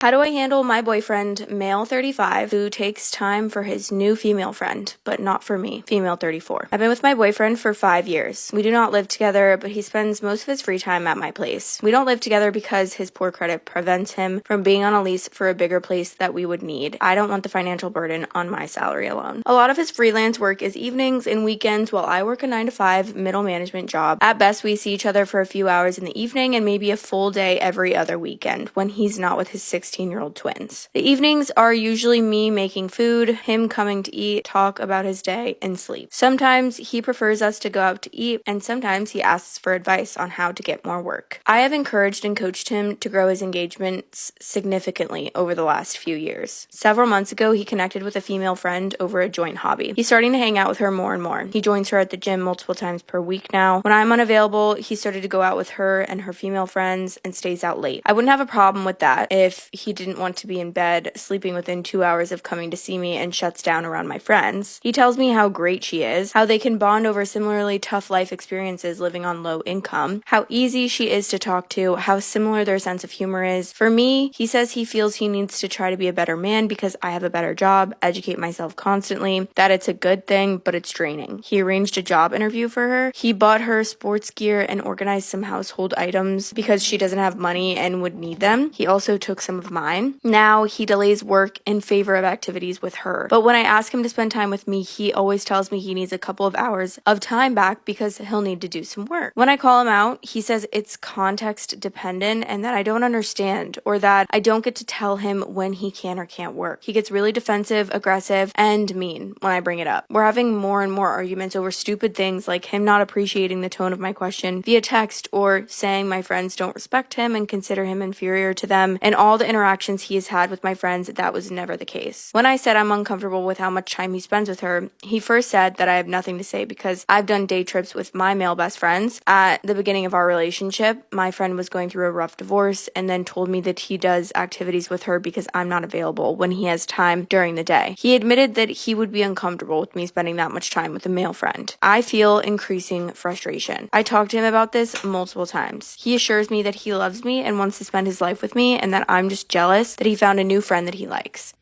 How do I handle my boyfriend, male 35, who takes time for his new female friend, but not for me, female 34? I've been with my boyfriend for 5 years. We do not live together, but he spends most of his free time at my place. We don't live together because his poor credit prevents him from being on a lease for a bigger place that we would need. I don't want the financial burden on my salary alone. A lot of his freelance work is evenings and weekends while I work a 9-to-5 middle management job. At best, we see each other for a few hours in the evening and maybe a full day every other weekend when he's not with his 16-year-old twins. The evenings are usually me making food, him coming to eat, talk about his day, and sleep. Sometimes he prefers us to go out to eat, and sometimes he asks for advice on how to get more work. I have encouraged and coached him to grow his engagements significantly over the last few years. Several months ago, he connected with a female friend over a joint hobby. He's starting to hang out with her more and more. He joins her at the gym multiple times per week now. When I'm unavailable, he started to go out with her and her female friends and stays out late. I wouldn't have a problem with that if he didn't want to be in bed, sleeping within 2 hours of coming to see me, and shuts down around my friends. He tells me how great she is, how they can bond over similarly tough life experiences living on low income, how easy she is to talk to, how similar their sense of humor is. For me, he says he feels he needs to try to be a better man because I have a better job, educate myself constantly, that it's a good thing, but it's draining. He arranged a job interview for her. He bought her sports gear and organized some household items because she doesn't have money and would need them. He also took some of mine. Now he delays work in favor of activities with her. But when I ask him to spend time with me, he always tells me he needs a couple of hours of time back because he'll need to do some work. When I call him out, he says it's context dependent and that I don't understand, or that I don't get to tell him when he can or can't work. He gets really defensive, aggressive, and mean when I bring it up. We're having more and more arguments over stupid things like him not appreciating the tone of my question via text, or saying my friends don't respect him and consider him inferior to them. And all the interactions he has had with my friends, that was never the case. When I said I'm uncomfortable with how much time he spends with her, he first said that I have nothing to say because I've done day trips with my male best friends. At the beginning of our relationship, my friend was going through a rough divorce and then told me that he does activities with her because I'm not available when he has time during the day. He admitted that he would be uncomfortable with me spending that much time with a male friend. I feel increasing frustration. I talked to him about this multiple times. He assures me that he loves me and wants to spend his life with me, and that I'm just jealous that he found a new friend that he likes.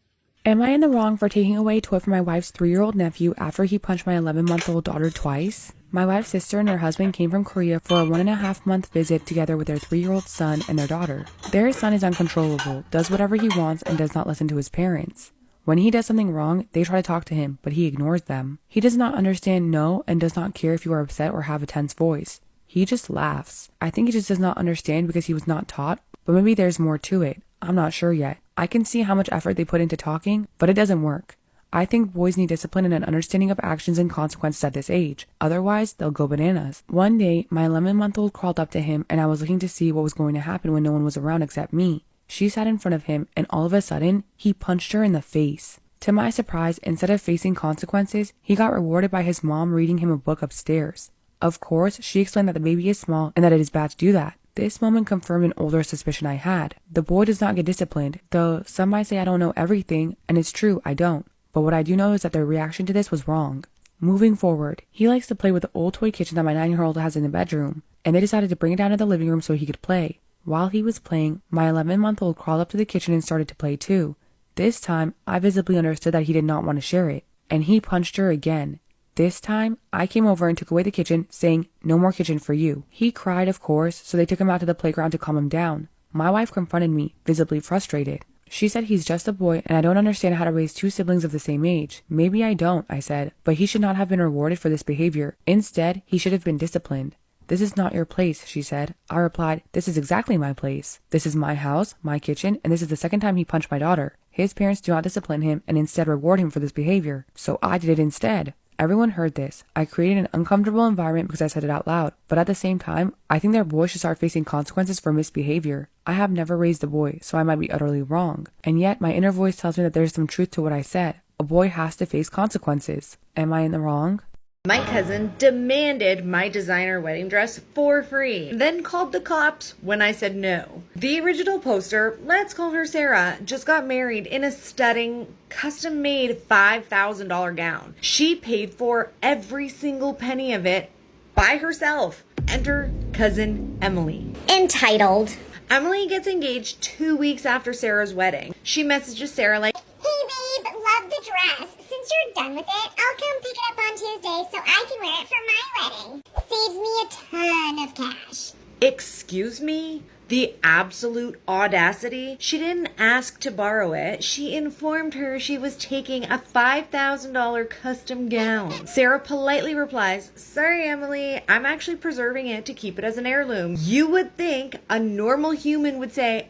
Am I in the wrong for taking away a toy from my wife's 3-year-old nephew after he punched my 11-month-old daughter twice? My wife's sister and her husband came from Korea for a 1.5-month visit together with their 3-year-old son and their daughter. Their son is uncontrollable, does whatever he wants, and does not listen to his parents. When he does something wrong, they try to talk to him, but he ignores them. He does not understand no and does not care if you are upset or have a tense voice. He just laughs. I think he just does not understand because he was not taught, but maybe there's more to it. I'm not sure yet. I can see how much effort they put into talking, but it doesn't work. I think boys need discipline and an understanding of actions and consequences at this age. Otherwise, they'll go bananas. One day, my 11-month-old crawled up to him and I was looking to see what was going to happen when no one was around except me. She sat in front of him and all of a sudden, he punched her in the face. To my surprise, instead of facing consequences, he got rewarded by his mom reading him a book upstairs. Of course, she explained that the baby is small and that it is bad to do that. This moment confirmed an older suspicion I had. The boy does not get disciplined, though some might say I don't know everything, and it's true, I don't. But what I do know is that their reaction to this was wrong. Moving forward, he likes to play with the old toy kitchen that my 9-year-old has in the bedroom, and they decided to bring it down to the living room so he could play. While he was playing, my 11-month-old crawled up to the kitchen and started to play too. This time, I visibly understood that he did not want to share it, and he punched her again. This time, I came over and took away the kitchen, saying, "No more kitchen for you." He cried, of course, so they took him out to the playground to calm him down. My wife confronted me, visibly frustrated. She said he's just a boy and I don't understand how to raise 2 siblings of the same age. Maybe I don't, I said, but he should not have been rewarded for this behavior. Instead, he should have been disciplined. "This is not your place," she said. I replied, "This is exactly my place. This is my house, my kitchen, and this is the second time he punched my daughter. His parents do not discipline him and instead reward him for this behavior. So I did it instead." Everyone heard this. I created an uncomfortable environment because I said it out loud. But at the same time, I think their boys should start facing consequences for misbehavior. I have never raised a boy, so I might be utterly wrong. And yet, my inner voice tells me that there's some truth to what I said. A boy has to face consequences. Am I in the wrong? My cousin demanded my designer wedding dress for free, then called the cops when I said no. The original poster, let's call her Sarah, just got married in a stunning, custom-made $5,000 gown. She paid for every single penny of it by herself. Enter cousin Emily. Entitled. Emily gets engaged 2 weeks after Sarah's wedding. She messages Sarah like, "Hey babe, love the dress. Since you're done with it, I'll come pick it up on Tuesday so I can wear it for my wedding. Saves me a ton of cash." excuse me? The absolute audacity. She didn't ask to borrow it. She informed her she was taking a $5,000 custom gown. Sarah politely replies, "Sorry, Emily, I'm actually preserving it to keep it as an heirloom." You would think a normal human would say,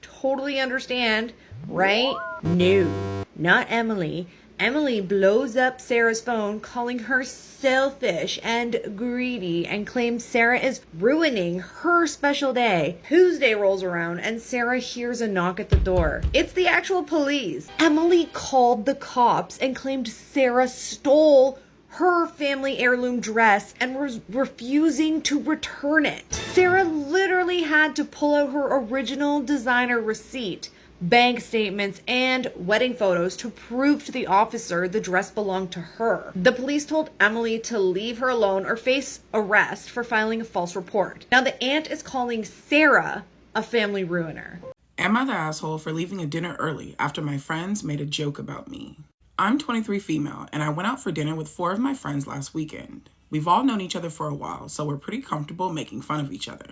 totally understand, right? No, not Emily. Emily blows up Sarah's phone, calling her selfish and greedy, and claims Sarah is ruining her special day. Tuesday rolls around and Sarah hears a knock at the door. It's the actual police. Emily called the cops and claimed Sarah stole her family heirloom dress and was refusing to return it. Sarah literally had to pull out her original designer receipt, bank statements, and wedding photos to prove to the officer the dress belonged to her. The police told Emily to leave her alone or face arrest for filing a false report. Now the aunt is calling Sarah a family ruiner. Am I the asshole for leaving a dinner early after my friends made a joke about me? I'm 23 female, and I went out for dinner with 4 of my friends last weekend. We've all known each other for a while, so we're pretty comfortable making fun of each other.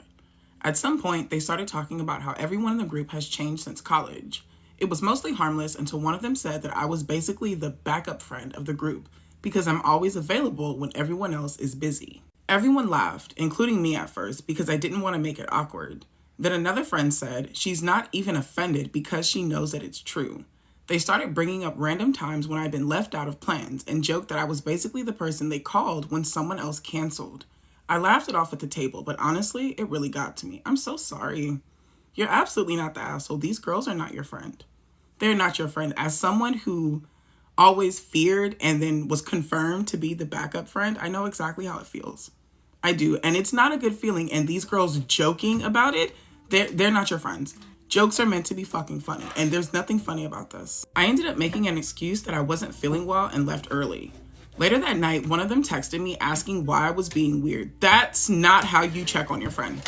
At some point, they started talking about how everyone in the group has changed since college. It was mostly harmless until one of them said that I was basically the backup friend of the group because I'm always available when everyone else is busy. Everyone laughed, including me at first, because I didn't want to make it awkward. Then another friend said she's not even offended because she knows that it's true. They started bringing up random times when I'd been left out of plans and joked that I was basically the person they called when someone else canceled. I laughed it off at the table, but honestly, it really got to me. I'm so sorry. You're absolutely not the asshole. These girls are not your friend. They're not your friend. As someone who always feared and then was confirmed to be the backup friend, I know exactly how it feels. I do. And it's not a good feeling. And these girls joking about it, they're not your friends. Jokes are meant to be fucking funny. And there's nothing funny about this. I ended up making an excuse that I wasn't feeling well and left early. Later that night, one of them texted me asking why I was being weird. That's not how you check on your friend.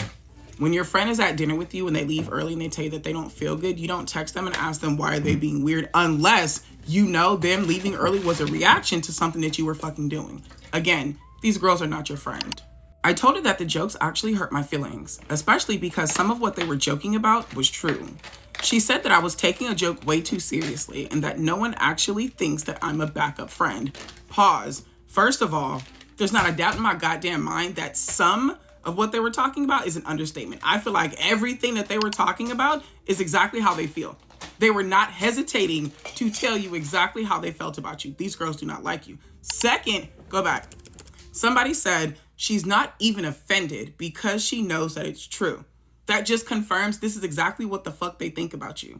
When your friend is at dinner with you and they leave early and they tell you that they don't feel good, you don't text them and ask them why are they being weird unless you know them leaving early was a reaction to something that you were fucking doing. Again, these girls are not your friend. I told her that the jokes actually hurt my feelings, especially because some of what they were joking about was true. She said that I was taking a joke way too seriously and that no one actually thinks that I'm a backup friend. Pause. First of all, there's not a doubt in my goddamn mind that some of what they were talking about is an understatement. I feel like everything that they were talking about is exactly how they feel. They were not hesitating to tell you exactly how they felt about you. These girls do not like you. Second, go back. Somebody said she's not even offended because she knows that it's true. That just confirms this is exactly what the fuck they think about you.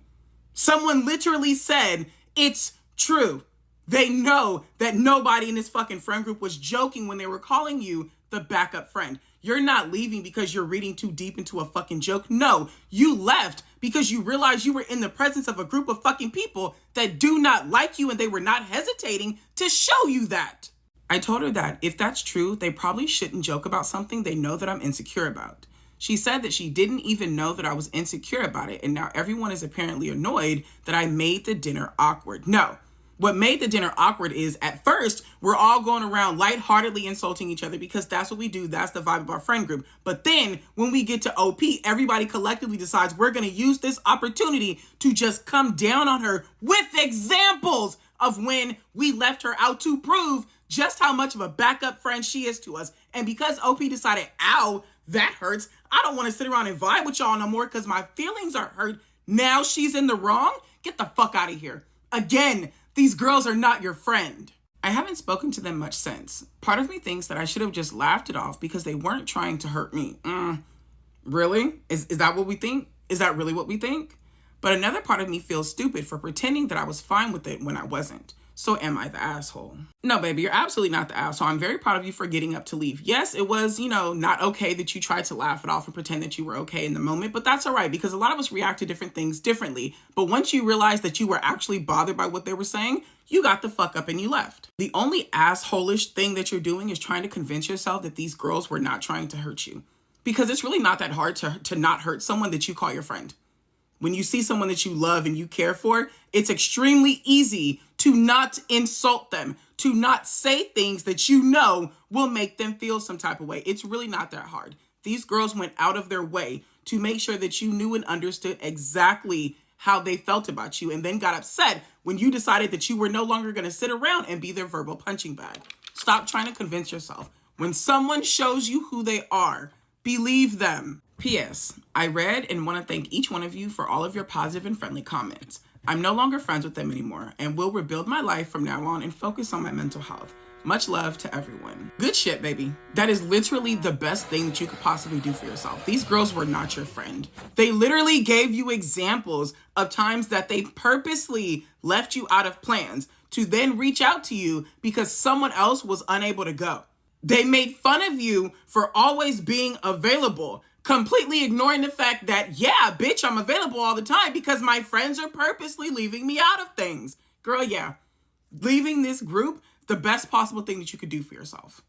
Someone literally said it's true. They know that nobody in this fucking friend group was joking when they were calling you the backup friend. You're not leaving because you're reading too deep into a fucking joke. No, you left because you realized you were in the presence of a group of fucking people that do not like you and they were not hesitating to show you that. I told her that if that's true, they probably shouldn't joke about something they know that I'm insecure about. She said that she didn't even know that I was insecure about it, and now everyone is apparently annoyed that I made the dinner awkward. No, what made the dinner awkward is at first, we're all going around lightheartedly insulting each other because that's what we do. That's the vibe of our friend group. But then when we get to OP, everybody collectively decides we're going to use this opportunity to just come down on her with examples of when we left her out to prove just how much of a backup friend she is to us. And because OP decided, ow, that hurts, I don't want to sit around and vibe with y'all no more because my feelings are hurt. Now she's in the wrong? Get the fuck out of here. Again, these girls are not your friend. I haven't spoken to them much since. Part of me thinks that I should have just laughed it off because they weren't trying to hurt me. Really? Is that what we think? Is that really what we think? But another part of me feels stupid for pretending that I was fine with it when I wasn't. So am I the asshole? No, baby, you're absolutely not the asshole. I'm very proud of you for getting up to leave. Yes, it was, not okay that you tried to laugh it off and pretend that you were okay in the moment, but that's all right because a lot of us react to different things differently. But once you realize that you were actually bothered by what they were saying, you got the fuck up and you left. The only asshole-ish thing that you're doing is trying to convince yourself that these girls were not trying to hurt you. Because it's really not that hard to not hurt someone that you call your friend. When you see someone that you love and you care for, it's extremely easy to not insult them, to not say things that you know will make them feel some type of way. It's really not that hard. These girls went out of their way to make sure that you knew and understood exactly how they felt about you, and then got upset when you decided that you were no longer going to sit around and be their verbal punching bag. Stop trying to convince yourself. When someone shows you who they are, believe them. P.S. I read and want to thank each one of you for all of your positive and friendly comments. I'm no longer friends with them anymore and will rebuild my life from now on and focus on my mental health. Much love to everyone. Good shit, baby. That is literally the best thing that you could possibly do for yourself. These girls were not your friend. They literally gave you examples of times that they purposely left you out of plans to then reach out to you because someone else was unable to go. They made fun of you for always being available, completely ignoring the fact that, yeah, bitch, I'm available all the time because my friends are purposely leaving me out of things. Girl, yeah. Leaving this group, the best possible thing that you could do for yourself.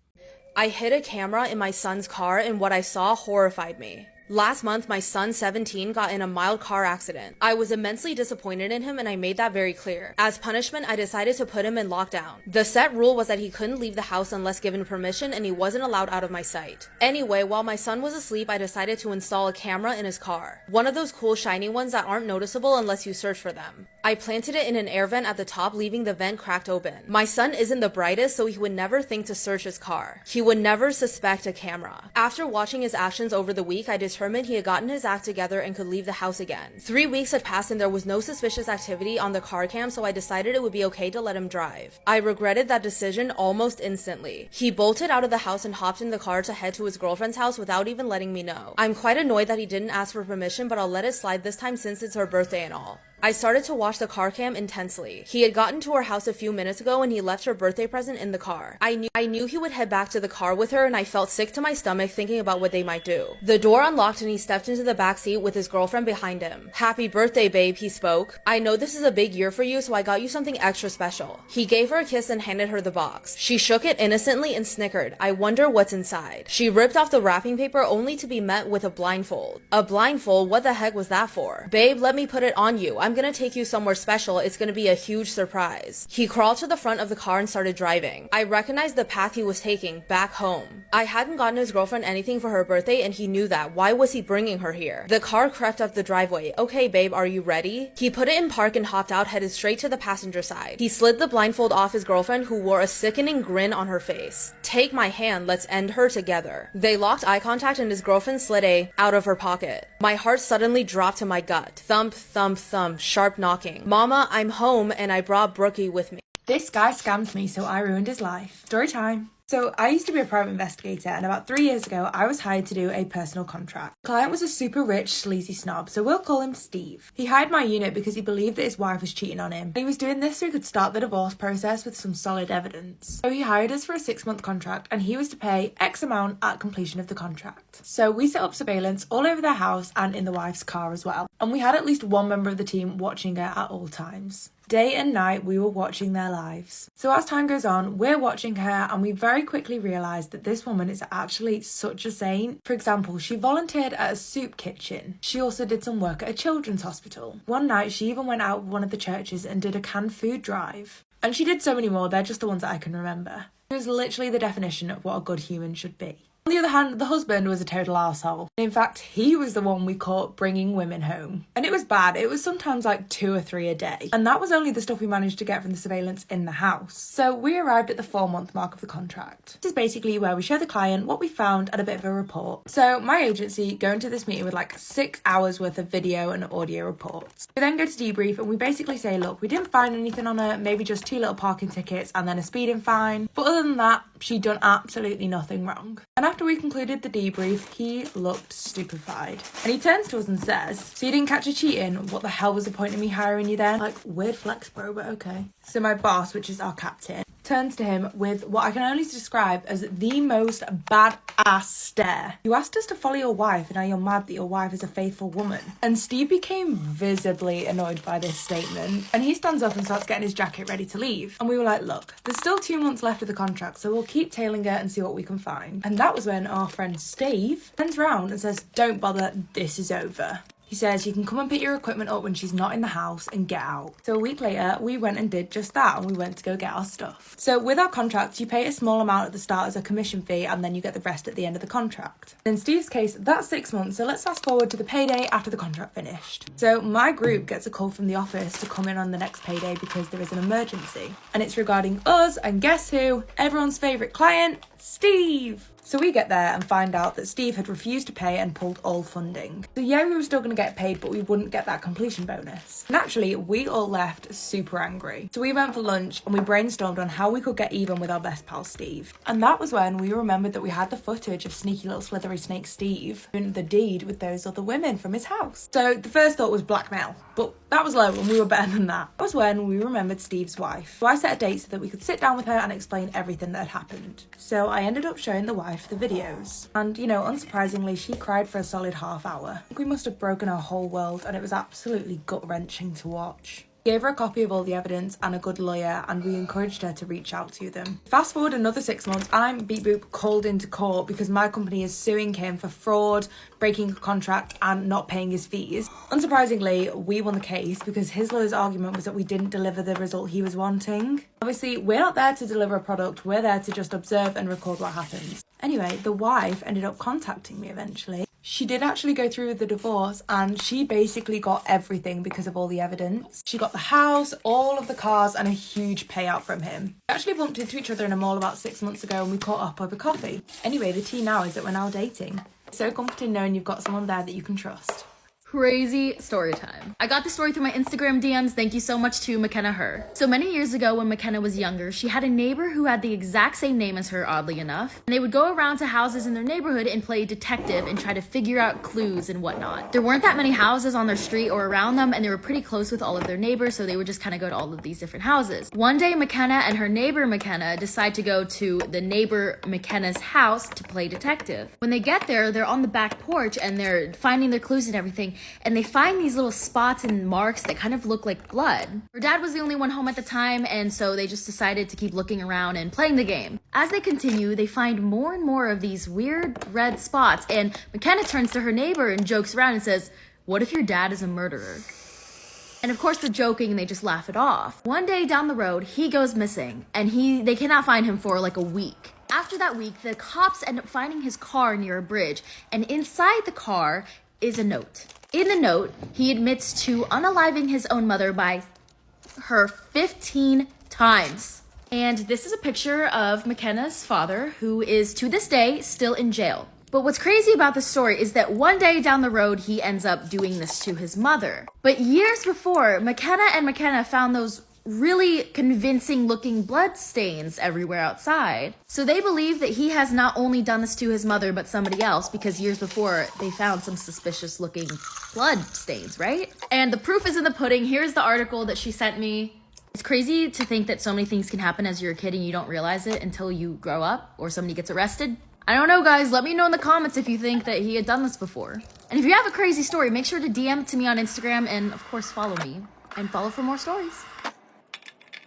I hid a camera in my son's car and what I saw horrified me. Last month, my son, 17, got in a mild car accident. I was immensely disappointed in him and I made that very clear. As punishment, I decided to put him in lockdown. The set rule was that he couldn't leave the house unless given permission and he wasn't allowed out of my sight. Anyway, while my son was asleep, I decided to install a camera in his car. One of those cool shiny ones that aren't noticeable unless you search for them. I planted it in an air vent at the top, leaving the vent cracked open. My son isn't the brightest, so he would never think to search his car. He would never suspect a camera. After watching his actions over the week, I determined he had gotten his act together and could leave the house again. 3 weeks had passed and there was no suspicious activity on the car cam, so I decided it would be okay to let him drive. I regretted that decision almost instantly. He bolted out of the house and hopped in the car to head to his girlfriend's house without even letting me know. I'm quite annoyed that he didn't ask for permission, but I'll let it slide this time since it's her birthday and all. I started to watch the car cam intensely. He had gotten to her house a few minutes ago and he left her birthday present in the car. I knew he would head back to the car with her and I felt sick to my stomach thinking about what they might do. The door unlocked and he stepped into the back seat with his girlfriend behind him. "Happy birthday, babe," he spoke. "I know this is a big year for you, so I got you something extra special." He gave her a kiss and handed her the box. She shook it innocently and snickered. "I wonder what's inside." She ripped off the wrapping paper only to be met with a blindfold. A blindfold? What the heck was that for? "Babe, let me put it on you. I'm gonna take you somewhere special. It's gonna be a huge surprise." He crawled to the front of the car and started driving. I recognized the path he was taking, back home. I hadn't gotten his girlfriend anything for her birthday and he knew that. Why was he bringing her here? The car crept up the driveway. "Okay, babe, are you ready?" He put it in park and hopped out, headed straight to the passenger side. He slid the blindfold off his girlfriend, who wore a sickening grin on her face. "Take my hand, let's end her together." They locked eye contact and his girlfriend slid out of her pocket. My heart suddenly dropped to my gut. Thump, thump, thump, sharp knocking. "Mama, I'm home and I brought Brookie with me." This guy scammed me, so I ruined his life. Story time. So I used to be a private investigator, and about 3 years ago, I was hired to do a personal contract. The client was a super rich, sleazy snob, so we'll call him Steve. He hired my unit because he believed that his wife was cheating on him. And he was doing this so he could start the divorce process with some solid evidence. So he hired us for a 6-month contract, and he was to pay X amount at completion of the contract. So we set up surveillance all over their house and in the wife's car as well. And we had at least one member of the team watching her at all times. Day and night, we were watching their lives. So as time goes on, we're watching her and we very quickly realise that this woman is actually such a saint. For example, she volunteered at a soup kitchen. She also did some work at a children's hospital. One night, she even went out with one of the churches and did a canned food drive. And she did so many more, they're just the ones that I can remember. She was literally the definition of what a good human should be. On the other hand, the husband was a total arsehole. In fact, he was the one we caught bringing women home. And it was bad. It was sometimes like 2 or 3 a day. And that was only the stuff we managed to get from the surveillance in the house. So we arrived at the 4-month mark of the contract. This is basically where we show the client what we found and a bit of a report. So my agency go into this meeting with like 6 hours worth of video and audio reports. We then go to debrief and we basically say, look, we didn't find anything on her, maybe just 2 little parking tickets and then a speeding fine. But other than that, she'd done absolutely nothing wrong. And after we concluded the debrief, he looked stupefied. And he turns to us and says, "So you didn't catch her cheating? What the hell was the point of me hiring you then?" Like, weird flex, bro, but okay. So my boss, which is our captain, turns to him with what I can only describe as the most badass stare. "You asked us to follow your wife and now you're mad that your wife is a faithful woman." And Steve became visibly annoyed by this statement, and he stands up and starts getting his jacket ready to leave. And we were like, "Look, there's still 2 months left of the contract, so we'll keep tailing it and see what we can find." And that was when our friend Steve turns around and says, "Don't bother, this is over." He says you can come and pick your equipment up when she's not in the house and get out. So a week later, we went and did just that, and we went to go get our stuff. So with our contract, you pay a small amount at the start as a commission fee, and then you get the rest at the end of the contract. In Steve's case, that's 6 months, so let's fast forward to the payday after the contract finished. So my group gets a call from the office to come in on the next payday because there is an emergency. And it's regarding us, and guess who? Everyone's favourite client, Steve! So we get there and find out that Steve had refused to pay and pulled all funding. So yeah, we were still going to get paid, but we wouldn't get that completion bonus. Naturally, we all left super angry. So we went for lunch and we brainstormed on how we could get even with our best pal Steve. And that was when we remembered that we had the footage of sneaky little slithery snake Steve doing the deed with those other women from his house. So the first thought was blackmail, but that was low and we were better than that. That was when we remembered Steve's wife. So I set a date so that we could sit down with her and explain everything that had happened. So I ended up showing the wife the videos. And, you know, unsurprisingly, she cried for a solid half hour. I think we must have broken her whole world, and it was absolutely gut-wrenching to watch. Gave her a copy of all the evidence and a good lawyer, and we encouraged her to reach out to them. Fast forward another 6 months, I'm beep boop called into court because my company is suing him for fraud, breaking a contract and not paying his fees. Unsurprisingly, we won the case because his lawyer's argument was that we didn't deliver the result he was wanting. Obviously, we're not there to deliver a product, we're there to just observe and record what happens. Anyway, the wife ended up contacting me eventually. She did actually go through with the divorce, and she basically got everything because of all the evidence. She got the house, all of the cars, and a huge payout from him. We actually bumped into each other in a mall about 6 months ago and we caught up over coffee. Anyway, the tea now is that we're now dating. It's so comforting knowing you've got someone there that you can trust. Crazy story time. I got the story through my Instagram DMs. Thank you so much to McKenna Her. So many years ago when McKenna was younger, she had a neighbor who had the exact same name as her, oddly enough. And they would go around to houses in their neighborhood and play detective and try to figure out clues and whatnot. There weren't that many houses on their street or around them, and they were pretty close with all of their neighbors, so they would just kind of go to all of these different houses. One day, McKenna and her neighbor McKenna decide to go to the neighbor McKenna's house to play detective. When they get there, they're on the back porch and they're finding their clues and everything, and they find these little spots and marks that kind of look like blood. Her dad was the only one home at the time, and so they just decided to keep looking around and playing the game. As they continue, they find more and more of these weird red spots, and McKenna turns to her neighbor and jokes around and says, "What if your dad is a murderer?" And of course they're joking and they just laugh it off. One day down the road, he goes missing, and they cannot find him for like a week. After that week, the cops end up finding his car near a bridge, and inside the car is a note. In the note, he admits to unaliving his own mother by her 15 times. And this is a picture of McKenna's father, who is to this day still in jail. But what's crazy about this story is that one day down the road, he ends up doing this to his mother. But years before, McKenna found those really convincing looking blood stains everywhere outside. So they believe that he has not only done this to his mother, but somebody else, because years before they found some suspicious looking blood stains, right? And the proof is in the pudding. Here's the article that she sent me. It's crazy to think that so many things can happen as you're a kid and you don't realize it until you grow up or somebody gets arrested. I don't know, guys. Let me know in the comments if you think that he had done this before. And if you have a crazy story, make sure to DM it to me on Instagram, and of course follow me and follow for more stories.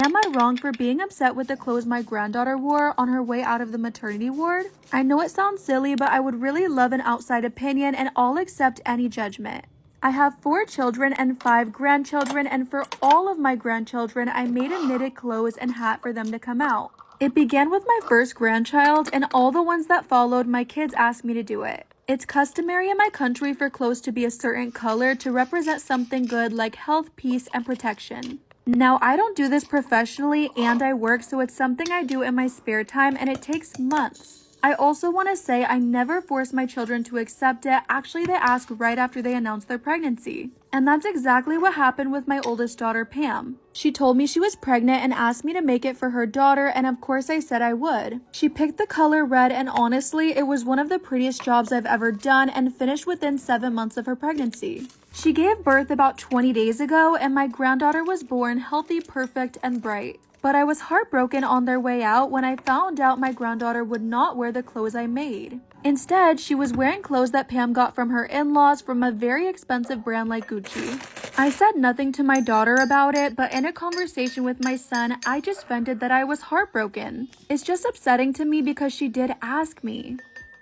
Am I wrong for being upset with the clothes my granddaughter wore on her way out of the maternity ward? I know it sounds silly, but I would really love an outside opinion, and I'll accept any judgment. I have 4 children and 5 grandchildren, and for all of my grandchildren, I made a knitted clothes and hat for them to come out. It began with my first grandchild, and all the ones that followed, my kids asked me to do it. It's customary in my country for clothes to be a certain color to represent something good like health, peace, and protection. Now, I don't do this professionally and I work, so it's something I do in my spare time, and it takes months. I also want to say I never force my children to accept it. Actually, they ask right after they announce their pregnancy. And that's exactly what happened with my oldest daughter, Pam. She told me she was pregnant and asked me to make it for her daughter, and of course I said I would. She picked the color red, and honestly, it was one of the prettiest jobs I've ever done and finished within 7 months of her pregnancy. She gave birth about 20 days ago, and my granddaughter was born healthy, perfect, and bright. but I was heartbroken on their way out when I found out my granddaughter would not wear the clothes I made. Instead, she was wearing clothes that Pam got from her in-laws from a very expensive brand like Gucci. I said nothing to my daughter about it, but in a conversation with my son, I just vented that I was heartbroken. It's just upsetting to me because she did ask me.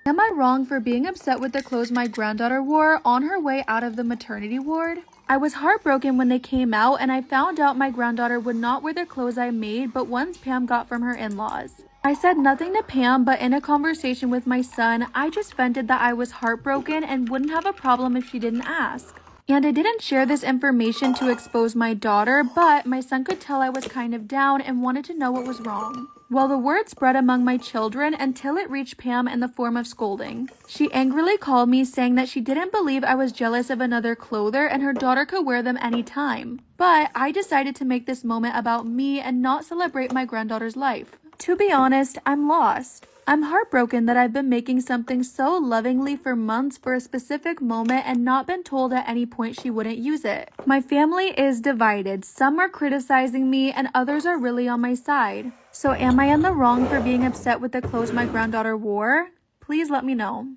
Am I wrong for being upset with the clothes my granddaughter wore on her way out of the maternity ward? I was heartbroken when they came out and I found out my granddaughter would not wear the clothes I made but ones Pam got from her in-laws. I said nothing to Pam, but in a conversation with my son, I just vented that I was heartbroken and wouldn't have a problem if she didn't ask. And I didn't share this information to expose my daughter, but my son could tell I was kind of down and wanted to know what was wrong. Well, the word spread among my children until it reached Pam in the form of scolding. She angrily called me, saying that she didn't believe I was jealous of another clother and her daughter could wear them anytime. But I decided to make this moment about me and not celebrate my granddaughter's life. To be honest, I'm lost. I'm heartbroken that I've been making something so lovingly for months for a specific moment and not been told at any point she wouldn't use it. My family is divided. Some are criticizing me and others are really on my side. So am I in the wrong for being upset with the clothes my granddaughter wore? Please let me know.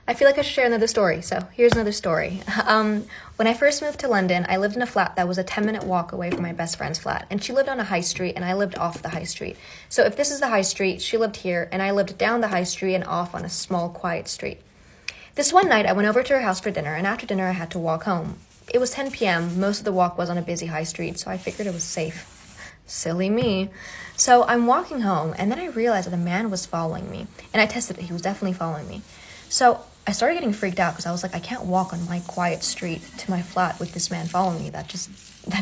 I feel like I should share another story, so here's another story. When I first moved to London, I lived in a flat that was a 10-minute walk away from my best friend's flat, and she lived on a high street, and I lived off the high street. So if this is the high street, she lived here, and I lived down the high street and off on a small, quiet street. This one night, I went over to her house for dinner, and after dinner, I had to walk home. It was 10 p.m., most of the walk was on a busy high street, so I figured it was safe. Silly me. So I'm walking home, and then I realized that a man was following me, and I tested it, he was definitely following me. So I started getting freaked out because I was like, I can't walk on my quiet street to my flat with this man following me. That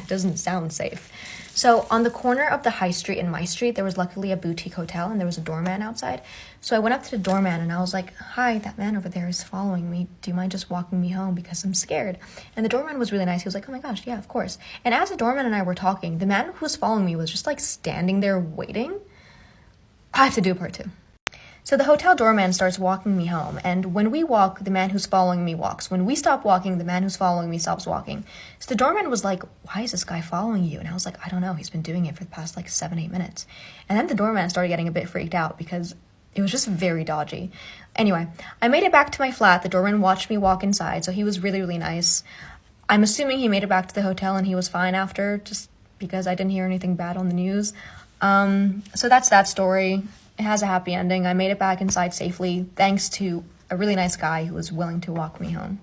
doesn't sound safe. So on the corner of the high street and my street, there was luckily a boutique hotel and there was a doorman outside. So I went up to the doorman and I was like, hi, that man over there is following me. Do you mind just walking me home because I'm scared? And the doorman was really nice. He was like, oh my gosh, yeah, of course. And as the doorman and I were talking, the man who was following me was just like standing there waiting. I have to do a part two. So the hotel doorman starts walking me home, and when we walk, the man who's following me walks. When we stop walking, the man who's following me stops walking. So the doorman was like, why is this guy following you? And I was like, I don't know, he's been doing it for the past like 7-8 minutes. And then the doorman started getting a bit freaked out because it was just very dodgy. Anyway, I made it back to my flat. The doorman watched me walk inside, so he was really, really nice. I'm assuming he made it back to the hotel and he was fine after, just because I didn't hear anything bad on the news. So that's that story. It has a happy ending. I made it back inside safely thanks to a really nice guy who was willing to walk me home.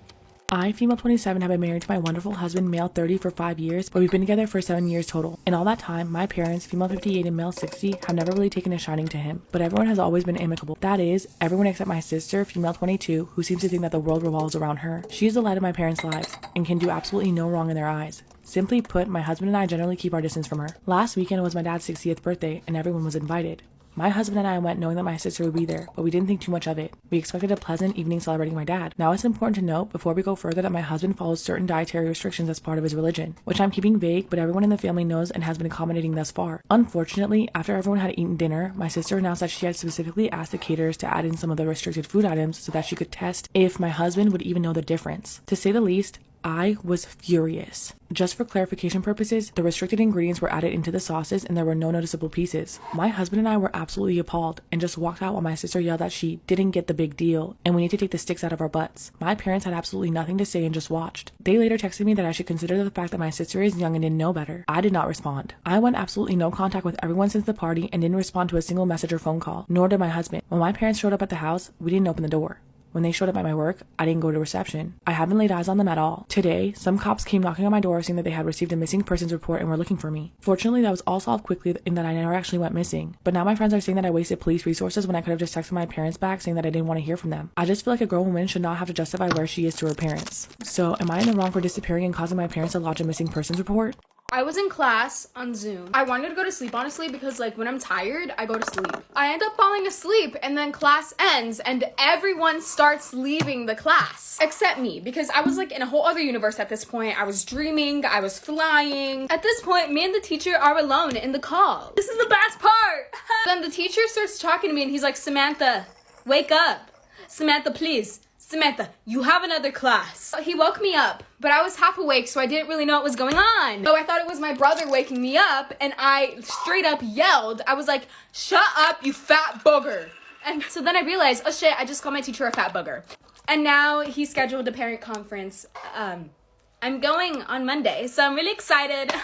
I, female 27, have been married to my wonderful husband, male 30, for 5 years, but we've been together for 7 years total. In all that time, my parents, female 58 and male 60, have never really taken a shining to him, but everyone has always been amicable. That is, everyone except my sister, female 22, who seems to think that the world revolves around her. She is the light of my parents' lives, and can do absolutely no wrong in their eyes. Simply put, my husband and I generally keep our distance from her. Last weekend was my dad's 60th birthday, and everyone was invited. My husband and I went knowing that my sister would be there, but we didn't think too much of it. We expected a pleasant evening celebrating my dad. Now it's important to note, before we go further, that my husband follows certain dietary restrictions as part of his religion, which I'm keeping vague, but everyone in the family knows and has been accommodating thus far. Unfortunately, after everyone had eaten dinner, my sister announced that she had specifically asked the caterers to add in some of the restricted food items so that she could test if my husband would even know the difference. To say the least, I was furious. Just for clarification purposes, the restricted ingredients were added into the sauces and there were no noticeable pieces. My husband and I were absolutely appalled and just walked out while my sister yelled that she didn't get the big deal and we need to take the sticks out of our butts. My parents had absolutely nothing to say and just watched. They later texted me that I should consider the fact that my sister is young and didn't know better. I did not respond. I went absolutely no contact with everyone since the party and didn't respond to a single message or phone call, nor did my husband. When my parents showed up at the house, we didn't open the door. When they showed up at my work, I didn't go to reception. I haven't laid eyes on them at all. Today, some cops came knocking on my door saying that they had received a missing persons report and were looking for me. Fortunately, that was all solved quickly in that I never actually went missing. But now my friends are saying that I wasted police resources when I could have just texted my parents back saying that I didn't want to hear from them. I just feel like a grown woman should not have to justify where she is to her parents. So, am I in the wrong for disappearing and causing my parents to lodge a missing persons report? I was in class on Zoom. I wanted to go to sleep, honestly, because like when I'm tired, I go to sleep. I end up falling asleep and then class ends and everyone starts leaving the class. Except me, because I was like in a whole other universe at this point. I was dreaming, I was flying. At this point, me and the teacher are alone in the call. This is the best part! Then the teacher starts talking to me and he's like, Samantha, wake up. Samantha, please. Samantha, you have another class. He woke me up, but I was half awake, so I didn't really know what was going on. So I thought it was my brother waking me up, and I straight up yelled. I was like, shut up, you fat booger. And so then I realized, oh shit, I just called my teacher a fat booger. And now he scheduled a parent conference. I'm going on Monday, so I'm really excited.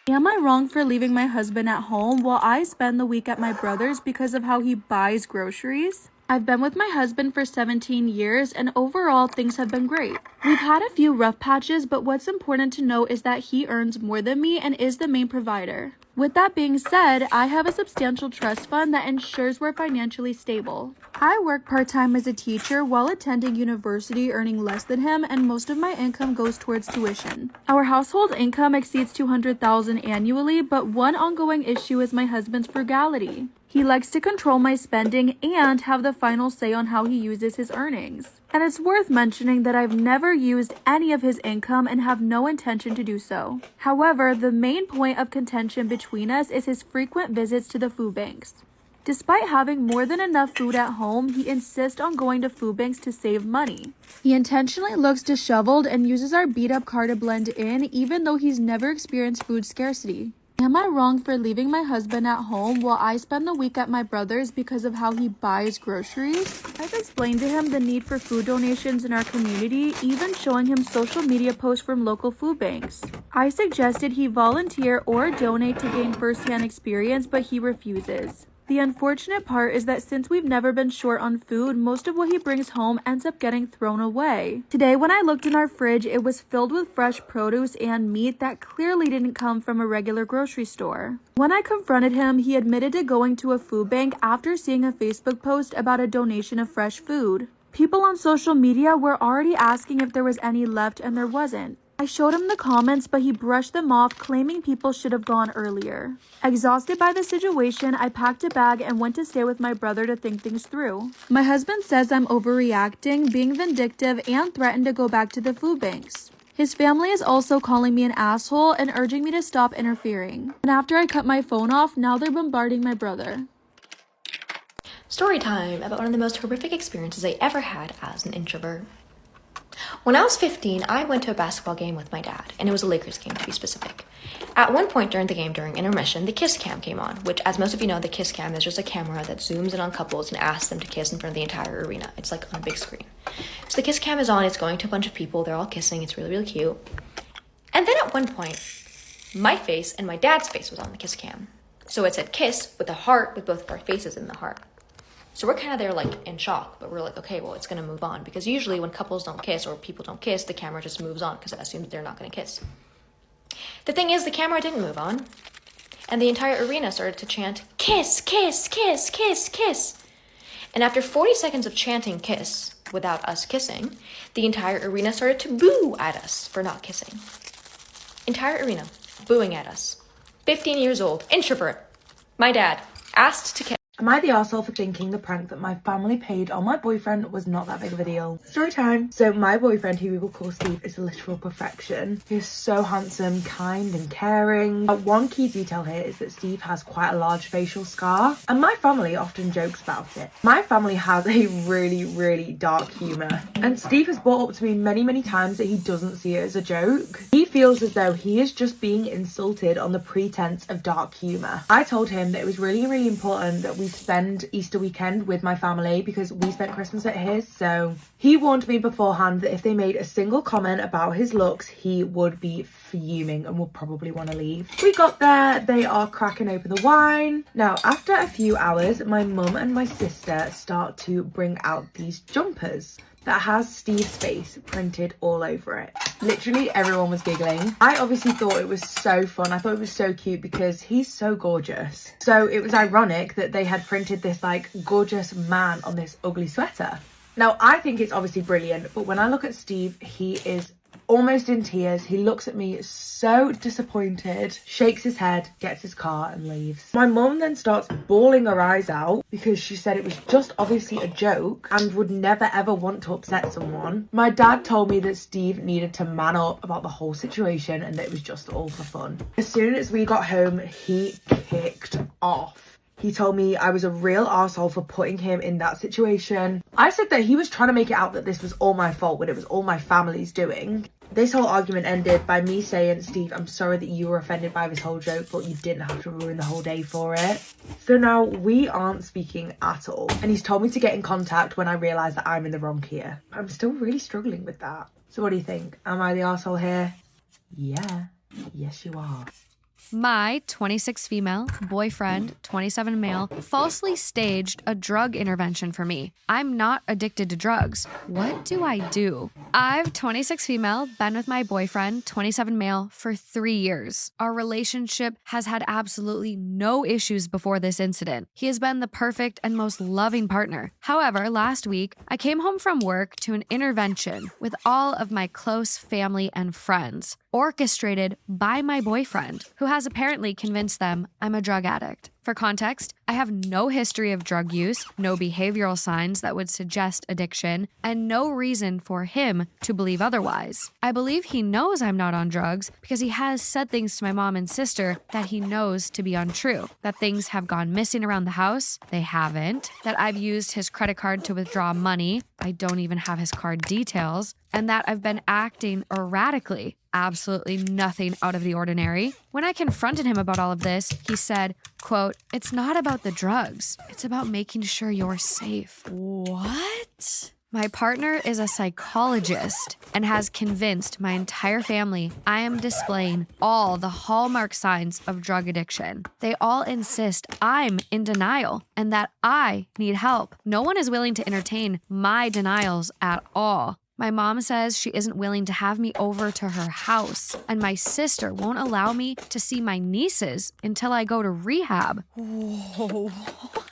Am I wrong for leaving my husband at home while I spend the week at my brother's because of how he buys groceries? I've been with my husband for 17 years and overall things have been great. We've had a few rough patches, but what's important to note is that he earns more than me and is the main provider. With that being said, I have a substantial trust fund that ensures we're financially stable. I work part-time as a teacher while attending university, earning less than him, and most of my income goes towards tuition. Our household income exceeds $200,000 annually, but one ongoing issue is my husband's frugality. He likes to control my spending and have the final say on how he uses his earnings. And it's worth mentioning that I've never used any of his income and have no intention to do so. However, the main point of contention between us is his frequent visits to the food banks. Despite having more than enough food at home, he insists on going to food banks to save money. He intentionally looks disheveled and uses our beat-up car to blend in, even though he's never experienced food scarcity. Am I wrong for leaving my husband at home while I spend the week at my brother's because of how he buys groceries? I've explained to him the need for food donations in our community, even showing him social media posts from local food banks. I suggested he volunteer or donate to gain first-hand experience, but he refuses. The unfortunate part is that since we've never been short on food, most of what he brings home ends up getting thrown away. Today, when I looked in our fridge, it was filled with fresh produce and meat that clearly didn't come from a regular grocery store. When I confronted him, he admitted to going to a food bank after seeing a Facebook post about a donation of fresh food. People on social media were already asking if there was any left, and there wasn't. I showed him the comments, but he brushed them off, claiming people should have gone earlier. Exhausted by the situation, I packed a bag and went to stay with my brother to think things through. My husband says I'm overreacting, being vindictive, and threatened to go back to the food banks. His family is also calling me an asshole and urging me to stop interfering. And after I cut my phone off, now they're bombarding my brother. Story time about one of the most horrific experiences I ever had as an introvert. When I was 15, I went to a basketball game with my dad, and it was a Lakers game to be specific. At one point during the game, during intermission, the kiss cam came on, which, as most of you know, the kiss cam is just a camera that zooms in on couples and asks them to kiss in front of the entire arena. It's like on a big screen. So the kiss cam is on, it's going to a bunch of people, they're all kissing, it's really, really cute. And then at one point, my face and my dad's face was on the kiss cam. So it said kiss with a heart with both of our faces in the heart. So we're kind of there like in shock, but we're like, okay, well, it's going to move on. Because usually when couples don't kiss or people don't kiss, the camera just moves on because it assumes they're not going to kiss. The thing is, the camera didn't move on. And the entire arena started to chant, kiss, kiss, kiss, kiss, kiss. And after 40 seconds of chanting kiss without us kissing, the entire arena started to boo at us for not kissing. Entire arena booing at us. 15 years old, introvert. My dad asked to kiss. Am I the arsehole for thinking the prank that my family played on my boyfriend was not that big of a deal? Story time. So my boyfriend, who we will call Steve, is a literal perfection. He's so handsome, kind and caring. One key detail here is that Steve has quite a large facial scar, and my family often jokes about it. My family has a really, really dark humour, and Steve has brought up to me many, many times that he doesn't see it as a joke. He feels as though he is just being insulted on the pretense of dark humour. I told him that it was really, really important that we spend Easter weekend with my family because we spent Christmas at his, so he warned me beforehand that if they made a single comment about his looks, he would be fuming and would probably want to leave. We got there, they are cracking open the wine. Now, after a few hours, my mum and my sister start to bring out these jumpers that has Steve's face printed all over it. Literally everyone was giggling. I obviously thought it was so fun. I thought it was so cute because he's so gorgeous. So it was ironic that they had printed this like gorgeous man on this ugly sweater. Now I think it's obviously brilliant, but when I look at Steve, he is almost in tears. He looks at me so disappointed, shakes his head, gets his car and leaves. My mum then starts bawling her eyes out because she said it was just obviously a joke and would never ever want to upset someone. My dad told me that Steve needed to man up about the whole situation and that it was just all for fun. As soon as we got home, he kicked off. He told me I was a real arsehole for putting him in that situation. I said that he was trying to make it out that this was all my fault when it was all my family's doing. This whole argument ended by me saying, Steve, I'm sorry that you were offended by this whole joke, but you didn't have to ruin the whole day for it. So now we aren't speaking at all. And he's told me to get in contact when I realise that I'm in the wrong here. I'm still really struggling with that. So what do you think? Am I the arsehole here? Yeah. Yes, you are. My 26 female, boyfriend, 27 male, falsely staged a drug intervention for me. I'm not addicted to drugs. What do I do? I've 26 female, been with my boyfriend, 27 male, for 3 years. Our relationship has had absolutely no issues before this incident. He has been the perfect and most loving partner. However, last week, I came home from work to an intervention with all of my close family and friends, orchestrated by my boyfriend, who has apparently convinced them I'm a drug addict. For context, I have no history of drug use, no behavioral signs that would suggest addiction, and no reason for him to believe otherwise. I believe he knows I'm not on drugs because he has said things to my mom and sister that he knows to be untrue. That things have gone missing around the house, they haven't. That I've used his credit card to withdraw money, I don't even have his card details. And that I've been acting erratically, absolutely nothing out of the ordinary. When I confronted him about all of this, he said, quote, "It's not about the drugs. It's about making sure you're safe." What? My partner is a psychologist and has convinced my entire family I am displaying all the hallmark signs of drug addiction. They all insist I'm in denial and that I need help. No one is willing to entertain my denials at all. My mom says she isn't willing to have me over to her house, and my sister won't allow me to see my nieces until I go to rehab. Whoa, what?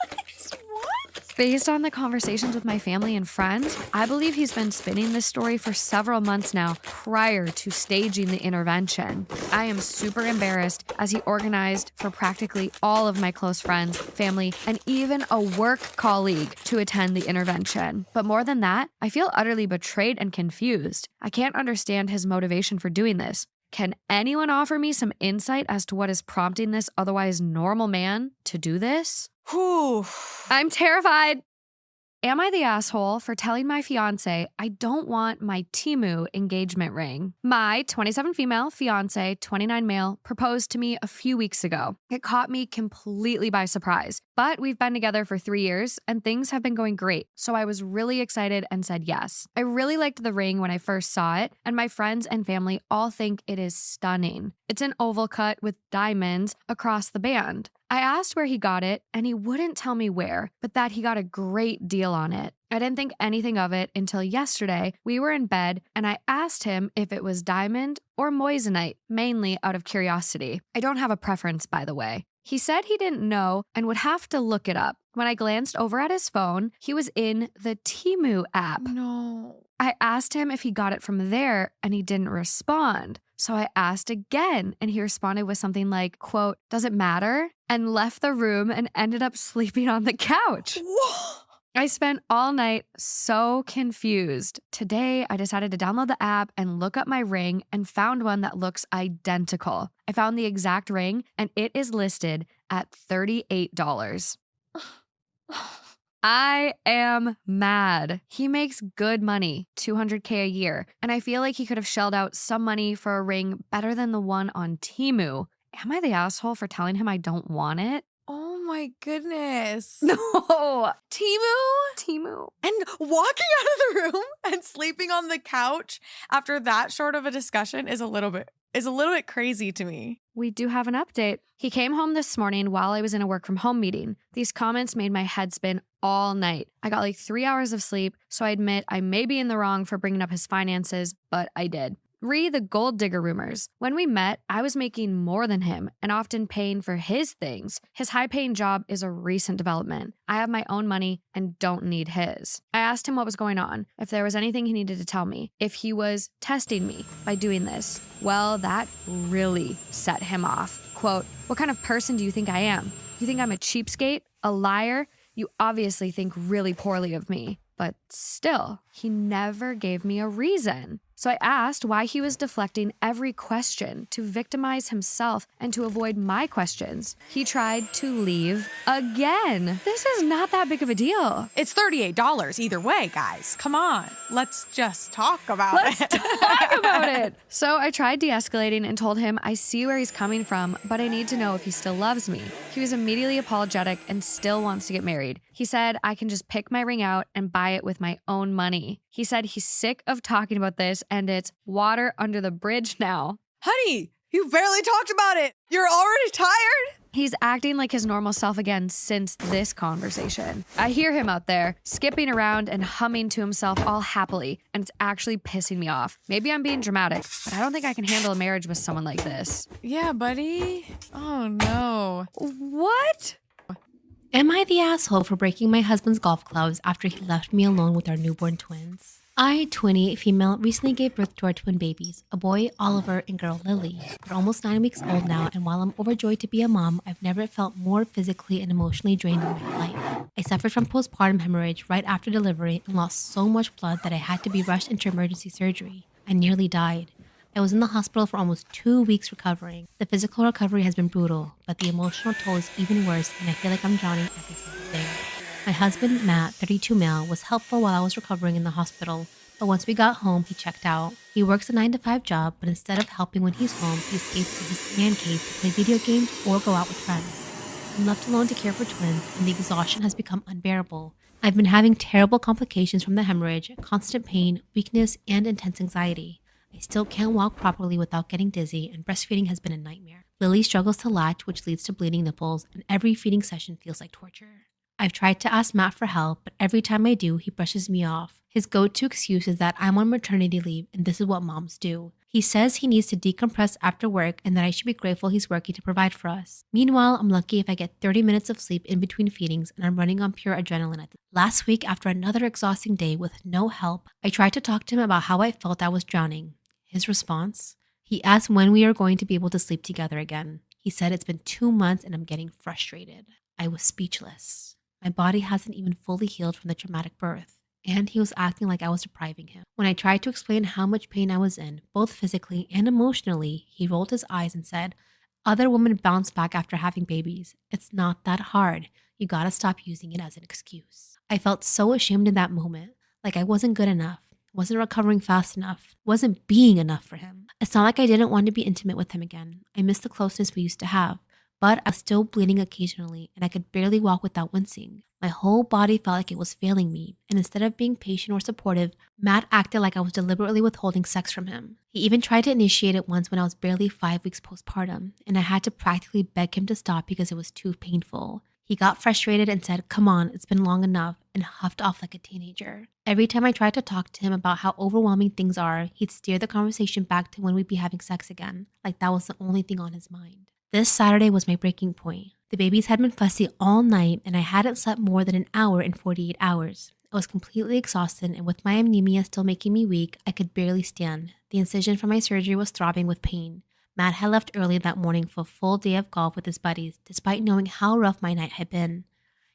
Based on the conversations with my family and friends, I believe he's been spinning this story for several months now prior to staging the intervention. I am super embarrassed as he organized for practically all of my close friends, family, and even a work colleague to attend the intervention. But more than that, I feel utterly betrayed and confused. I can't understand his motivation for doing this. Can anyone offer me some insight as to what is prompting this otherwise normal man to do this? Whew. I'm terrified. Am I the asshole for telling my fiance I don't want my Temu engagement ring? My 27 female fiance, 29 male, proposed to me a few weeks ago. It caught me completely by surprise, but we've been together for 3 years and things have been going great, so I was really excited and said yes. I really liked the ring when I first saw it, and my friends and family all think it is stunning. It's an oval cut with diamonds across the band. I asked where he got it, and he wouldn't tell me where, but that he got a great deal on it. I didn't think anything of it until yesterday. We were in bed, and I asked him if it was diamond or moissanite, mainly out of curiosity. I don't have a preference, by the way. He said he didn't know and would have to look it up. When I glanced over at his phone, he was in the Temu app. No. I asked him if he got it from there, and he didn't respond. So I asked again, and he responded with something like, quote, "Does it matter?" and left the room and ended up sleeping on the couch. I spent all night so confused. Today, I decided to download the app and look up my ring and found one that looks identical. I found the exact ring, and it is listed at $38. I am mad. He makes good money, $200K a year, and I feel like he could have shelled out some money for a ring better than the one on Temu. Am I the asshole for telling him I don't want it? Oh my goodness. No. Temu? And walking out of the room and sleeping on the couch after that short of a discussion is a little bit crazy to me. We do have an update. He came home this morning while I was in a work from home meeting. These comments made my head spin all night. I got like 3 hours of sleep, so I admit I may be in the wrong for bringing up his finances, but I did. The gold digger rumors. When we met, I was making more than him and often paying for his things. His high-paying job is a recent development. I have my own money and don't need his. I asked him what was going on, if there was anything he needed to tell me, if he was testing me by doing this. Well, that really set him off. Quote, "What kind of person do you think I am? You think I'm a cheapskate? A liar? You obviously think really poorly of me." But still, he never gave me a reason. So I asked why he was deflecting every question to victimize himself and to avoid my questions. He tried to leave again. This is not that big of a deal. It's $38 either way, guys. Come on. Let's just talk about Let's it. talk about it. So I tried de-escalating and told him I see where he's coming from, but I need to know if he still loves me. He was immediately apologetic and still wants to get married. He said I can just pick my ring out and buy it with my own money. He said he's sick of talking about this and it's water under the bridge now. Honey, you barely talked about it. You're already tired? He's acting like his normal self again since this conversation. I hear him out there, skipping around and humming to himself all happily, and it's actually pissing me off. Maybe I'm being dramatic, but I don't think I can handle a marriage with someone like this. Yeah, buddy. Oh, no. What? Am I the asshole for breaking my husband's golf clubs after he left me alone with our newborn twins? I, 28 female, recently gave birth to our twin babies, a boy, Oliver, and girl, Lily. They're almost 9 weeks old now, and while I'm overjoyed to be a mom, I've never felt more physically and emotionally drained in my life. I suffered from postpartum hemorrhage right after delivery and lost so much blood that I had to be rushed into emergency surgery. I nearly died. I was in the hospital for almost 2 weeks recovering. The physical recovery has been brutal, but the emotional toll is even worse, and I feel like I'm drowning every single day. My husband, Matt, 32 male, was helpful while I was recovering in the hospital, but once we got home, he checked out. He works a 9-to-5 job, but instead of helping when he's home, he escapes to his man cave to play video games or go out with friends. I'm left alone to care for twins, and the exhaustion has become unbearable. I've been having terrible complications from the hemorrhage, constant pain, weakness, and intense anxiety. I still can't walk properly without getting dizzy, and breastfeeding has been a nightmare. Lily struggles to latch, which leads to bleeding nipples, and every feeding session feels like torture. I've tried to ask Matt for help, but every time I do, he brushes me off. His go-to excuse is that I'm on maternity leave and this is what moms do. He says he needs to decompress after work and that I should be grateful he's working to provide for us. Meanwhile, I'm lucky if I get 30 minutes of sleep in between feedings and I'm running on pure adrenaline. Last week, after another exhausting day with no help, I tried to talk to him about how I felt I was drowning. His response? He asked when we are going to be able to sleep together again. He said it's been 2 months and I'm getting frustrated. I was speechless. My body hasn't even fully healed from the traumatic birth, and he was acting like I was depriving him. When I tried to explain how much pain I was in, both physically and emotionally, he rolled his eyes and said, "Other women bounce back after having babies. It's not that hard. You gotta stop using it as an excuse." I felt so ashamed in that moment, like I wasn't good enough, wasn't recovering fast enough, wasn't being enough for him. It's not like I didn't want to be intimate with him again. I missed the closeness we used to have. But I was still bleeding occasionally, and I could barely walk without wincing. My whole body felt like it was failing me, and instead of being patient or supportive, Matt acted like I was deliberately withholding sex from him. He even tried to initiate it once when I was barely 5 weeks postpartum, and I had to practically beg him to stop because it was too painful. He got frustrated and said, "Come on, it's been long enough," and huffed off like a teenager. Every time I tried to talk to him about how overwhelming things are, he'd steer the conversation back to when we'd be having sex again, like that was the only thing on his mind. This Saturday was my breaking point. The babies had been fussy all night and I hadn't slept more than an hour in 48 hours. I was completely exhausted and with my anemia still making me weak, I could barely stand. The incision from my surgery was throbbing with pain. Matt had left early that morning for a full day of golf with his buddies, despite knowing how rough my night had been.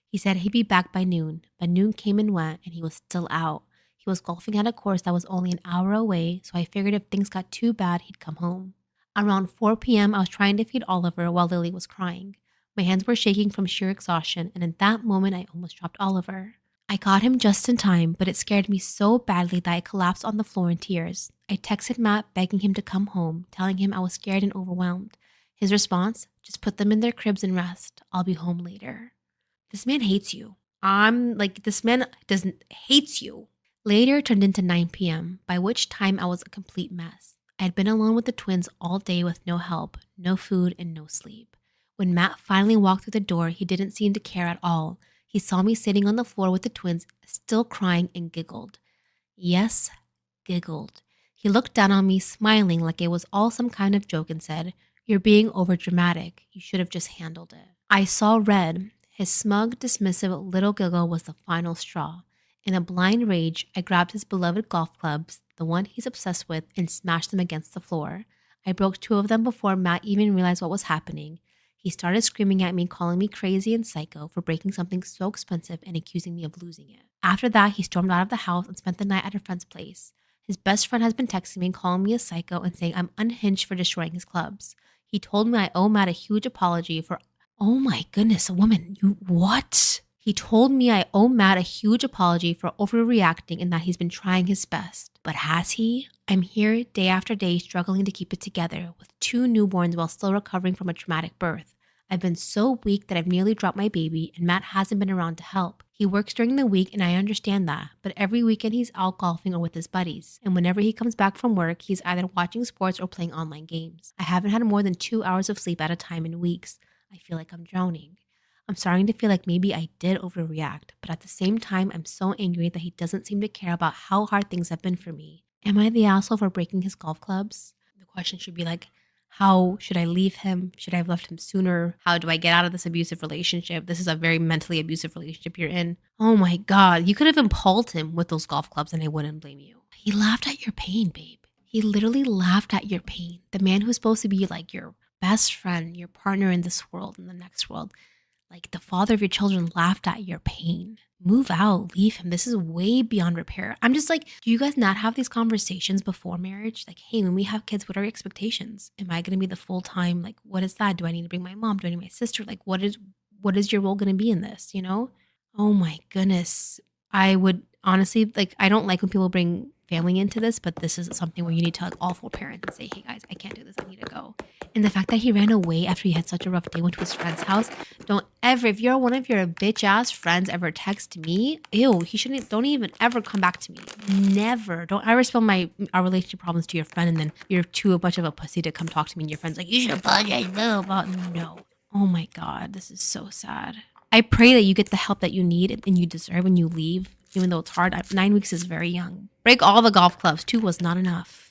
He said he'd be back by noon, but noon came and went and he was still out. He was golfing at a course that was only an hour away, so I figured if things got too bad, he'd come home. Around 4 p.m., I was trying to feed Oliver while Lily was crying. My hands were shaking from sheer exhaustion, and in that moment, I almost dropped Oliver. I caught him just in time, but it scared me so badly that I collapsed on the floor in tears. I texted Matt begging him to come home, telling him I was scared and overwhelmed. His response? "Just put them in their cribs and rest. I'll be home later." This man hates you. This man hates you. Later turned into 9 p.m., by which time I was a complete mess. I had been alone with the twins all day with no help, no food, and no sleep. When Matt finally walked through the door, he didn't seem to care at all. He saw me sitting on the floor with the twins, still crying, and giggled. Yes, giggled. He looked down on me, smiling like it was all some kind of joke and said, "You're being overdramatic. You should have just handled it." I saw red. His smug, dismissive little giggle was the final straw. In a blind rage, I grabbed his beloved golf clubs, the one he's obsessed with, and smashed them against the floor. I broke 2 of them before Matt even realized what was happening. He started screaming at me, calling me crazy and psycho for breaking something so expensive and accusing me of losing it. After that, he stormed out of the house and spent the night at a friend's place. His best friend has been texting me and calling me a psycho and saying I'm unhinged for destroying his clubs. He told me I owe Matt a huge apology for. Oh my goodness, a woman, you what? He told me I owe Matt a huge apology for overreacting and that he's been trying his best. But has he? I'm here day after day struggling to keep it together with 2 newborns while still recovering from a traumatic birth. I've been so weak that I've nearly dropped my baby and Matt hasn't been around to help. He works during the week and I understand that, but every weekend he's out golfing or with his buddies. And whenever he comes back from work, he's either watching sports or playing online games. I haven't had more than 2 hours of sleep at a time in weeks. I feel like I'm drowning. I'm starting to feel like maybe I did overreact, but at the same time, I'm so angry that he doesn't seem to care about how hard things have been for me. Am I the asshole for breaking his golf clubs? The question should be like, how should I leave him? Should I have left him sooner? How do I get out of this abusive relationship? This is a very mentally abusive relationship you're in. Oh my God, you could have impaled him with those golf clubs and I wouldn't blame you. He laughed at your pain, babe. He literally laughed at your pain. The man who's supposed to be like your best friend, your partner in this world, in the next world, like the father of your children laughed at your pain. Move out, leave him. This is way beyond repair. I'm just like, do you guys not have these conversations before marriage? Like, hey, when we have kids, what are your expectations? Am I going to be the full time? Like, what is that? Do I need to bring my mom? Do I need my sister? Like, what is your role going to be in this? You know? Oh my goodness. I would honestly, like, I don't like when people bring family into this, but this is something where you need to like all 4 parents and say, hey guys, I can't do this. I need to go. And the fact that he ran away after he had such a rough day, went to his friend's house. Don't ever, if you're one of your bitch ass friends ever text me, ew, don't even ever come back to me. Never. Don't ever spill our relationship problems to your friend and then you're too much of a pussy to come talk to me and your friend's like, you should apologize. Blah, blah, blah. No. Oh my God, this is so sad. I pray that you get the help that you need and you deserve when you leave, even though it's hard. 9 weeks is very young. Break all the golf clubs. 2 was not enough.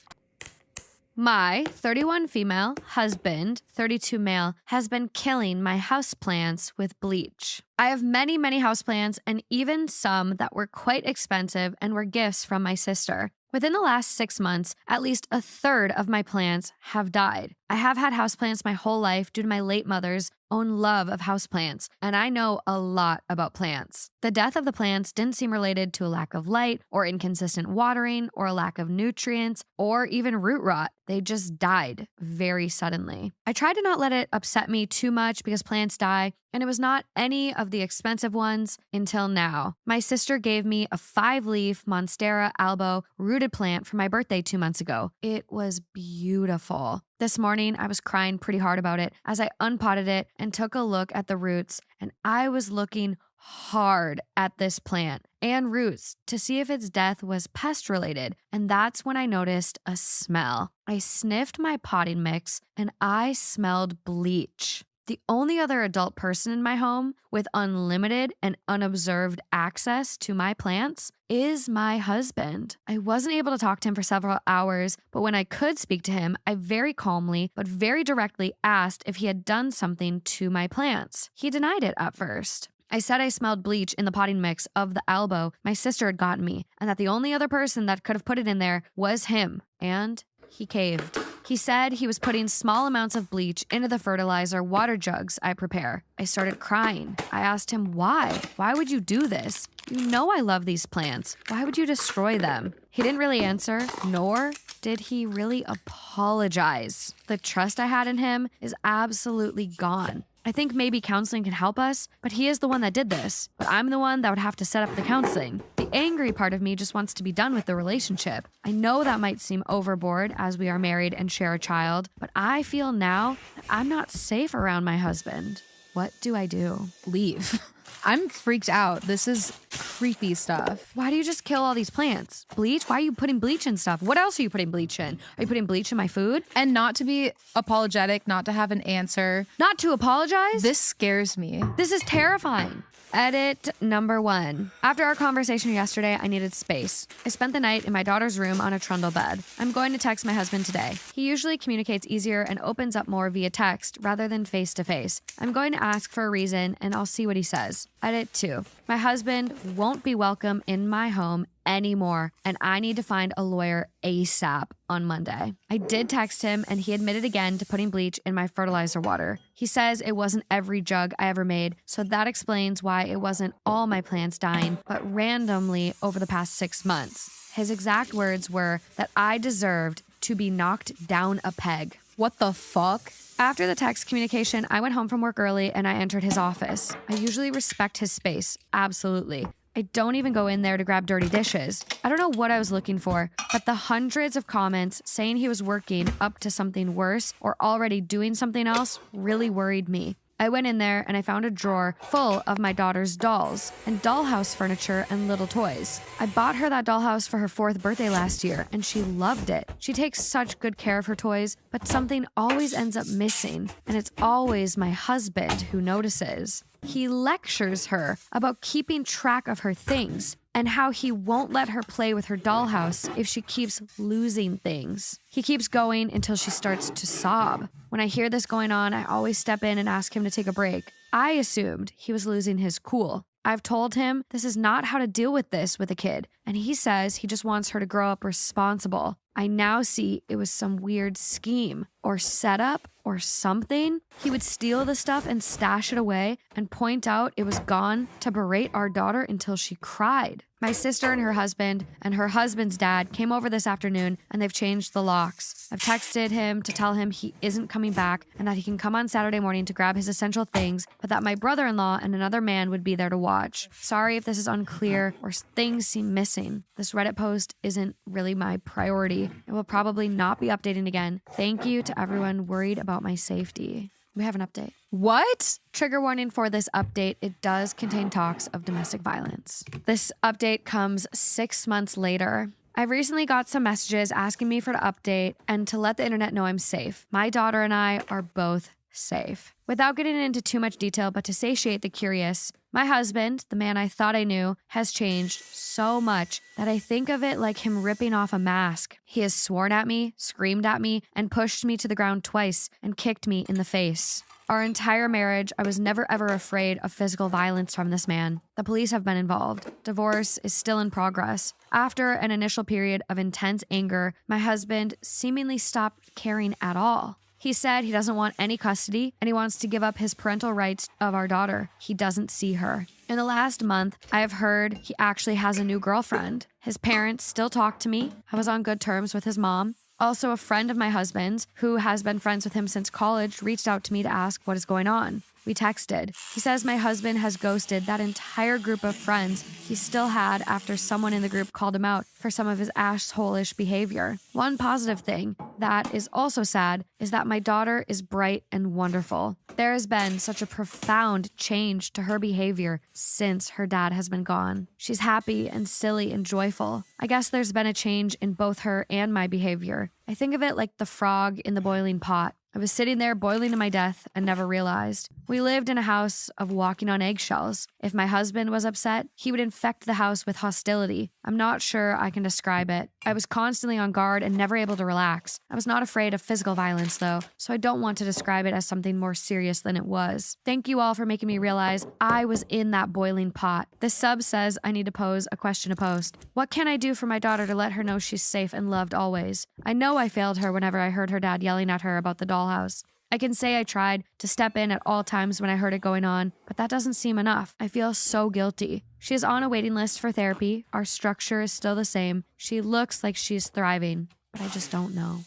My 31 female husband, 32 male, has been killing my houseplants with bleach. I have many, many houseplants and even some that were quite expensive and were gifts from my sister. Within the last 6 months, at least a third of my plants have died. I have had houseplants my whole life due to my late mother's own love of houseplants, and I know a lot about plants. The death of the plants didn't seem related to a lack of light or inconsistent watering or a lack of nutrients or even root rot. They just died very suddenly. I tried to not let it upset me too much because plants die, and it was not any of the expensive ones until now. My sister gave me a 5-leaf Monstera albo rooted plant for my birthday 2 months ago. It was beautiful. This morning, I was crying pretty hard about it as I unpotted it and took a look at the roots, and I was looking hard at this plant and roots to see if its death was pest related, and that's when I noticed a smell. I sniffed my potting mix and I smelled bleach. The only other adult person in my home with unlimited and unobserved access to my plants is my husband. I wasn't able to talk to him for several hours, but when I could speak to him, I very calmly but very directly asked if he had done something to my plants. He denied it at first. I said I smelled bleach in the potting mix of the albo my sister had gotten me, and that the only other person that could have put it in there was him, and he caved. He said he was putting small amounts of bleach into the fertilizer water jugs I prepare. I started crying. I asked him why. Why would you do this? You know I love these plants. Why would you destroy them? He didn't really answer, nor did he really apologize. The trust I had in him is absolutely gone. I think maybe counseling can help us, but he is the one that did this. But I'm the one that would have to set up the counseling. The angry part of me just wants to be done with the relationship. I know that might seem overboard as we are married and share a child, but I feel now that I'm not safe around my husband. What do I do? Leave. I'm freaked out. This is creepy stuff. Why do you just kill all these plants? Bleach? Why are you putting bleach in stuff? What else are you putting bleach in? Are you putting bleach in my food? And not to be apologetic, not to have an answer. Not to apologize? This scares me. This is terrifying. Edit number 1. After our conversation yesterday, I needed space. I spent the night in my daughter's room on a trundle bed. I'm going to text my husband today. He usually communicates easier and opens up more via text rather than face to face. I'm going to ask for a reason and I'll see what he says. Edit 2. My husband won't be welcome in my home anymore, and I need to find a lawyer ASAP on Monday. I did text him, and he admitted again to putting bleach in my fertilizer water. He says it wasn't every jug I ever made, so that explains why it wasn't all my plants dying, but randomly over the past 6 months. His exact words were that I deserved to be knocked down a peg. What the fuck? After the text communication, I went home from work early and I entered his office. I usually respect his space, absolutely. I don't even go in there to grab dirty dishes. I don't know what I was looking for, but the hundreds of comments saying he was working up to something worse or already doing something else really worried me. I went in there and I found a drawer full of my daughter's dolls and dollhouse furniture and little toys. I bought her that dollhouse for her 4th birthday last year and she loved it. She takes such good care of her toys, but something always ends up missing, and it's always my husband who notices. He lectures her about keeping track of her things and how he won't let her play with her dollhouse if she keeps losing things. He keeps going until she starts to sob. When I hear this going on, I always step in and ask him to take a break. I assumed he was losing his cool. I've told him this is not how to deal with this with a kid, and he says he just wants her to grow up responsible. I now see it was some weird scheme or setup or something. He would steal the stuff and stash it away and point out it was gone to berate our daughter until she cried. My sister and her husband's dad came over this afternoon and they've changed the locks. I've texted him to tell him he isn't coming back and that he can come on Saturday morning to grab his essential things, but that my brother-in-law and another man would be there to watch. Sorry if this is unclear or things seem missing. This Reddit post isn't really my priority. I will probably not be updating again. Thank you to everyone worried about my safety. We have an update. What? Trigger warning for this update. It does contain talks of domestic violence. This update comes 6 months later. I've recently got some messages asking me for an update and to let the internet know I'm safe. My daughter and I are both safe. Without getting into too much detail, but to satiate the curious, my husband, the man I thought I knew, has changed so much that I think of it like him ripping off a mask. He has sworn at me, screamed at me, and pushed me to the ground twice and kicked me in the face. Our entire marriage, I was never ever afraid of physical violence from this man. The police have been involved. Divorce is still in progress. After an initial period of intense anger, my husband seemingly stopped caring at all. He said he doesn't want any custody and he wants to give up his parental rights of our daughter. He doesn't see her. In the last month, I have heard he actually has a new girlfriend. His parents still talk to me. I was on good terms with his mom. Also, a friend of my husband's, who has been friends with him since college, reached out to me to ask what is going on. We texted. He says my husband has ghosted that entire group of friends he still had after someone in the group called him out for some of his asshole-ish behavior. One positive thing that is also sad is that my daughter is bright and wonderful. There has been such a profound change to her behavior since her dad has been gone. She's happy and silly and joyful. I guess there's been a change in both her and my behavior. I think of it like the frog in the boiling pot. I was sitting there boiling to my death and never realized. We lived in a house of walking on eggshells. If my husband was upset, he would infect the house with hostility. I'm not sure I can describe it. I was constantly on guard and never able to relax. I was not afraid of physical violence though, so I don't want to describe it as something more serious than it was. Thank you all for making me realize I was in that boiling pot. This sub says I need to pose a question to post. What can I do for my daughter to let her know she's safe and loved always? I know I failed her whenever I heard her dad yelling at her about the dollhouse. I can say I tried to step in at all times when I heard it going on, but that doesn't seem enough. I feel so guilty. She is on a waiting list for therapy. Our structure is still the same. She looks like she's thriving, but I just don't know.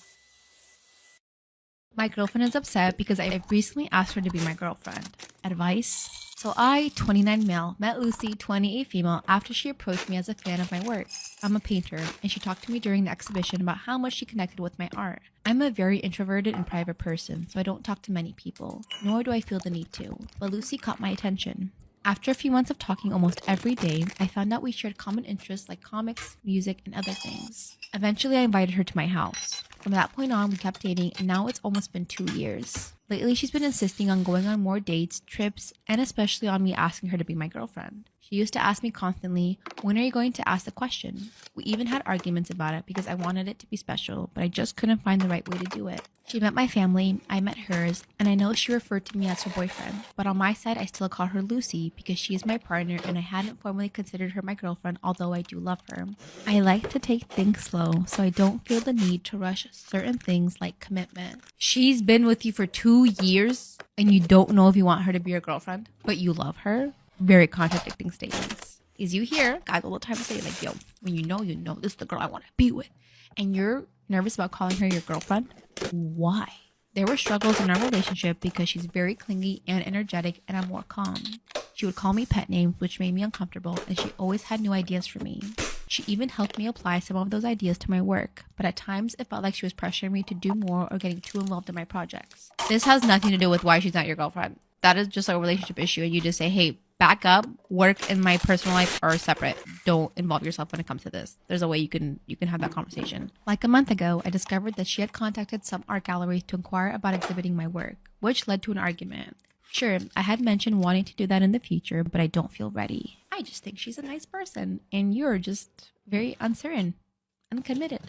My girlfriend is upset because I recently asked her to be my girlfriend. Advice? So I, 29 male, met Lucy, 28 female, after she approached me as a fan of my work. I'm a painter, and she talked to me during the exhibition about how much she connected with my art. I'm a very introverted and private person, so I don't talk to many people, nor do I feel the need to, but Lucy caught my attention. After a few months of talking almost every day, I found out we shared common interests like comics, music, and other things. Eventually, I invited her to my house. From that point on, we kept dating, and now it's almost been 2 years. Lately, she's been insisting on going on more dates, trips, and especially on me asking her to be my girlfriend. She used to ask me constantly, when are you going to ask the question? We even had arguments about it because I wanted it to be special, but I just couldn't find the right way to do it. She met my family, I met hers, and I know she referred to me as her boyfriend. But on my side, I still call her Lucy because she is my partner and I hadn't formally considered her my girlfriend, although I do love her. I like to take things slow, so I don't feel the need to rush certain things like commitment. She's been with you for 2 years and you don't know if you want her to be your girlfriend, but you love her? Very contradicting statements. is you hear guys all the time say like, yo, when you know, this is the girl I want to be with. And you're nervous about calling her your girlfriend. Why? There were struggles in our relationship because she's very clingy and energetic and I'm more calm. She would call me pet names, which made me uncomfortable, and she always had new ideas for me. She even helped me apply some of those ideas to my work, but at times it felt like she was pressuring me to do more or getting too involved in my projects. This has nothing to do with why she's not your girlfriend. That is just a relationship issue, and you just say, hey, back up, work and my personal life are separate. Don't involve yourself when it comes to this. There's a way you can have that conversation. Like a month ago, I discovered that she had contacted some art galleries to inquire about exhibiting my work, which led to an argument. Sure, I had mentioned wanting to do that in the future, but I don't feel ready. I just think she's a nice person, and you're just very uncertain, uncommitted.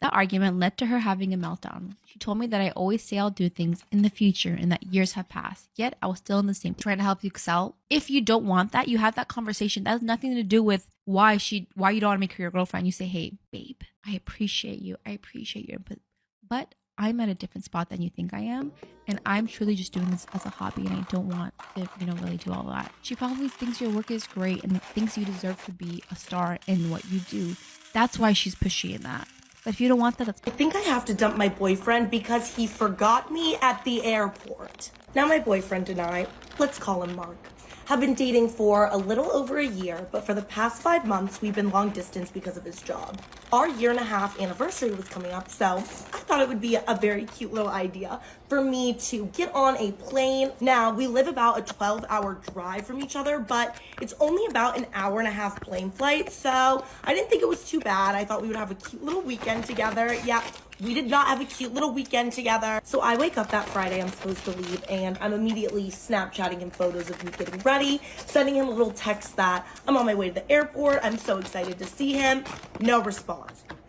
That argument led to her having a meltdown. She told me that I always say I'll do things in the future and that years have passed, yet I was still in the same trying to help you excel. If you don't want that, you have that conversation. That has nothing to do with why you don't want to make her your girlfriend. You say, hey, babe, I appreciate your input, but I'm at a different spot than you think I am, and I'm truly just doing this as a hobby, and I don't want to, really do all that. She probably thinks your work is great and thinks you deserve to be a star in what you do. That's why she's pushy in that. But if you don't want that, that's... I think I have to dump my boyfriend because he forgot me at the airport. Now my boyfriend and I, let's call him Mark, have been dating for a little over a year, but for the past 5 months, we've been long distance because of his job. Our 1.5-year anniversary was coming up, so I thought it would be a very cute little idea for me to get on a plane. Now, we live about a 12-hour drive from each other, but it's only about an 1.5-hour plane flight, so I didn't think it was too bad. I thought we would have a cute little weekend together. Yeah, we did not have a cute little weekend together. So I wake up that Friday I'm supposed to leave, and I'm immediately Snapchatting him photos of me getting ready, sending him a little text that I'm on my way to the airport. I'm so excited to see him. No response.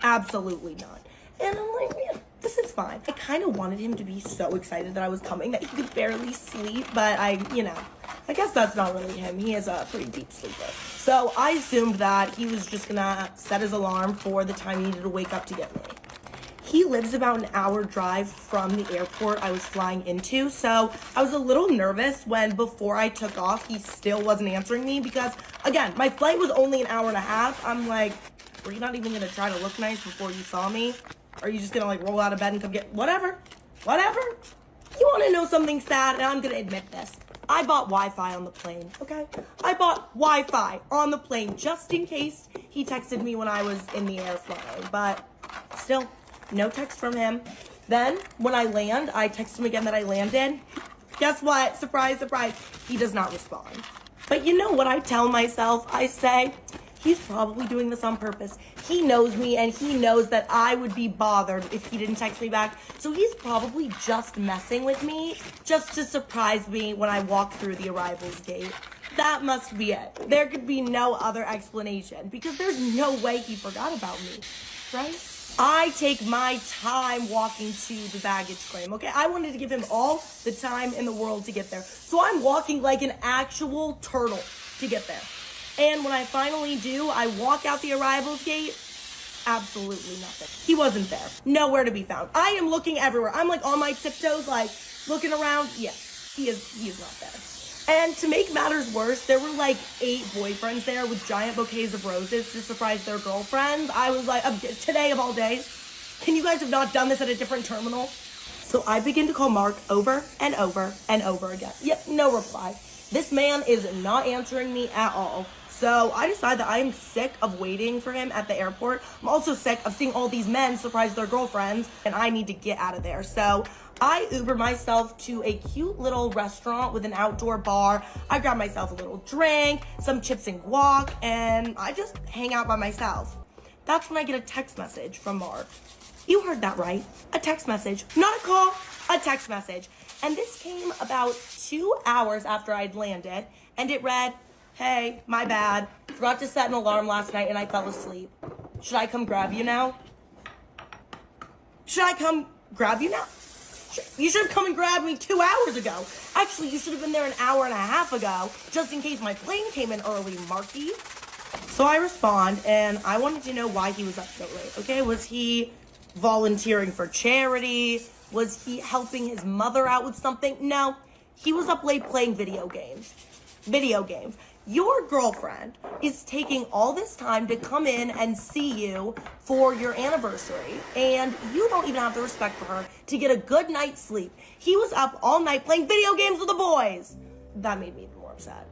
Absolutely none. And I'm like, yeah, this is fine. I kind of wanted him to be so excited that I was coming that he could barely sleep, but I guess that's not really him. He is a pretty deep sleeper. So I assumed that he was just gonna set his alarm for the time he needed to wake up to get me. He lives about an hour drive from the airport I was flying into, so I was a little nervous when before I took off, he still wasn't answering me because, again, my flight was only an 1.5 hours. I'm like, were you not even gonna try to look nice before you saw me? Are you just gonna roll out of bed and come get, whatever? You wanna know something sad, and I'm gonna admit this. I bought Wi-Fi on the plane, okay? I bought Wi-Fi on the plane just in case he texted me when I was in the air flying, but still, no text from him. Then, when I land, I text him again that I landed. Guess what? Surprise, surprise. He does not respond. But you know what I tell myself? I say, he's probably doing this on purpose. He knows me, and he knows that I would be bothered if he didn't text me back. So he's probably just messing with me, just to surprise me when I walk through the arrivals gate. That must be it. There could be no other explanation, because there's no way he forgot about me, right? I take my time walking to the baggage claim, okay? I wanted to give him all the time in the world to get there. So I'm walking like an actual turtle to get there. And when I finally do, I walk out the arrivals gate, absolutely nothing. He wasn't there. Nowhere to be found. I am looking everywhere. I'm on my tiptoes, looking around. Yeah, he is not there. And to make matters worse, there were 8 boyfriends there with giant bouquets of roses to surprise their girlfriends. I was like, today of all days, can you guys have not done this at a different terminal? So I begin to call Mark over and over and over again. Yep, no reply. This man is not answering me at all. So I decide that I am sick of waiting for him at the airport. I'm also sick of seeing all these men surprise their girlfriends, and I need to get out of there. So I Uber myself to a cute little restaurant with an outdoor bar. I grab myself a little drink, some chips and guac, and I just hang out by myself. That's when I get a text message from Mark. You heard that right. A text message. Not a call, a text message. And this came about 2 hours after I'd landed, and it read, "Hey, my bad. Forgot to set an alarm last night and I fell asleep. Should I come grab you now? Should I come grab you now? You should have come and grabbed me 2 hours ago. Actually, you should have been there an 1.5 hours ago, just in case my plane came in early, Marky." So I respond, and I wanted to know why he was up so late, okay? Was he volunteering for charity? Was he helping his mother out with something? No, he was up late playing video games. Your girlfriend is taking all this time to come in and see you for your anniversary, and you don't even have the respect for her to get a good night's sleep. He was up all night playing video games with the boys. That made me even more upset.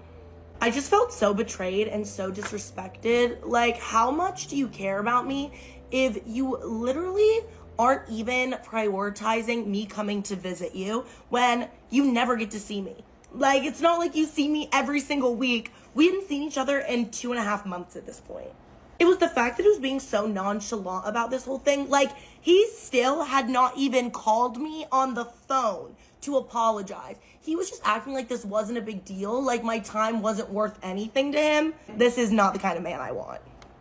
I just felt so betrayed and so disrespected. Like, how much do you care about me if you literally aren't even prioritizing me coming to visit you when you never get to see me? Like, it's not like you see me every single week. We hadn't seen each other in 2.5 months at this point. It was the fact that he was being so nonchalant about this whole thing. Like, he still had not even called me on the phone to apologize. He was just acting like this wasn't a big deal, like my time wasn't worth anything to him. This is not the kind of man I want.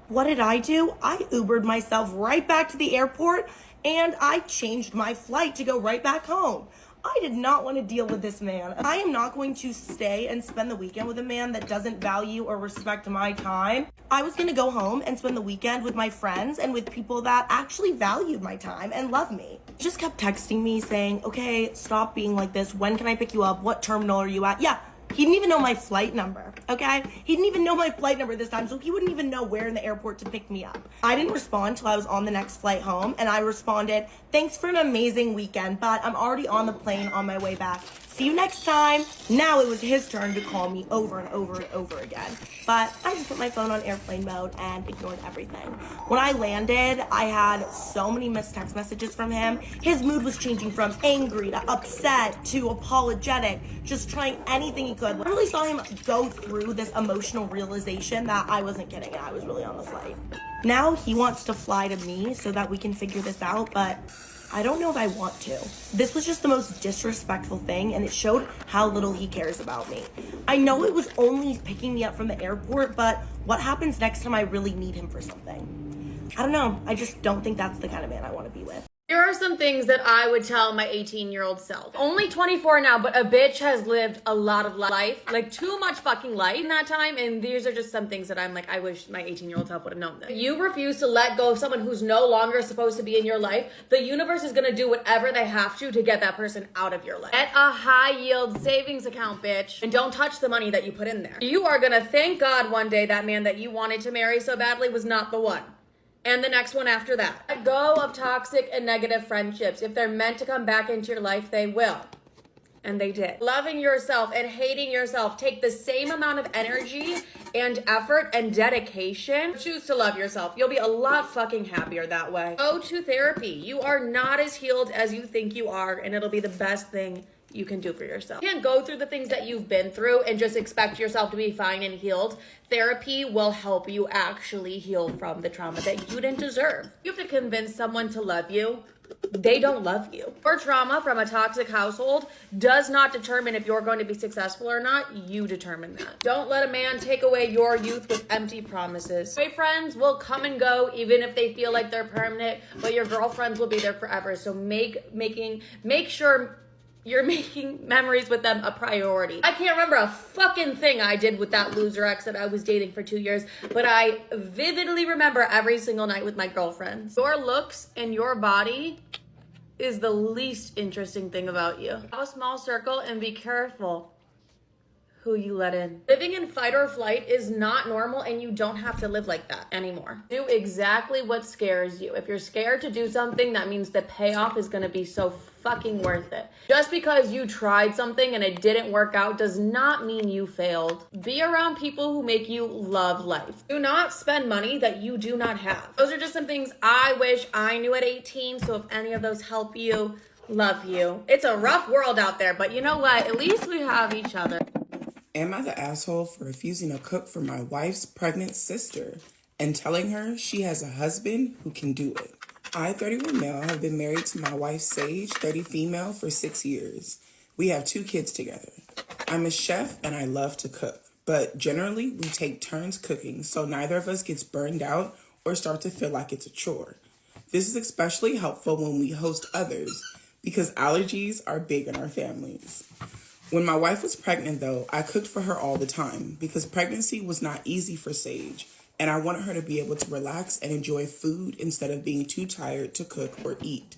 What did I do? I Ubered myself right back to the airport, and I changed my flight to go right back home. I did not want to deal with this man. I am not going to stay and spend the weekend with a man that doesn't value or respect my time. I was going to go home and spend the weekend with my friends and with people that actually valued my time and love me. He just kept texting me saying, okay, stop being like this. When can I pick you up? What terminal are you at? Yeah. He didn't even know my flight number, okay? He didn't even know my flight number this time, so he wouldn't even know where in the airport to pick me up. I didn't respond till I was on the next flight home, and I responded, thanks for an amazing weekend, but I'm already on the plane on my way back. See you next time. Now it was his turn to call me over and over and over again. But I just put my phone on airplane mode and ignored everything. When I landed, I had so many missed text messages from him. His mood was changing from angry to upset to apologetic, just trying anything he could. I really saw him go through this emotional realization that I wasn't kidding and I was really on the flight. Now he wants to fly to me so that we can figure this out, but I don't know if I want to. This was just the most disrespectful thing, and it showed how little he cares about me. I know it was only picking me up from the airport, but what happens next time I really need him for something? I don't know. I just don't think that's the kind of man I want to be with. Here are some things that I would tell my 18-year-old self. Only 24 now, but a bitch has lived a lot of life, like too much fucking life in that time. And these are just some things that I'm like, I wish my 18-year-old self would have known this. You refuse to let go of someone who's no longer supposed to be in your life. The universe is gonna do whatever they have to get that person out of your life. Get a high yield savings account, bitch. And don't touch the money that you put in there. You are gonna thank God one day that man that you wanted to marry so badly was not the one. And the next one after that. Let go of toxic and negative friendships. If they're meant to come back into your life, they will. And they did. Loving yourself and hating yourself. Take the same amount of energy and effort and dedication. Choose to love yourself. You'll be a lot fucking happier that way. Go to therapy. You are not as healed as you think you are, and it'll be the best thing you can do for yourself. You can't go through the things that you've been through and just expect yourself to be fine and healed. Therapy will help you actually heal from the trauma that you didn't deserve. You have to convince someone to love you. They don't love you. Your trauma from a toxic household does not determine if you're going to be successful or not. You determine that. Don't let a man take away your youth with empty promises. Boyfriends will come and go even if they feel like they're permanent, but your girlfriends will be there forever. So make sure you're making memories with them a priority. I can't remember a fucking thing I did with that loser ex that I was dating for 2 years, but I vividly remember every single night with my girlfriends. Your looks and your body is the least interesting thing about you. Have a small circle and be careful who you let in. Living in fight or flight is not normal, and you don't have to live like that anymore. Do exactly what scares you. If you're scared to do something, that means the payoff is gonna be so fucking worth it. Just because you tried something and it didn't work out does not mean you failed. Be around people who make you love life. Do not spend money that you do not have. Those are just some things I wish I knew at 18, so if any of those help you, love you. It's a rough world out there, but you know what? At least we have each other. Am I the asshole for refusing to cook for my wife's pregnant sister and telling her she has a husband who can do it? I, 31 male, have been married to my wife, Sage, 30 female, for 6 years. We have 2 kids together. I'm a chef and I love to cook, but generally we take turns cooking so neither of us gets burned out or start to feel like it's a chore. This is especially helpful when we host others because allergies are big in our families. When my wife was pregnant, though, I cooked for her all the time because pregnancy was not easy for Sage, and I wanted her to be able to relax and enjoy food instead of being too tired to cook or eat.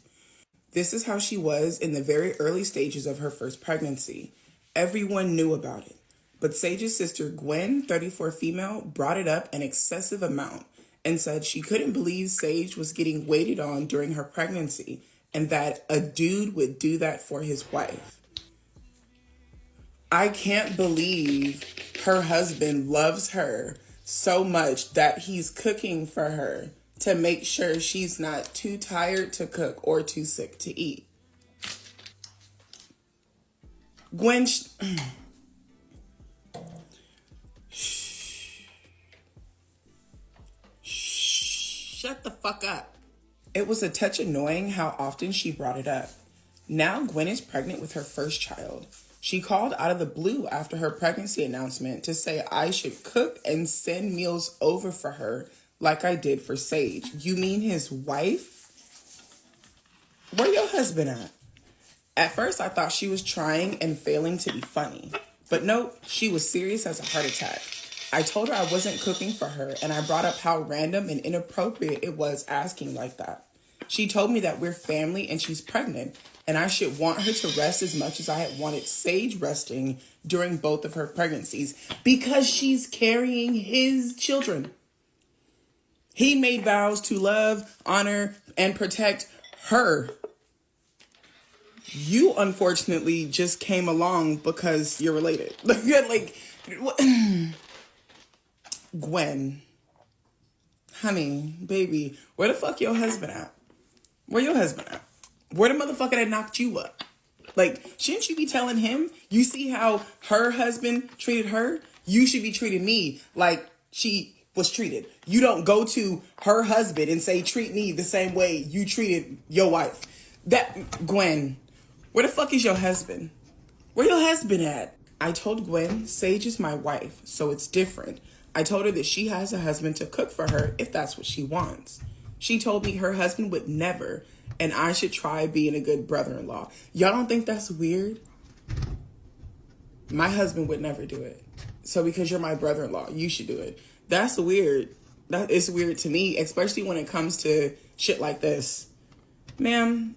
This is how she was in the very early stages of her first pregnancy. Everyone knew about it. But Sage's sister, Gwen, 34 female, brought it up an excessive amount and said she couldn't believe Sage was getting waited on during her pregnancy and that a dude would do that for his wife. I can't believe her husband loves her so much that he's cooking for her to make sure she's not too tired to cook or too sick to eat. Gwen, shut the fuck up. It was a touch annoying how often she brought it up. Now Gwen is pregnant with her first child. She called out of the blue after her pregnancy announcement to say I should cook and send meals over for her like I did for Sage. You mean his wife? Where your husband at? At first, I thought she was trying and failing to be funny. But no, she was serious as a heart attack. I told her I wasn't cooking for her, and I brought up how random and inappropriate it was asking like that. She told me that we're family and she's pregnant, and I should want her to rest as much as I had wanted Sage resting during both of her pregnancies because she's carrying his children. He made vows to love, honor, and protect her. You unfortunately just came along because you're related. Like, Gwen, honey, baby, where the fuck your husband at? Where your husband at? Where the motherfucker that knocked you up? Like, shouldn't you be telling him? You see how her husband treated her? You should be treating me like she was treated. You don't go to her husband and say, treat me the same way you treated your wife. Gwen, where the fuck is your husband? Where your husband at? I told Gwen, Sage is my wife, so it's different. I told her that she has a husband to cook for her if that's what she wants. She told me her husband would never, and I should try being a good brother-in-law. Y'all don't think that's weird? My husband would never do it. So because you're my brother-in-law, you should do it. That's weird. That is weird to me, especially when it comes to shit like this. Ma'am,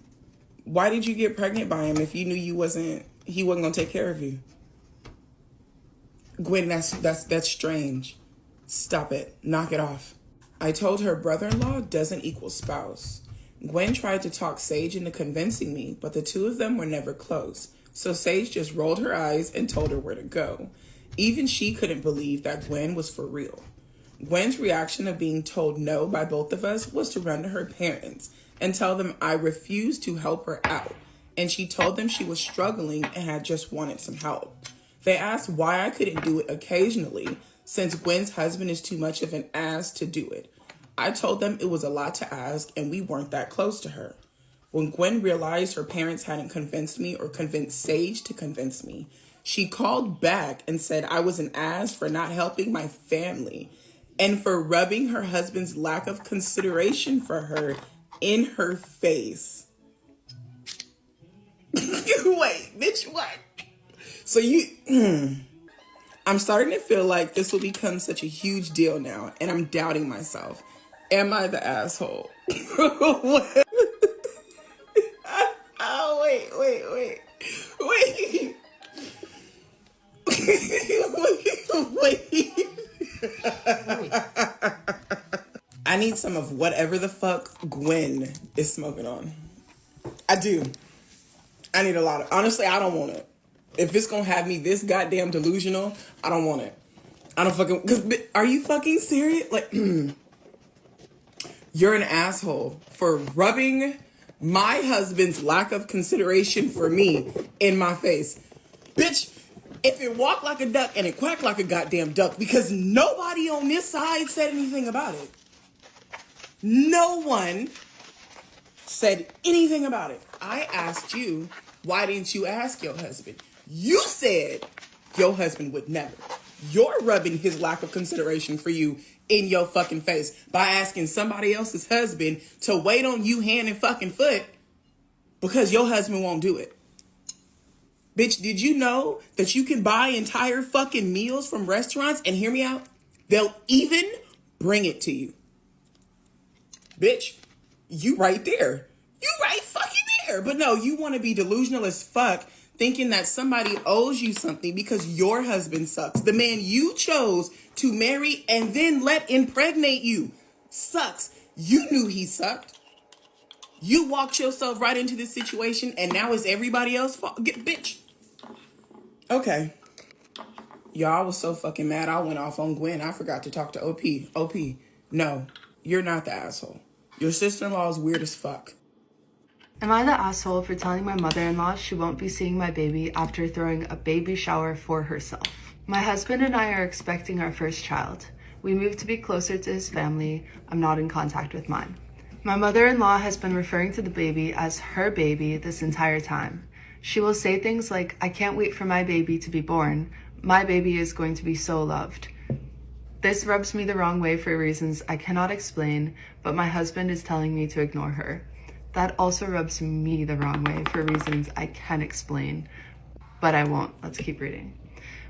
why did you get pregnant by him if you knew he wasn't gonna take care of you? Gwen, that's strange. Stop it. Knock it off. I told her brother-in-law doesn't equal spouse. Gwen tried to talk Sage into convincing me, but the two of them were never close. So Sage just rolled her eyes and told her where to go. Even she couldn't believe that Gwen was for real. Gwen's reaction of being told no by both of us was to run to her parents and tell them I refused to help her out. And she told them she was struggling and had just wanted some help. They asked why I couldn't do it occasionally, since Gwen's husband is too much of an ass to do it. I told them it was a lot to ask and we weren't that close to her. When Gwen realized her parents hadn't convinced me or convinced Sage to convince me, she called back and said I was an ass for not helping my family and for rubbing her husband's lack of consideration for her in her face. Wait, bitch, what? So I'm starting to feel like this will become such a huge deal now, and I'm doubting myself. Am I the asshole? What? Oh, wait. I need some of whatever the fuck Gwen is smoking on. I do. I need a lot of, honestly, I don't want it. If it's gonna have me this goddamn delusional, I don't want it. I don't fucking, cause are you fucking serious? Like, you're an asshole for rubbing my husband's lack of consideration for me in my face. Bitch, if it walked like a duck and it quacked like a goddamn duck, because nobody on this side said anything about it. No one said anything about it. I asked you, why didn't you ask your husband? You said your husband would never. You're rubbing his lack of consideration for you in your fucking face by asking somebody else's husband to wait on you hand and fucking foot because your husband won't do it. Bitch, did you know that you can buy entire fucking meals from restaurants and hear me out? They'll even bring it to you. Bitch, you right there. You right fucking there. But no, you want to be delusional as fuck thinking that somebody owes you something because your husband sucks. The man you chose to marry and then let impregnate you sucks. You knew he sucked. You walked yourself right into this situation, and now it's everybody else's fault. Bitch. Okay. Y'all, I was so fucking mad. I went off on Gwen. I forgot to talk to OP. OP, no, you're not the asshole. Your sister-in-law is weird as fuck. Am I the asshole for telling my mother-in-law she won't be seeing my baby after throwing a baby shower for herself? My husband and I are expecting our first child. We moved to be closer to his family. I'm not in contact with mine. My mother-in-law has been referring to the baby as her baby this entire time. She will say things like, I can't wait for my baby to be born. My baby is going to be so loved. This rubs me the wrong way for reasons I cannot explain, but my husband is telling me to ignore her. That also rubs me the wrong way for reasons I can explain, but I won't. Let's keep reading.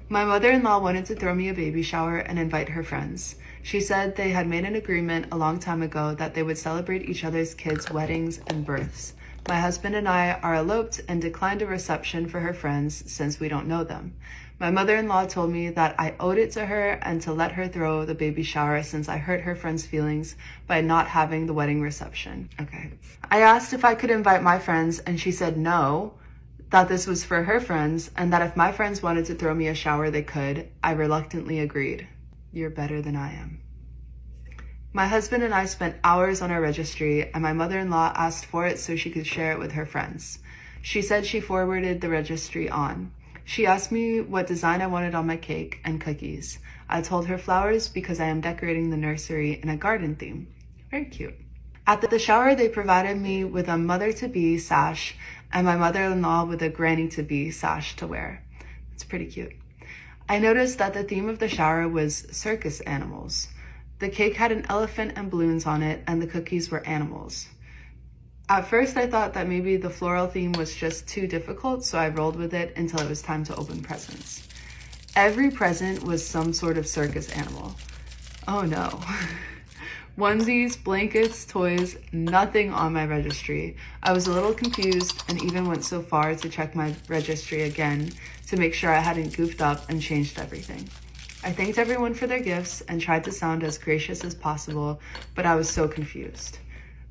My mother-in-law wanted to throw me a baby shower and invite her friends. She said they had made an agreement a long time ago that they would celebrate each other's kids' weddings and births. My husband and I are eloped and declined a reception for her friends since we don't know them. My mother-in-law told me that I owed it to her and to let her throw the baby shower since I hurt her friends' feelings by not having the wedding reception. Okay. I asked if I could invite my friends and she said no, that this was for her friends and that if my friends wanted to throw me a shower they could. I reluctantly agreed. You're better than I am. My husband and I spent hours on our registry and my mother-in-law asked for it so she could share it with her friends. She said she forwarded the registry on. She asked me what design I wanted on my cake and cookies. I told her flowers because I am decorating the nursery in a garden theme. Very cute. At the shower, they provided me with a mother-to-be sash and my mother-in-law with a granny-to-be sash to wear. It's pretty cute. I noticed that the theme of the shower was circus animals. The cake had an elephant and balloons on it, and the cookies were animals. At first, I thought that maybe the floral theme was just too difficult, so I rolled with it until it was time to open presents. Every present was some sort of circus animal. Oh no. Onesies, blankets, toys, nothing on my registry. I was a little confused and even went so far to check my registry again to make sure I hadn't goofed up and changed everything. I thanked everyone for their gifts and tried to sound as gracious as possible, but I was so confused.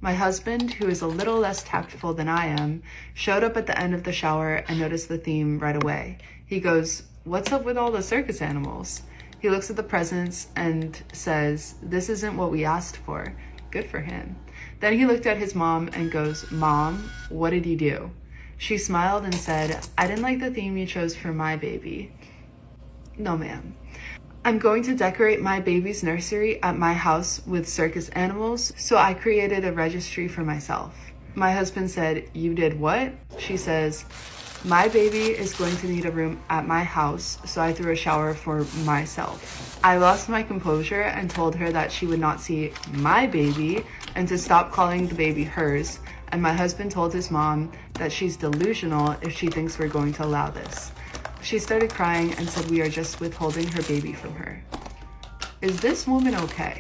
My husband, who is a little less tactful than I am, showed up at the end of the shower and noticed the theme right away. He goes, "What's up with all the circus animals?" He looks at the presents and says, "This isn't what we asked for." Good for him. Then he looked at his mom and goes, "Mom, what did you do?" She smiled and said, "I didn't like the theme you chose for my baby." No, ma'am. I'm going to decorate my baby's nursery at my house with circus animals, so I created a registry for myself. My husband said, "You did what?" She says, "My baby is going to need a room at my house, so I threw a shower for myself." I lost my composure and told her that she would not see my baby and to stop calling the baby hers, and my husband told his mom that she's delusional if she thinks we're going to allow this. She started crying and said we are just withholding her baby from her. Is this woman okay?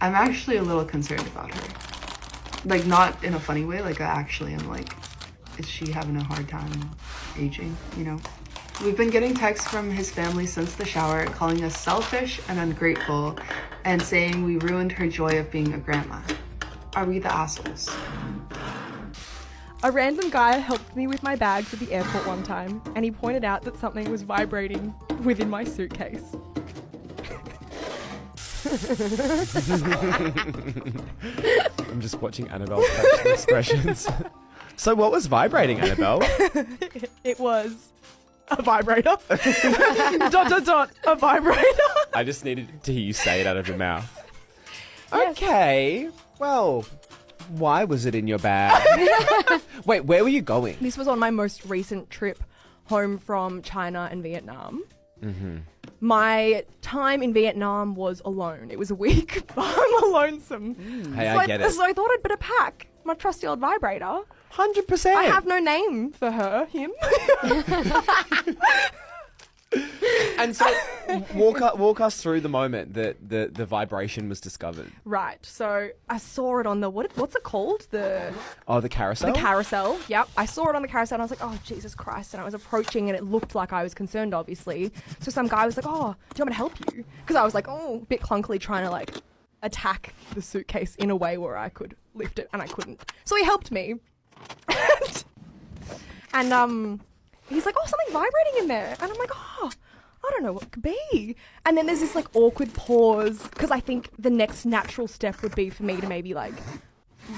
I'm actually a little concerned about her. Like, not in a funny way, like I actually am like, is she having a hard time aging, you know? We've been getting texts from his family since the shower calling us selfish and ungrateful and saying we ruined her joy of being a grandma. Are we the assholes? A random guy helped me with my bags at the airport one time, and he pointed out that something was vibrating within my suitcase. I'm just watching Annabelle's facial expressions. So what was vibrating, Annabelle? It was a vibrator. ... a vibrator. I just needed to hear you say it out of your mouth. Okay, well, why was it in your bag? Wait, where were you going? This was on my most recent trip home from China and Vietnam. Mm-hmm. My time in Vietnam was alone. It was a week, but I'm lonesome. Hey, I get it. So I thought I'd better pack my trusty old vibrator. 100%. I have no name for her, him. And so Walk us through the moment that the vibration was discovered. Right. So I saw it on the what's it called? The carousel? The carousel. Yep. I saw it on the carousel and I was like, oh Jesus Christ. And I was approaching and it looked like I was concerned, obviously. So some guy was like, oh, do you want me to help you? Because I was like, oh, a bit clunkily trying to like attack the suitcase in a way where I could lift it and I couldn't. So he helped me. And he's like, oh, something vibrating in there. And I'm like, oh, I don't know what it could be. And then there's this like awkward pause because I think the next natural step would be for me to maybe like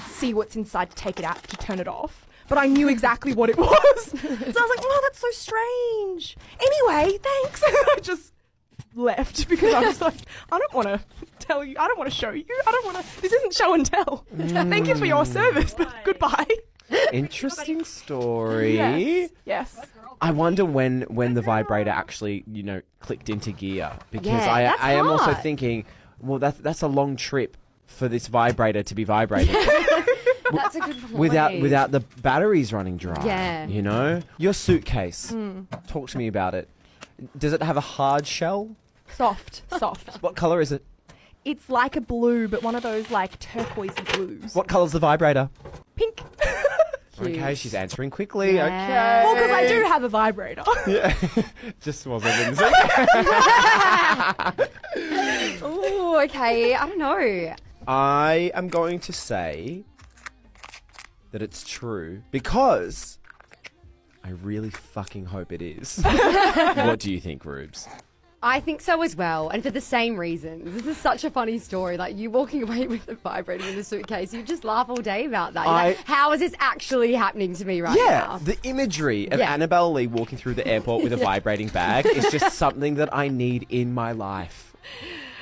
see what's inside, to take it out, to turn it off. But I knew exactly what it was. So I was like, oh, that's so strange. Anyway, thanks. And I just left because I was like, I don't want to tell you. I don't want to show you. I don't want to. This isn't show and tell. Thank you for your service, but goodbye. Interesting story. Yes. I wonder when the vibrator actually, clicked into gear, because Yeah, that's I am also hard. thinking, well, that's a long trip for this vibrator to be vibrating. That's a good point. without the batteries running dry. Yeah. Your suitcase. Talk to me about it. Does it have a hard shell? Soft. What color is it? It's like a blue, but one of those like turquoisey blues. What color's the vibrator? Pink. Okay, she's answering quickly. Yeah. Okay. Well, because I do have a vibrator. Yeah. Just wasn't going to say. Oh, okay. I don't know. I am going to say that it's true because I really fucking hope it is. What do you think, Rubes? I think so as well, and for the same reasons. This is such a funny story. Like, you walking away with it vibrating in the suitcase, you just laugh all day about that. You're like, how is this actually happening to me right now? The imagery of Annabelle Lee walking through the airport with a vibrating bag is just something that I need in my life.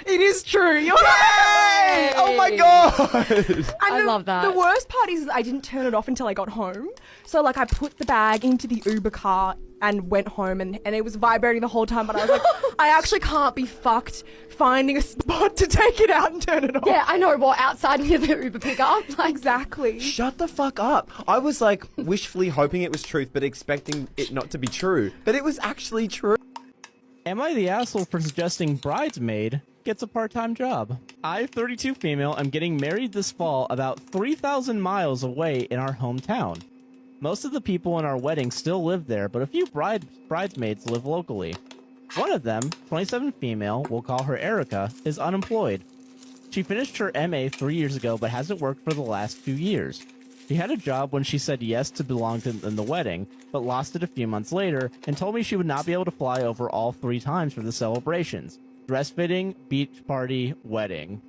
It is true. You're Yay! Oh my god! I love that. The worst part is I didn't turn it off until I got home. So like I put the bag into the Uber car and went home and it was vibrating the whole time, but I was like, I actually can't be fucked finding a spot to take it out and turn it off. Yeah, I know. Well, outside near the Uber pickup. Like, exactly. Shut the fuck up. I was like wishfully hoping it was truth, but expecting it not to be true. But it was actually true. Am I the asshole for suggesting bridesmaid gets a part-time job? I, 32 female, am getting married this fall about 3,000 miles away in our hometown. Most of the people in our wedding still live there, but a few bridesmaids live locally. One of them, 27 female, we'll call her Erica, is unemployed. She finished her MA 3 years ago, but hasn't worked for the last 2 years. She had a job when she said yes to belong in the wedding, but lost it a few months later, and told me she would not be able to fly over all 3 times for the celebrations. Dress fitting, beach party, wedding.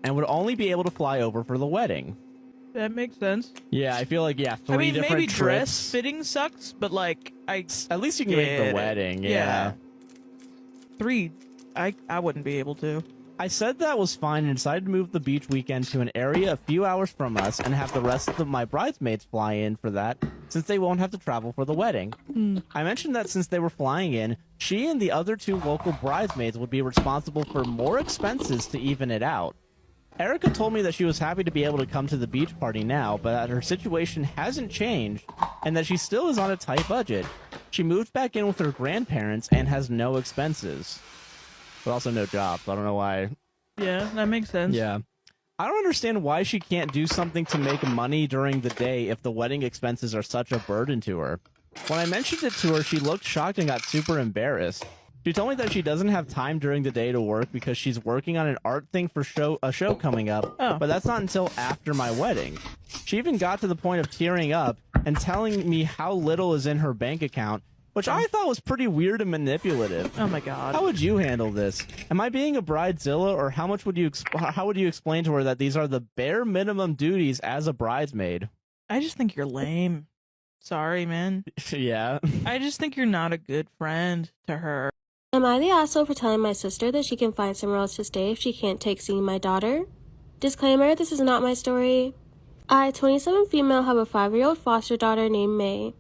And would only be able to fly over for the wedding. That makes sense. Yeah, I feel like, 3 different maybe trips. dress fitting sucks, but like, At least you can make the wedding, yeah. 3, I wouldn't be able to. I said that was fine and decided to move the beach weekend to an area a few hours from us and have the rest of my bridesmaids fly in for that, since they won't have to travel for the wedding. I mentioned that since they were flying in, she and the other 2 local bridesmaids would be responsible for more expenses to even it out. Erica told me that she was happy to be able to come to the beach party now, but that her situation hasn't changed, and that she still is on a tight budget. She moved back in with her grandparents and has no expenses. But also no job, so I don't know why. Yeah, that makes sense. Yeah. I don't understand why she can't do something to make money during the day if the wedding expenses are such a burden to her. When I mentioned it to her, she looked shocked and got super embarrassed. She told me that she doesn't have time during the day to work because she's working on an art thing for a show coming up, but that's not until after my wedding. She even got to the point of tearing up and telling me how little is in her bank account, which I thought was pretty weird and manipulative. Oh my god. How would you handle this? Am I being a bridezilla, or how would you explain to her that these are the bare minimum duties as a bridesmaid? I just think you're lame. Sorry, man. Yeah. I just think you're not a good friend to her. Am I the asshole for telling my sister that she can find somewhere else to stay if she can't take seeing my daughter? Disclaimer, this is not my story. I, 27 female, have a 5-year-old foster daughter named May.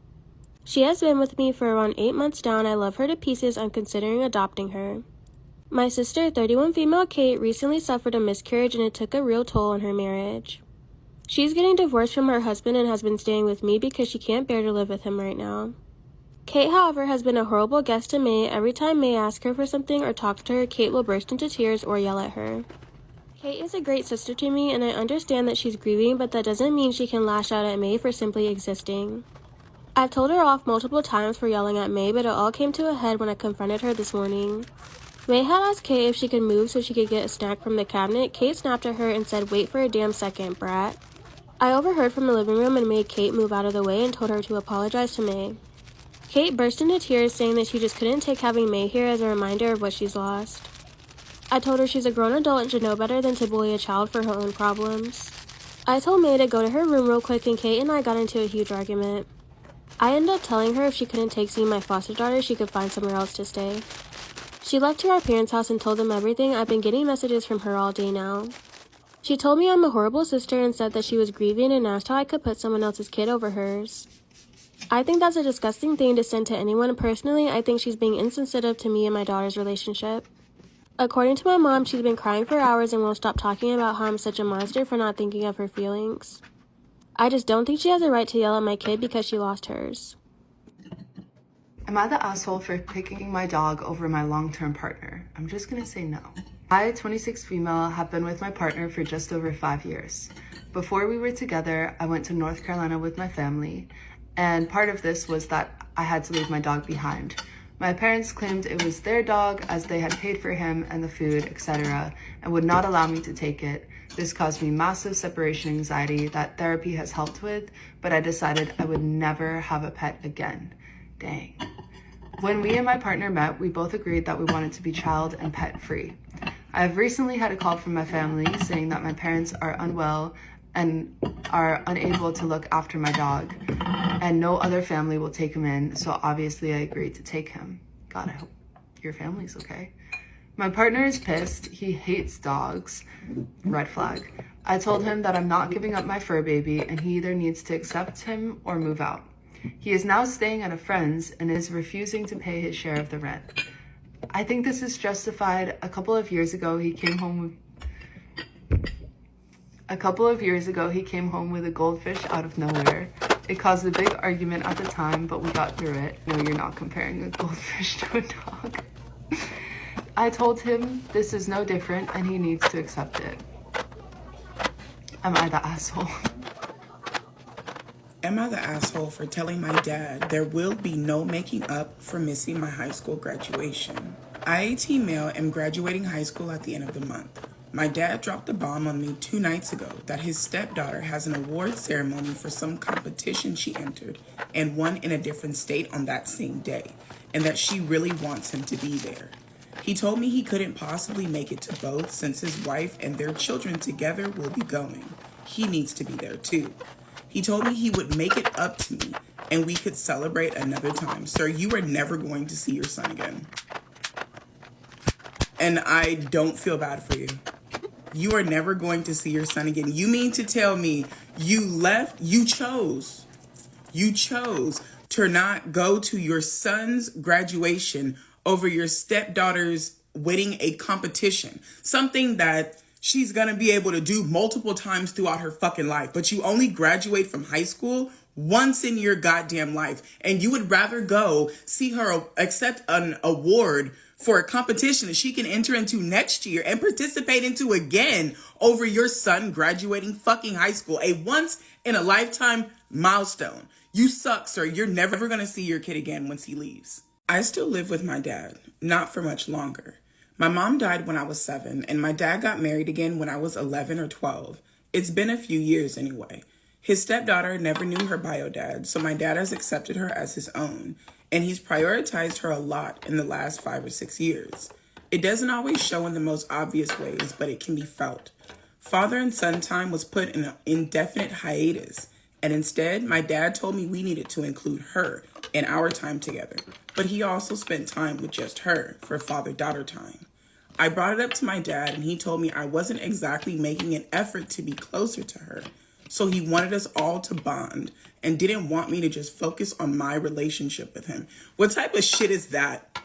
She has been with me for around 8 months now, and I love her to pieces. I'm considering adopting her. My sister, 31 female Kate, recently suffered a miscarriage and it took a real toll on her marriage. She's getting divorced from her husband and has been staying with me because she can't bear to live with him right now. Kate, however, has been a horrible guest to May. Every time May asks her for something or talks to her, Kate will burst into tears or yell at her. Kate is a great sister to me, and I understand that she's grieving, but that doesn't mean she can lash out at May for simply existing. I've told her off multiple times for yelling at May, but it all came to a head when I confronted her this morning. May had asked Kate if she could move so she could get a snack from the cabinet. Kate snapped at her and said, "Wait for a damn second, brat." I overheard from the living room and made Kate move out of the way and told her to apologize to May. Kate burst into tears, saying that she just couldn't take having May here as a reminder of what she's lost. I told her she's a grown adult and should know better than to bully a child for her own problems. I told May to go to her room real quick, and Kate and I got into a huge argument. I ended up telling her if she couldn't take seeing my foster daughter, she could find somewhere else to stay. She left to our parents' house and told them everything. I've been getting messages from her all day now. She told me I'm a horrible sister and said that she was grieving and asked how I could put someone else's kid over hers. I think that's a disgusting thing to send to anyone. Personally, I think she's being insensitive to me and my daughter's relationship. According to my mom, she's been crying for hours and won't stop talking about how I'm such a monster for not thinking of her feelings. I just don't think she has a right to yell at my kid because she lost hers. Am I the asshole for picking my dog over my long-term partner? I'm just gonna say no. I, 26 female, have been with my partner for just over 5 years. Before we were together, I went to North Carolina with my family, and part of this was that I had to leave my dog behind. My parents claimed it was their dog as they had paid for him and the food, etc., and would not allow me to take it. This caused me massive separation anxiety that therapy has helped with, but I decided I would never have a pet again. Dang. When me and my partner met, we both agreed that we wanted to be child and pet free. I have recently had a call from my family saying that my parents are unwell and are unable to look after my dog, and no other family will take him in, so obviously I agreed to take him. God, I hope your family's okay. My partner is pissed. He hates dogs. Red flag. I told him that I'm not giving up my fur baby and he either needs to accept him or move out. He is now staying at a friend's and is refusing to pay his share of the rent. I think this is justified. A couple of years ago, he came home with a goldfish out of nowhere. It caused a big argument at the time, but we got through it. No, you're not comparing a goldfish to a dog. I told him this is no different and he needs to accept it. Am I the asshole? Am I the asshole for telling my dad there will be no making up for missing my high school graduation? I, 18 male, am graduating high school at the end of the month. My dad dropped the bomb on me 2 nights ago that his stepdaughter has an award ceremony for some competition she entered and won in a different state on that same day, and that she really wants him to be there. He told me he couldn't possibly make it to both since his wife and their children together will be going. He needs to be there too. He told me he would make it up to me and we could celebrate another time. Sir, you are never going to see your son again. And I don't feel bad for you. You are never going to see your son again. You mean to tell me you chose to not go to your son's graduation over your stepdaughter's winning a competition, something that she's gonna be able to do multiple times throughout her fucking life, but you only graduate from high school once in your goddamn life, and you would rather go see her accept an award for a competition that she can enter into next year and participate into again over your son graduating fucking high school, a once in a lifetime milestone. You suck, sir. You're never gonna see your kid again once he leaves. I still live with my dad, not for much longer. My mom died when I was 7, and my dad got married again when I was 11 or 12. It's been a few years anyway. His stepdaughter never knew her bio dad, so my dad has accepted her as his own, and he's prioritized her a lot in the last 5 or 6 years. It doesn't always show in the most obvious ways, but it can be felt. Father and son time was put in an indefinite hiatus, and instead, my dad told me we needed to include her in our time together, but he also spent time with just her for father-daughter time. I brought it up to my dad, and he told me I wasn't exactly making an effort to be closer to her, so he wanted us all to bond and didn't want me to just focus on my relationship with him. What type of shit is that?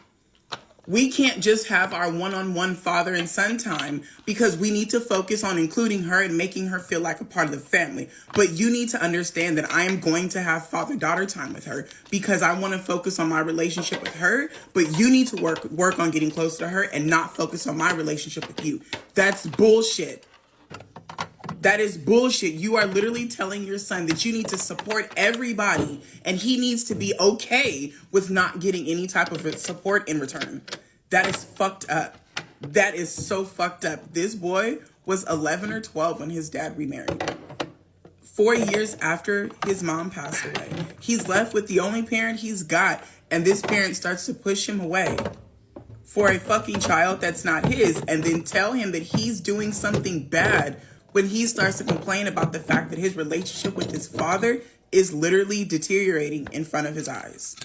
We can't just have our one-on-one father and son time because we need to focus on including her and making her feel like a part of the family. But you need to understand that I am going to have father-daughter time with her because I want to focus on my relationship with her. But you need to work on getting close to her and not focus on my relationship with you. That's bullshit. That is bullshit. You are literally telling your son that you need to support everybody and he needs to be okay with not getting any type of support in return. That is fucked up. That is so fucked up. This boy was 11 or 12 when his dad remarried. 4 years after his mom passed away, he's left with the only parent he's got, and this parent starts to push him away for a fucking child that's not his, and then tell him that he's doing something bad when he starts to complain about the fact that his relationship with his father is literally deteriorating in front of his eyes.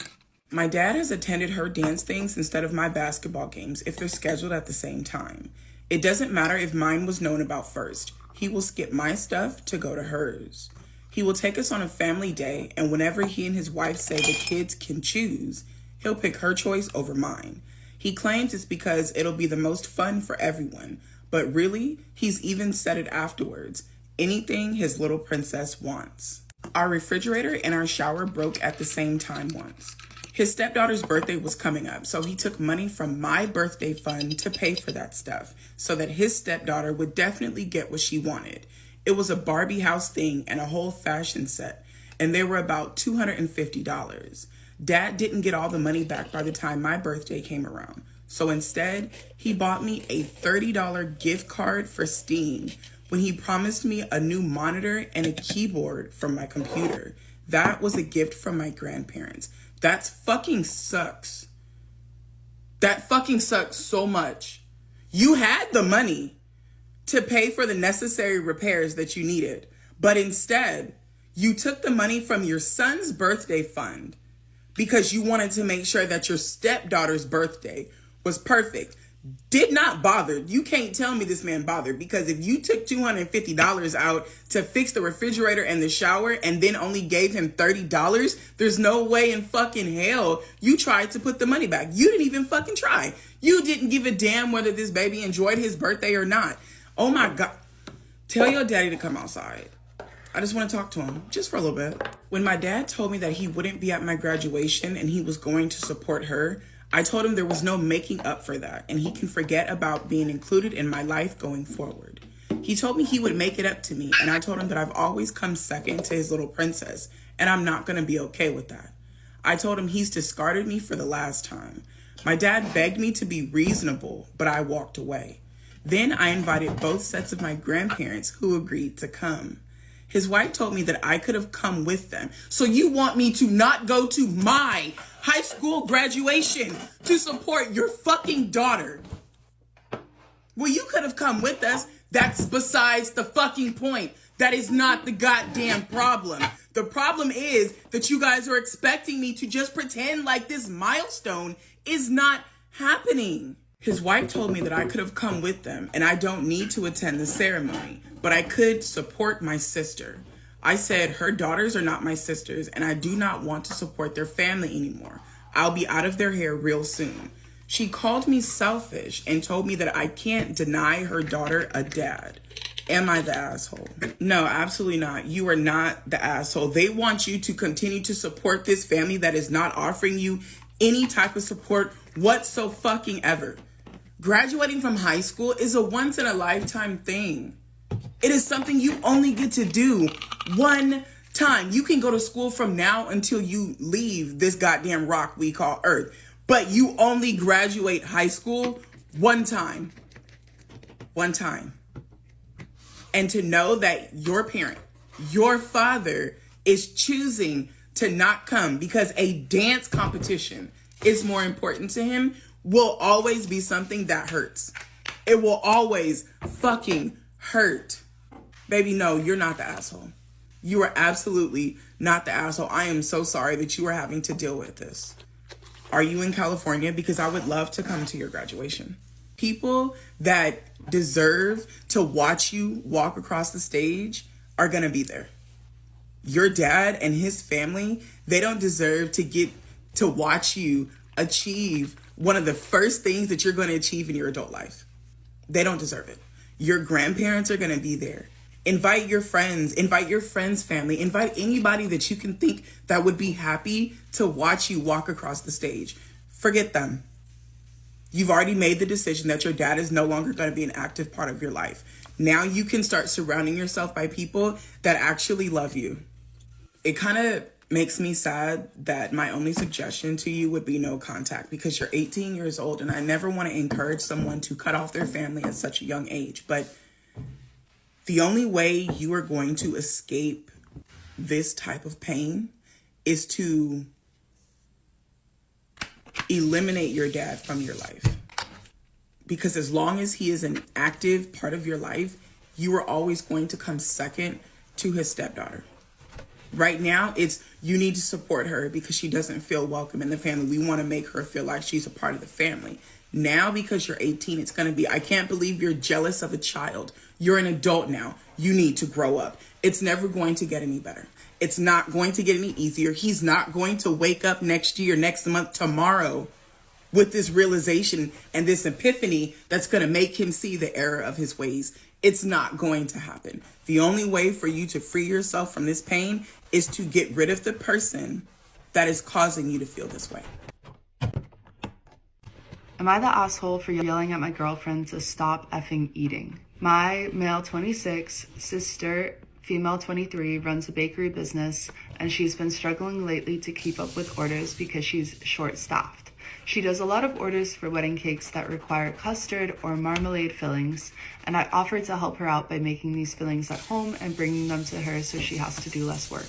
My dad has attended her dance things instead of my basketball games if they're scheduled at the same time. It doesn't matter if mine was known about first. He will skip my stuff to go to hers. He will take us on a family day, and whenever he and his wife say the kids can choose, he'll pick her choice over mine. He claims it's because it'll be the most fun for everyone, but really, he's even said it afterwards. Anything his little princess wants. Our refrigerator and our shower broke at the same time once. His stepdaughter's birthday was coming up, so he took money from my birthday fund to pay for that stuff, so that his stepdaughter would definitely get what she wanted. It was a Barbie house thing and a whole fashion set, and they were about $250. Dad didn't get all the money back by the time my birthday came around. So instead, he bought me a $30 gift card for Steam when he promised me a new monitor and a keyboard from my computer. That was a gift from my grandparents. That fucking sucks. That fucking sucks so much. You had the money to pay for the necessary repairs that you needed, but instead, you took the money from your son's birthday fund because you wanted to make sure that your stepdaughter's birthday was perfect. Did not bother. You can't tell me this man bothered, because if you took $250 out to fix the refrigerator and the shower and then only gave him $30, there's no way in fucking hell you tried to put the money back. You didn't even fucking try. You didn't give a damn whether this baby enjoyed his birthday or not. Oh my God. Tell your daddy to come outside. I just want to talk to him, just for a little bit. When my dad told me that he wouldn't be at my graduation and he was going to support her, I told him there was no making up for that and he can forget about being included in my life going forward. He told me he would make it up to me, and I told him that I've always come second to his little princess and I'm not going to be okay with that. I told him he's discarded me for the last time. My dad begged me to be reasonable, but I walked away. Then I invited both sets of my grandparents who agreed to come. His wife told me that I could have come with them. So you want me to not go to my high school graduation to support your fucking daughter? Well, you could have come with us. That's besides the fucking point. That is not the goddamn problem. The problem is that you guys are expecting me to just pretend like this milestone is not happening. His wife told me that I could have come with them and I don't need to attend the ceremony, but I could support my sister. I said her daughters are not my sisters and I do not want to support their family anymore. I'll be out of their hair real soon. She called me selfish and told me that I can't deny her daughter a dad. Am I the asshole? No, absolutely not. You are not the asshole. They want you to continue to support this family that is not offering you any type of support whatsoever. Graduating from high school is a once in a lifetime thing. It is something you only get to do one time. You can go to school from now until you leave this goddamn rock we call Earth, but you only graduate high school one time. One time. And to know that your parent, your father, is choosing to not come because a dance competition is more important to him will always be something that hurts. It will always fucking hurt. Baby, no, you're not the asshole. You are absolutely not the asshole. I am so sorry that you are having to deal with this. Are you in California? Because I would love to come to your graduation. People that deserve to watch you walk across the stage are going to be there. Your dad and his family, they don't deserve to get to watch you achieve one of the first things that you're going to achieve in your adult life. They don't deserve it. Your grandparents are going to be there. Invite your friends, invite your friends' family, invite anybody that you can think that would be happy to watch you walk across the stage. Forget them. You've already made the decision that your dad is no longer going to be an active part of your life. Now you can start surrounding yourself by people that actually love you. It kind of makes me sad that my only suggestion to you would be no contact, because you're 18 years old and I never want to encourage someone to cut off their family at such a young age. But the only way you are going to escape this type of pain is to eliminate your dad from your life. Because as long as he is an active part of your life, you are always going to come second to his stepdaughter. Right now, it's you need to support her because she doesn't feel welcome in the family. We want to make her feel like she's a part of the family. Now, because you're 18, it's going to be, I can't believe you're jealous of a child. You're an adult now. You need to grow up. It's never going to get any better. It's not going to get any easier. He's not going to wake up next year, next month, tomorrow with this realization and this epiphany that's going to make him see the error of his ways. It's not going to happen. The only way for you to free yourself from this pain is to get rid of the person that is causing you to feel this way. Am I the asshole for yelling at my girlfriend to stop effing eating? My male 26 sister, female 23, runs a bakery business, and she's been struggling lately to keep up with orders because she's short-staffed. She does a lot of orders for wedding cakes that require custard or marmalade fillings, and I offered to help her out by making these fillings at home and bringing them to her so she has to do less work.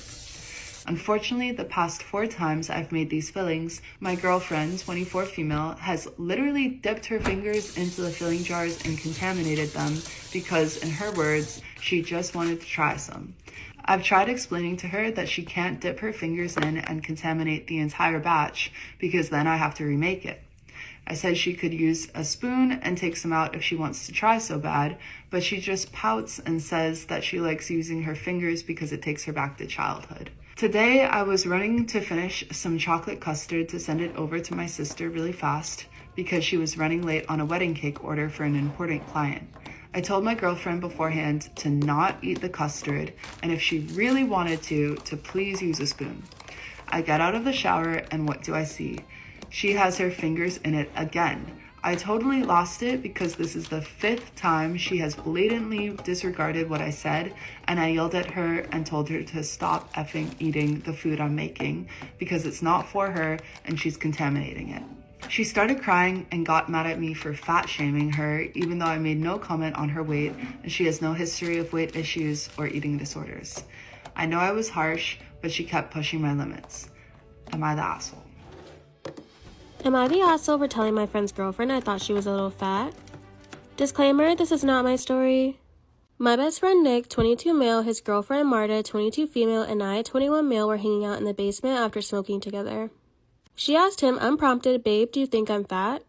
Unfortunately, the past 4 times I've made these fillings, my girlfriend, 24 female, has literally dipped her fingers into the filling jars and contaminated them because, in her words, she just wanted to try some. I've tried explaining to her that she can't dip her fingers in and contaminate the entire batch because then I have to remake it. I said she could use a spoon and take some out if she wants to try so bad, but she just pouts and says that she likes using her fingers because it takes her back to childhood. Today, I was running to finish some chocolate custard to send it over to my sister really fast because she was running late on a wedding cake order for an important client. I told my girlfriend beforehand to not eat the custard, and if she really wanted to please use a spoon. I get out of the shower, and what do I see? She has her fingers in it again. I totally lost it because this is the 5th time she has blatantly disregarded what I said, and I yelled at her and told her to stop effing eating the food I'm making because it's not for her and she's contaminating it. She started crying and got mad at me for fat shaming her, even though I made no comment on her weight and she has no history of weight issues or eating disorders. I know I was harsh, but she kept pushing my limits. Am I the asshole? Am I the asshole for telling my friend's girlfriend I thought she was a little fat? Disclaimer, this is not my story. My best friend Nick, 22 male, his girlfriend Marta, 22 female, and I, 21 male, were hanging out in the basement after smoking together. She asked him, unprompted, "Babe, do you think I'm fat?"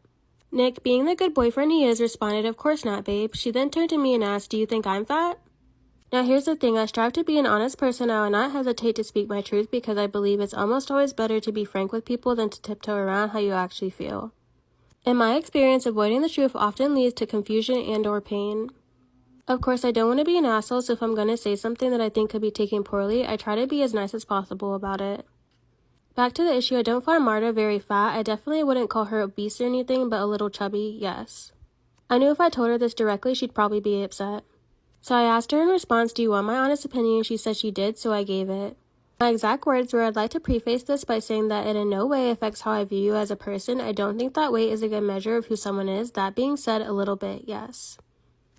Nick, being the good boyfriend he is, responded, "Of course not, babe." She then turned to me and asked, "Do you think I'm fat?" Now here's the thing, I strive to be an honest person. I will not hesitate to speak my truth because I believe it's almost always better to be frank with people than to tiptoe around how you actually feel. In my experience, avoiding the truth often leads to confusion and or pain. Of course, I don't want to be an asshole, so if I'm going to say something that I think could be taken poorly, I try to be as nice as possible about it. Back to the issue, I don't find Marta very fat. I definitely wouldn't call her obese or anything, but a little chubby, yes. I knew if I told her this directly, she'd probably be upset. So I asked her in response, "Do you want my honest opinion?" She said she did, so I gave it. My exact words were, "I'd like to preface this by saying that it in no way affects how I view you as a person. I don't think that weight is a good measure of who someone is. That being said, a little bit, yes."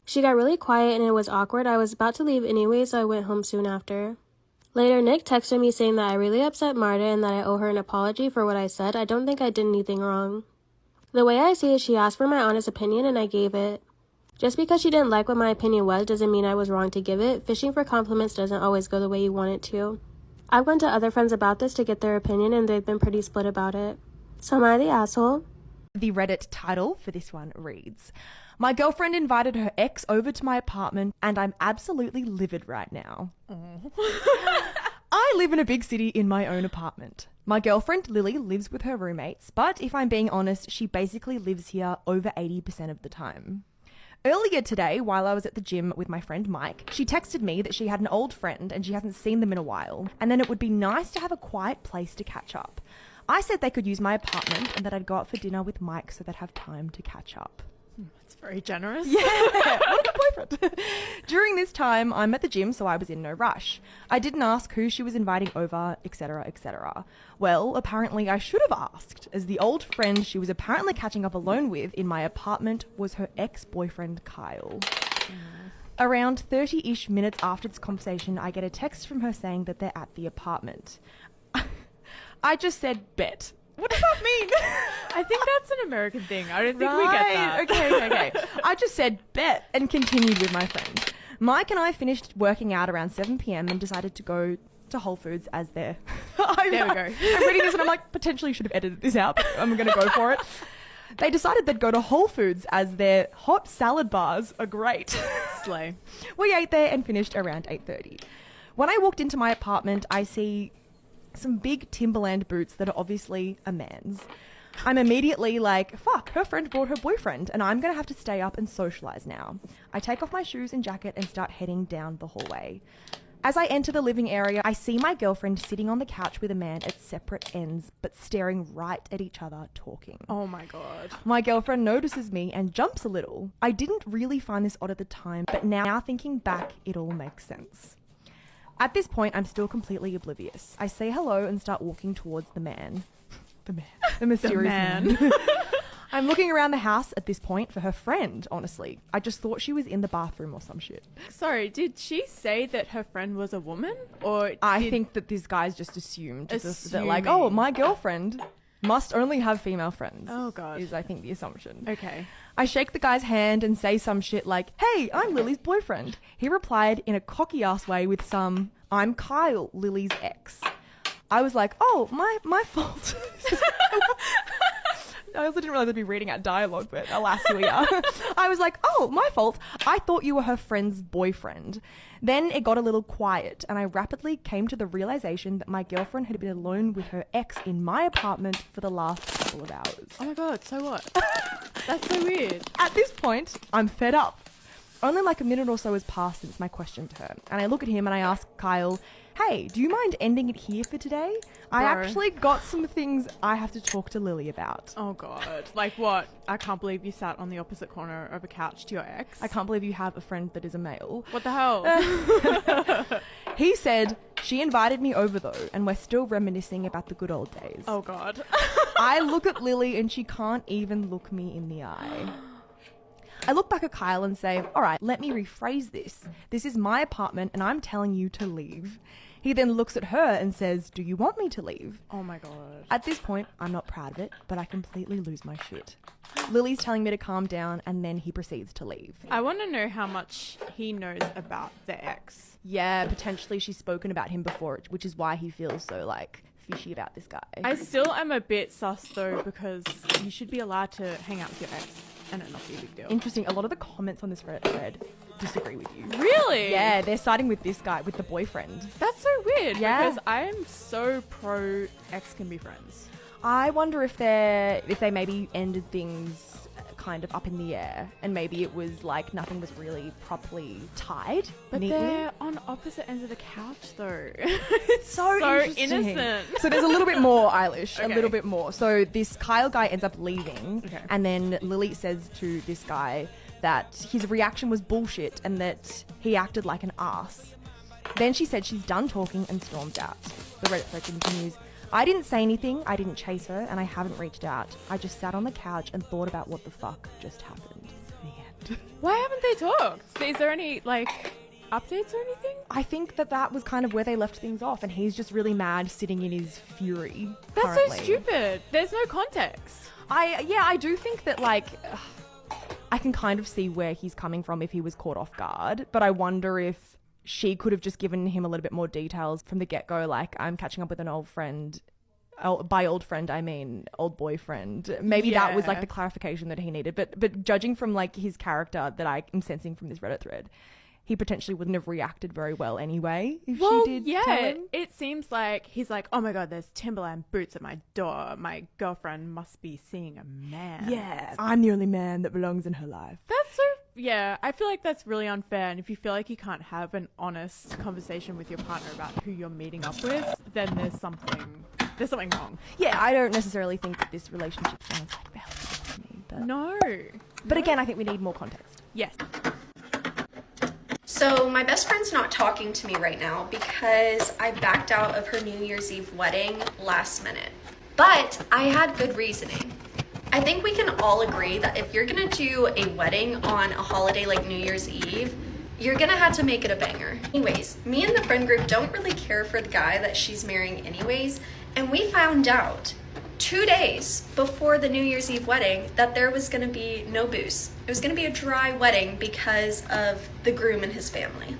She got really quiet and it was awkward. I was about to leave anyway, so I went home soon after. Later, Nick texted me saying that I really upset Marta and that I owe her an apology for what I said. I don't think I did anything wrong. The way I see it, she asked for my honest opinion and I gave it. Just because she didn't like what my opinion was doesn't mean I was wrong to give it. Fishing for compliments doesn't always go the way you want it to. I've gone to other friends about this to get their opinion and they've been pretty split about it. So am I the asshole? The Reddit title for this one reads, "My girlfriend invited her ex over to my apartment and I'm absolutely livid right now." I live in a big city in my own apartment. My girlfriend Lily lives with her roommates, but if I'm being honest, she basically lives here over 80% of the time. Earlier today, while I was at the gym with my friend Mike, she texted me that she had an old friend and she hasn't seen them in a while, and then it would be nice to have a quiet place to catch up. I said they could use my apartment and that I'd go out for dinner with Mike so they'd have time to catch up. That's very generous. Yeah, what a good boyfriend. During this time, I'm at the gym, so I was in no rush. I didn't ask who she was inviting over, etc., etc. Well, apparently I should have asked, as the old friend she was apparently catching up alone with in my apartment was her ex-boyfriend, Kyle. Around 30-ish minutes after this conversation, I get a text from her saying that they're at the apartment. I just said, bet. What does that mean? I think that's an American thing. I don't think we get that. Okay. I just said bet and continued with my friend. Mike and I finished working out around 7 p.m. and decided to go to Whole Foods as their... There we go. I'm reading this and I'm like, potentially should have edited this out, but I'm going to go for it. They decided they'd go to Whole Foods as their hot salad bars are great. Slay. We ate there and finished around 8:30. When I walked into my apartment, I see some big Timberland boots that are obviously a man's. I'm immediately like, fuck, her friend brought her boyfriend and I'm going to have to stay up and socialize now. I take off my shoes and jacket and start heading down the hallway. As I enter the living area, I see my girlfriend sitting on the couch with a man at separate ends, but staring right at each other, talking. Oh my God. My girlfriend notices me and jumps a little. I didn't really find this odd at the time, but now thinking back, it all makes sense. At this point, I'm still completely oblivious. I say hello and start walking towards the man. The mysterious man. I'm looking around the house at this point for her friend, honestly. I just thought she was in the bathroom or some shit. Sorry, did she say that her friend was a woman? Or I think that this guy's just assumed. That like, oh, my girlfriend must only have female friends. Oh, God. Is, I think, the assumption. Okay. I shake the guy's hand and say some shit like, hey, I'm Lily's boyfriend. He replied in a cocky-ass way with some, I'm Kyle, Lily's ex. I was like, oh, my fault. I also didn't realize I'd be reading out dialogue, but alas, here we are. I was like, oh, my fault. I thought you were her friend's boyfriend. Then it got a little quiet, and I rapidly came to the realization that my girlfriend had been alone with her ex in my apartment for the last couple of hours. Oh my God, so what? That's so weird. At this point, I'm fed up. Only like a minute or so has passed since my question to her, and I look at him and I ask Kyle, hey, do you mind ending it here for today? I actually got some things I have to talk to Lily about. Oh God. Like what? I can't believe you sat on the opposite corner of a couch to your ex. I can't believe you have a friend that is a male. What the hell? He said, she invited me over though, and we're still reminiscing about the good old days. Oh God. I look at Lily and she can't even look me in the eye. I look back at Kyle and say, all right, let me rephrase this. This is my apartment and I'm telling you to leave. He then looks at her and says, do you want me to leave? Oh my God. At this point, I'm not proud of it, but I completely lose my shit. Lily's telling me to calm down and then he proceeds to leave. I want to know how much he knows about the ex. Yeah, potentially she's spoken about him before, which is why he feels so like fishy about this guy. I still am a bit sus though, because you should be allowed to hang out with your ex and it not be a big deal. Interesting. A lot of the comments on this Reddit thread disagree with you. Really? Yeah, they're siding with this guy, with the boyfriend. That's so weird. Yeah. Because I am so pro ex can be friends. I wonder if they maybe ended things kind of up in the air, and maybe it was like nothing was really properly tied But neatly. they're on opposite ends of the couch though. It's so Interesting. innocent. So there's a little bit more, Eilish, a Okay. little bit more. So this Kyle guy ends up leaving, Okay. and then Lily says to this guy that his reaction was bullshit and that he acted like an ass. Then she said she's done talking and storms out. The Reddit thread continues. I didn't say anything, I didn't chase her, and I haven't reached out. I just sat on the couch and thought about what the fuck just happened. The end. Why haven't they talked? Is there any like updates or anything? I think that was kind of where they left things off, and he's just really mad, sitting in his fury. That's currently. so stupid. There's no context. I do think that like I can kind of see where he's coming from if he was caught off guard, but I wonder if she could have just given him a little bit more details from the get-go, like I'm catching up with an old friend. By old friend, I mean old boyfriend. Maybe that was like the clarification that he needed. But judging from like his character that I am sensing from this Reddit thread, he potentially wouldn't have reacted very well anyway if Well, she did tell him. it seems like he's like, oh my god, there's Timberland boots at my door. My girlfriend must be seeing a man. Yeah, I'm the only man that belongs in her life. That's so, yeah, I feel like that's really unfair. And if you feel like you can't have an honest conversation with your partner about who you're meeting up with, then there's something wrong. Yeah, I don't necessarily think that this relationship sounds like valuable to me. But No. But again, I think we need more context. Yes. So my best friend's not talking to me right now because I backed out of her New Year's Eve wedding last minute. But I had good reasoning. I think we can all agree that if you're gonna do a wedding on a holiday like New Year's Eve, you're gonna have to make it a banger. Anyways, me and the friend group don't really care for the guy that she's marrying anyways, and we found out 2 days before the New Year's Eve wedding that there was gonna be no booze. It was gonna be a dry wedding because of the groom and his family.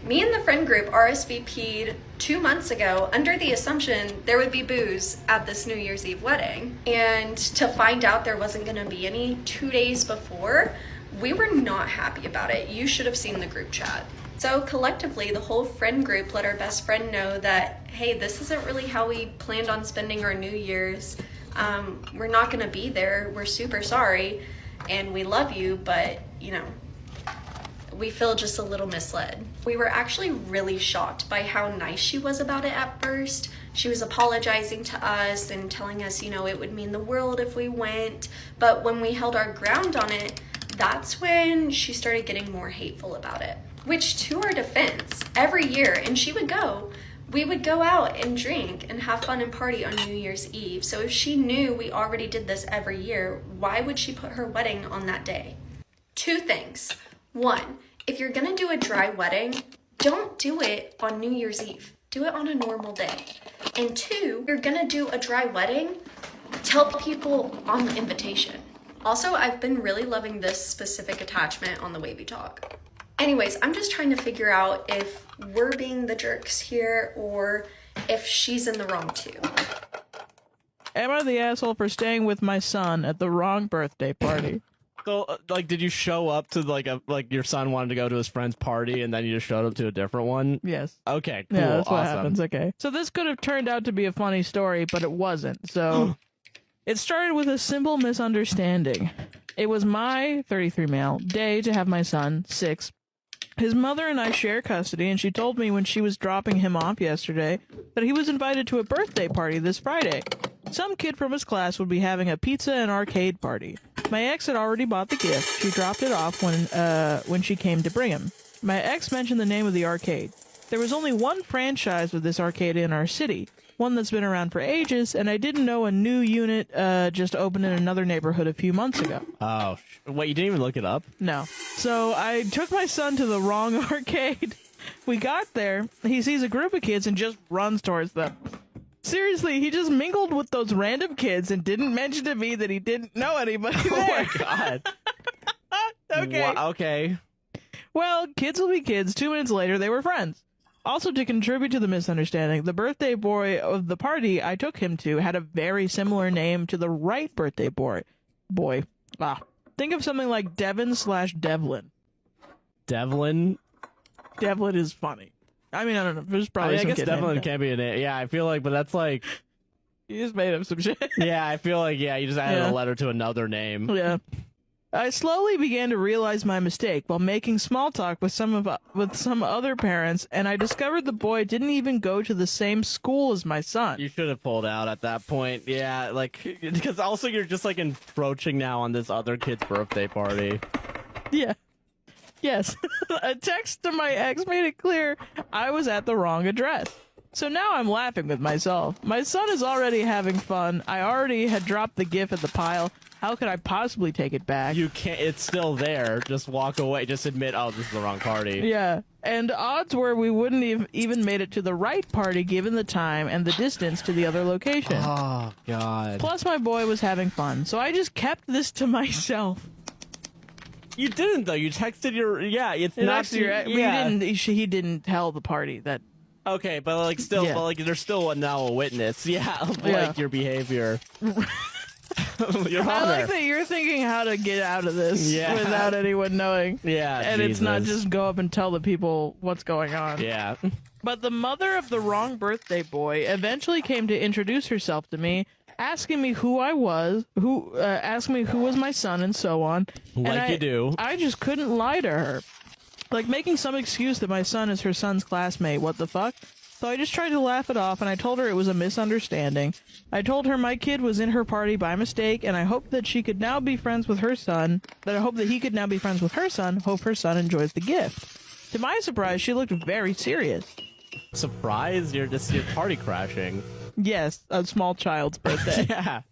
Me and the friend group RSVP'd 2 months ago under the assumption there would be booze at this New Year's Eve wedding. And to find out there wasn't gonna be any 2 days before, we were not happy about it. You should have seen the group chat. So collectively, the whole friend group let our best friend know that, hey, this isn't really how we planned on spending our New Year's. We're not gonna be there. We're super sorry and we love you, but you know, we feel just a little misled. We were actually really shocked by how nice she was about it at first. She was apologizing to us and telling us, you know, it would mean the world if we went. But when we held our ground on it, that's when she started getting more hateful about it. Which, to our defense, every year, and she would go, we would go out and drink and have fun and party on New Year's Eve. So if she knew we already did this every year, why would she put her wedding on that day? 2 things. 1, if you're gonna do a dry wedding, don't do it on New Year's Eve. Do it on a normal day. And 2, if you're gonna do a dry wedding, tell people on the invitation. Also, I've been really loving this specific attachment on the way we talk. Anyways, I'm just trying to figure out if we're being the jerks here or if she's in the wrong too. Am I the asshole for staying with my son at the wrong birthday party? So, like, did you show up to, like your son wanted to go to his friend's party, and then you just showed up to a different one? Yes. Okay, cool, Yeah, that's awesome. what happens, okay. So this could have turned out to be a funny story, but it wasn't. So it started with a simple misunderstanding. It was my 33 male day to have my son, 6. His mother and I share custody, and she told me when she was dropping him off yesterday that he was invited to a birthday party this Friday. Some kid from his class would be having a pizza and arcade party. My ex had already bought the gift. She dropped it off when she came to bring him. My ex mentioned the name of the arcade. There was only one franchise of this arcade in our city, one that's been around for ages, and I didn't know a new unit just opened in another neighborhood a few months ago. Oh, wait, you didn't even look it up? No. So I took my son to the wrong arcade. We got there, he sees a group of kids and just runs towards them. Seriously, he just mingled with those random kids and didn't mention to me that he didn't know anybody there. Oh my god. Okay. Okay. Well, kids will be kids. 2 minutes later, they were friends. Also, to contribute to the misunderstanding, the birthday boy of the party I took him to had a very similar name to the right birthday boy. Think of something like Devin/Devlin. Devlin? Devlin is funny. I mean, I don't know. There's probably I some guess kid Devlin named can't be a name. Yeah, I feel like, but that's like... You just made up some shit. Yeah, I feel like, you just added Yeah. a letter to another name. Yeah. I slowly began to realize my mistake while making small talk with some other parents, and I discovered the boy didn't even go to the same school as my son. You should have pulled out at that point. Yeah, like, because also you're just, like, encroaching now on this other kid's birthday party. Yeah. Yes. A text to my ex made it clear I was at the wrong address. So now I'm laughing with myself. My son is already having fun. I already had dropped the gift at the pile. How could I possibly take it back? You can't. It's still there. Just walk away. Just admit, oh, this is the wrong party. Yeah. And odds were we wouldn't have even made it to the right party given the time and the distance to the other location. Oh, God. Plus, my boy was having fun, so I just kept this to myself. You didn't, though. You texted your... Yeah, it's not... He didn't tell the party that... Okay, but, like, still... Yeah. But, like, there's still now a witness. Yeah, of, like, your behavior. Your I father. like that you're thinking how to get out of this Yeah. without anyone knowing. Yeah, And it's not Jesus. just go up and tell the people what's going on. Yeah. But the mother of the wrong birthday boy eventually came to introduce herself to me, asking me who I was, asking me who was my son, and so on. Like you do. I just couldn't lie to her. Like making some excuse that my son is her son's classmate. What the fuck? So I just tried to laugh it off, and I told her it was a misunderstanding. I told her my kid was in her party by mistake, and I hoped that she could now be friends with her son, that I hope that he could now be friends with her son, hope her son enjoys the gift. To my surprise, she looked very serious. Surprise? You're party crashing. Yes, a small child's birthday. Yeah.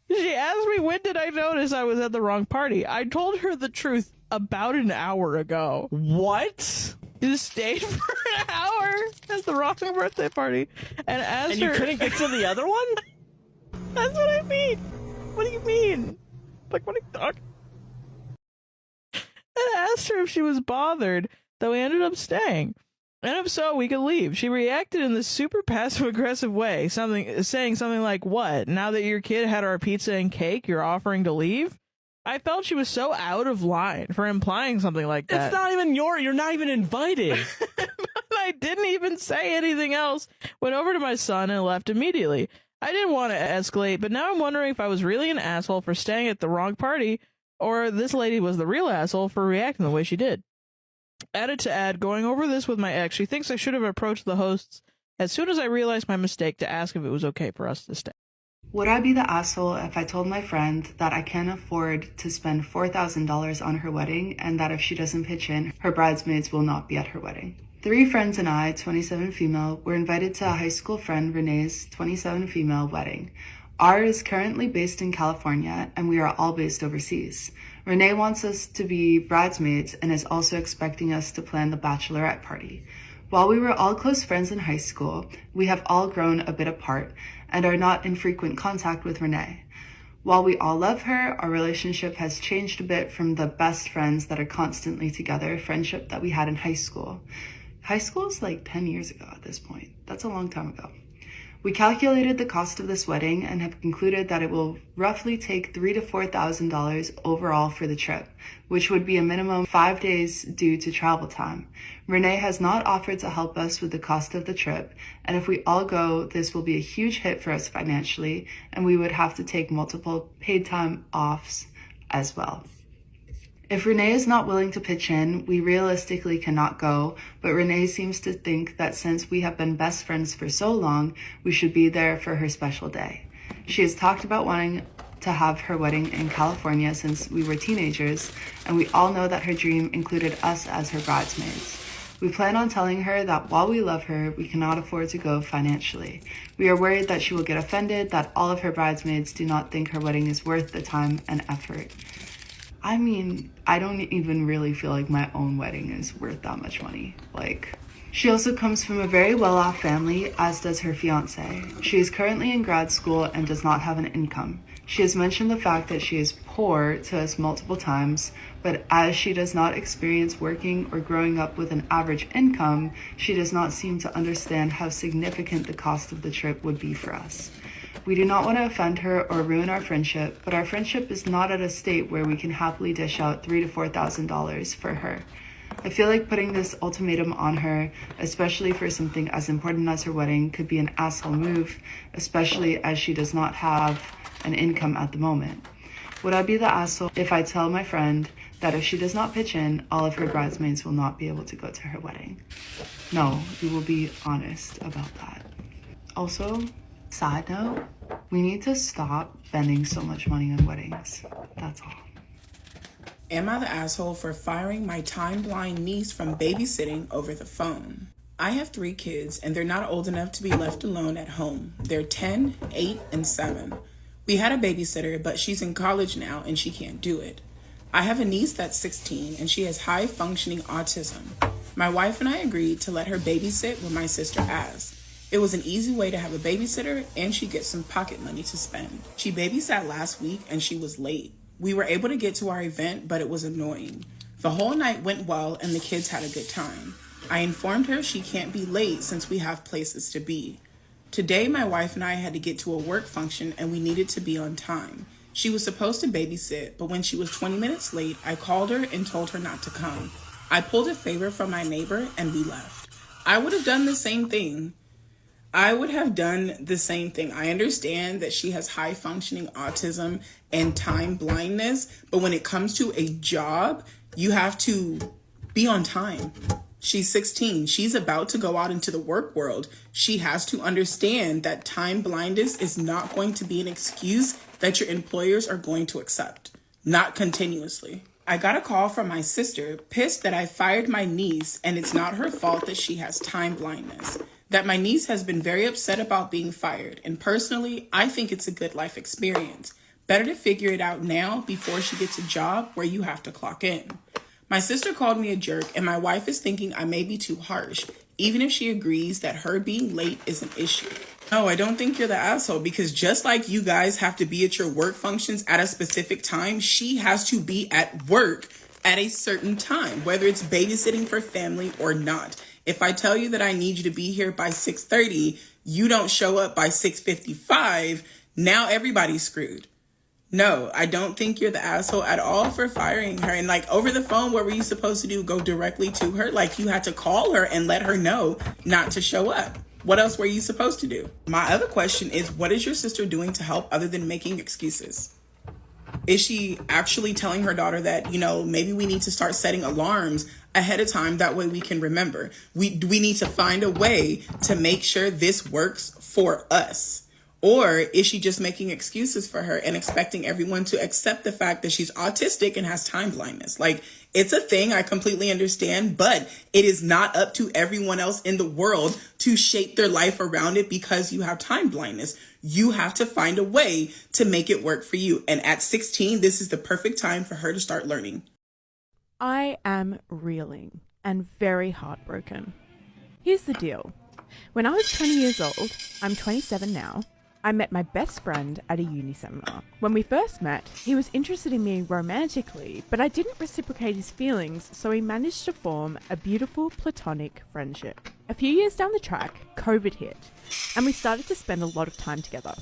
She asked me when did I notice I was at the wrong party. I told her the truth about an hour ago. What? You stayed for an hour at the wrong birthday party and asked And her. you couldn't get to the other one? That's what I mean. What do you mean? Like, what are you talking? And asked her if she was bothered that we ended up staying. And if so, we could leave. She reacted in this super passive-aggressive way, saying something like, what, now that your kid had our pizza and cake, you're offering to leave? I felt she was so out of line for implying something like that. It's not even you're not even invited. I didn't even say anything else, went over to my son and left immediately. I didn't want to escalate, but now I'm wondering if I was really an asshole for staying at the wrong party, or this lady was the real asshole for reacting the way she did. Added to add, going over this with my ex, she thinks I should have approached the hosts as soon as I realized my mistake to ask if it was okay for us to stay. Would I be the asshole if I told my friend that I can't afford to spend $4,000 on her wedding and that if she doesn't pitch in, her bridesmaids will not be at her wedding? 3 friends and I, 27 female, were invited to a high school friend Renee's 27 female wedding. Ours is currently based in California and we are all based overseas. Renee wants us to be bridesmaids and is also expecting us to plan the bachelorette party. While we were all close friends in high school, we have all grown a bit apart and are not in frequent contact with Renee. While we all love her, our relationship has changed a bit from the best friends that are constantly together friendship that we had in high school. High school is like 10 years ago at this point. That's a long time ago. We calculated the cost of this wedding and have concluded that it will roughly take $3,000 to $4,000 overall for the trip, which would be a minimum 5 days due to travel time. Renee has not offered to help us with the cost of the trip, and if we all go, this will be a huge hit for us financially, and we would have to take multiple paid time offs as well. If Renee is not willing to pitch in, we realistically cannot go, but Renee seems to think that since we have been best friends for so long, we should be there for her special day. She has talked about wanting to have her wedding in California since we were teenagers, and we all know that her dream included us as her bridesmaids. We plan on telling her that while we love her, we cannot afford to go financially. We are worried that she will get offended that all of her bridesmaids do not think her wedding is worth the time and effort. I mean, I don't even really feel like my own wedding is worth that much money. She also comes from a very well-off family, as does her fiance. She is currently in grad school and does not have an income. She has mentioned the fact that she is poor to us multiple times, but as she does not experience working or growing up with an average income, she does not seem to understand how significant the cost of the trip would be for us. We do not want to offend her or ruin our friendship, but our friendship is not at a state where we can happily dish out $3,000 to $4,000 for her. I feel like putting this ultimatum on her, especially for something as important as her wedding, could be an asshole move, especially as she does not have an income at the moment. Would I be the asshole if I tell my friend that if she does not pitch in, all of her bridesmaids will not be able to go to her wedding? No, we will be honest about that. Also, side note, we need to stop spending so much money on weddings. That's all. Am I the asshole for firing my time-blind niece from babysitting over the phone? I have 3 kids, and they're not old enough to be left alone at home. They're 10, 8, and 7. We had a babysitter, but she's in college now, and she can't do it. I have a niece that's 16, and she has high-functioning autism. My wife and I agreed to let her babysit when my sister asked. It was an easy way to have a babysitter, and she gets some pocket money to spend. She babysat last week, and she was late. We were able to get to our event, but it was annoying. The whole night went well, and the kids had a good time. I informed her she can't be late since we have places to be. Today, my wife and I had to get to a work function, and we needed to be on time. She was supposed to babysit, but when she was 20 minutes late, I called her and told her not to come. I pulled a favor from my neighbor and we left. I would have done the same thing. I understand that she has high functioning autism and time blindness, but when it comes to a job, you have to be on time. She's 16. She's about to go out into the work world. She has to understand that time blindness is not going to be an excuse that your employers are going to accept. Not continuously. I got a call from my sister, pissed that I fired my niece and it's not her fault that she has time blindness. That my niece has been very upset about being fired, and personally, I think it's a good life experience. Better to figure it out now before she gets a job where you have to clock in. My sister called me a jerk, and my wife is thinking I may be too harsh, even if she agrees that her being late is an issue. No, I don't think you're the asshole, because just like you guys have to be at your work functions at a specific time, she has to be at work at a certain time, whether it's babysitting for family or not. If I tell you that I need you to be here by 6:30, you don't show up by 6:55, now everybody's screwed. No, I don't think you're the asshole at all for firing her. And like over the phone, what were you supposed to do? Go directly to her? Like you had to call her and let her know not to show up. What else were you supposed to do? My other question is, what is your sister doing to help other than making excuses? Is she actually telling her daughter that, maybe we need to start setting alarms ahead of time? That way we can remember. We need to find a way to make sure this works for us. Or is she just making excuses for her and expecting everyone to accept the fact that she's autistic and has time blindness? Like, it's a thing, I completely understand, but it is not up to everyone else in the world to shape their life around it because you have time blindness. You have to find a way to make it work for you. And at 16, this is the perfect time for her to start learning. I am reeling and very heartbroken. Here's the deal. When I was 20 years old, I'm 27 now, I met my best friend at a uni seminar. When we first met, he was interested in me romantically, but I didn't reciprocate his feelings, so we managed to form a beautiful platonic friendship. A few years down the track, COVID hit, and we started to spend a lot of time together.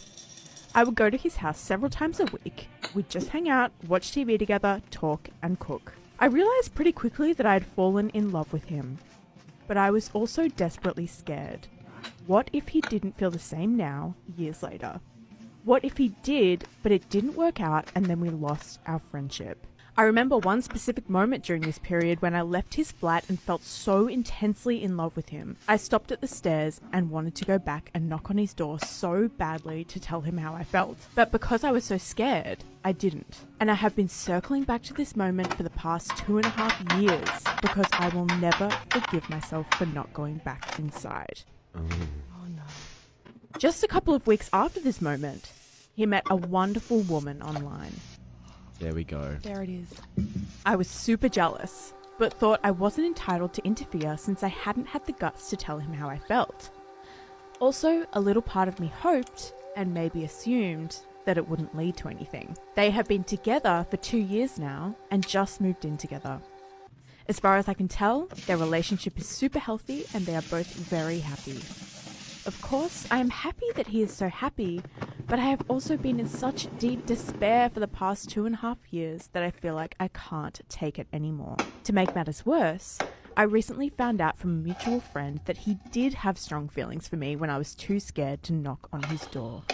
I would go to his house several times a week. We'd just hang out, watch TV together, talk, and cook. I realized pretty quickly that I had fallen in love with him, but I was also desperately scared. What if he didn't feel the same now, years later? What if he did, but it didn't work out and then we lost our friendship? I remember one specific moment during this period when I left his flat and felt so intensely in love with him. I stopped at the stairs and wanted to go back and knock on his door so badly to tell him how I felt. But because I was so scared, I didn't. And I have been circling back to this moment for the past 2.5 years because I will never forgive myself for not going back inside. Oh no. Just a couple of weeks after this moment, he met a wonderful woman online. There we go. There it is. I was super jealous, but thought I wasn't entitled to interfere since I hadn't had the guts to tell him how I felt. Also, a little part of me hoped, and maybe assumed, that it wouldn't lead to anything. They have been together for 2 years now, and just moved in together. As far as I can tell, their relationship is super healthy and they are both very happy. Of course, I am happy that he is so happy, but I have also been in such deep despair for the past 2.5 years that I feel like I can't take it anymore. To make matters worse, I recently found out from a mutual friend that he did have strong feelings for me when I was too scared to knock on his door.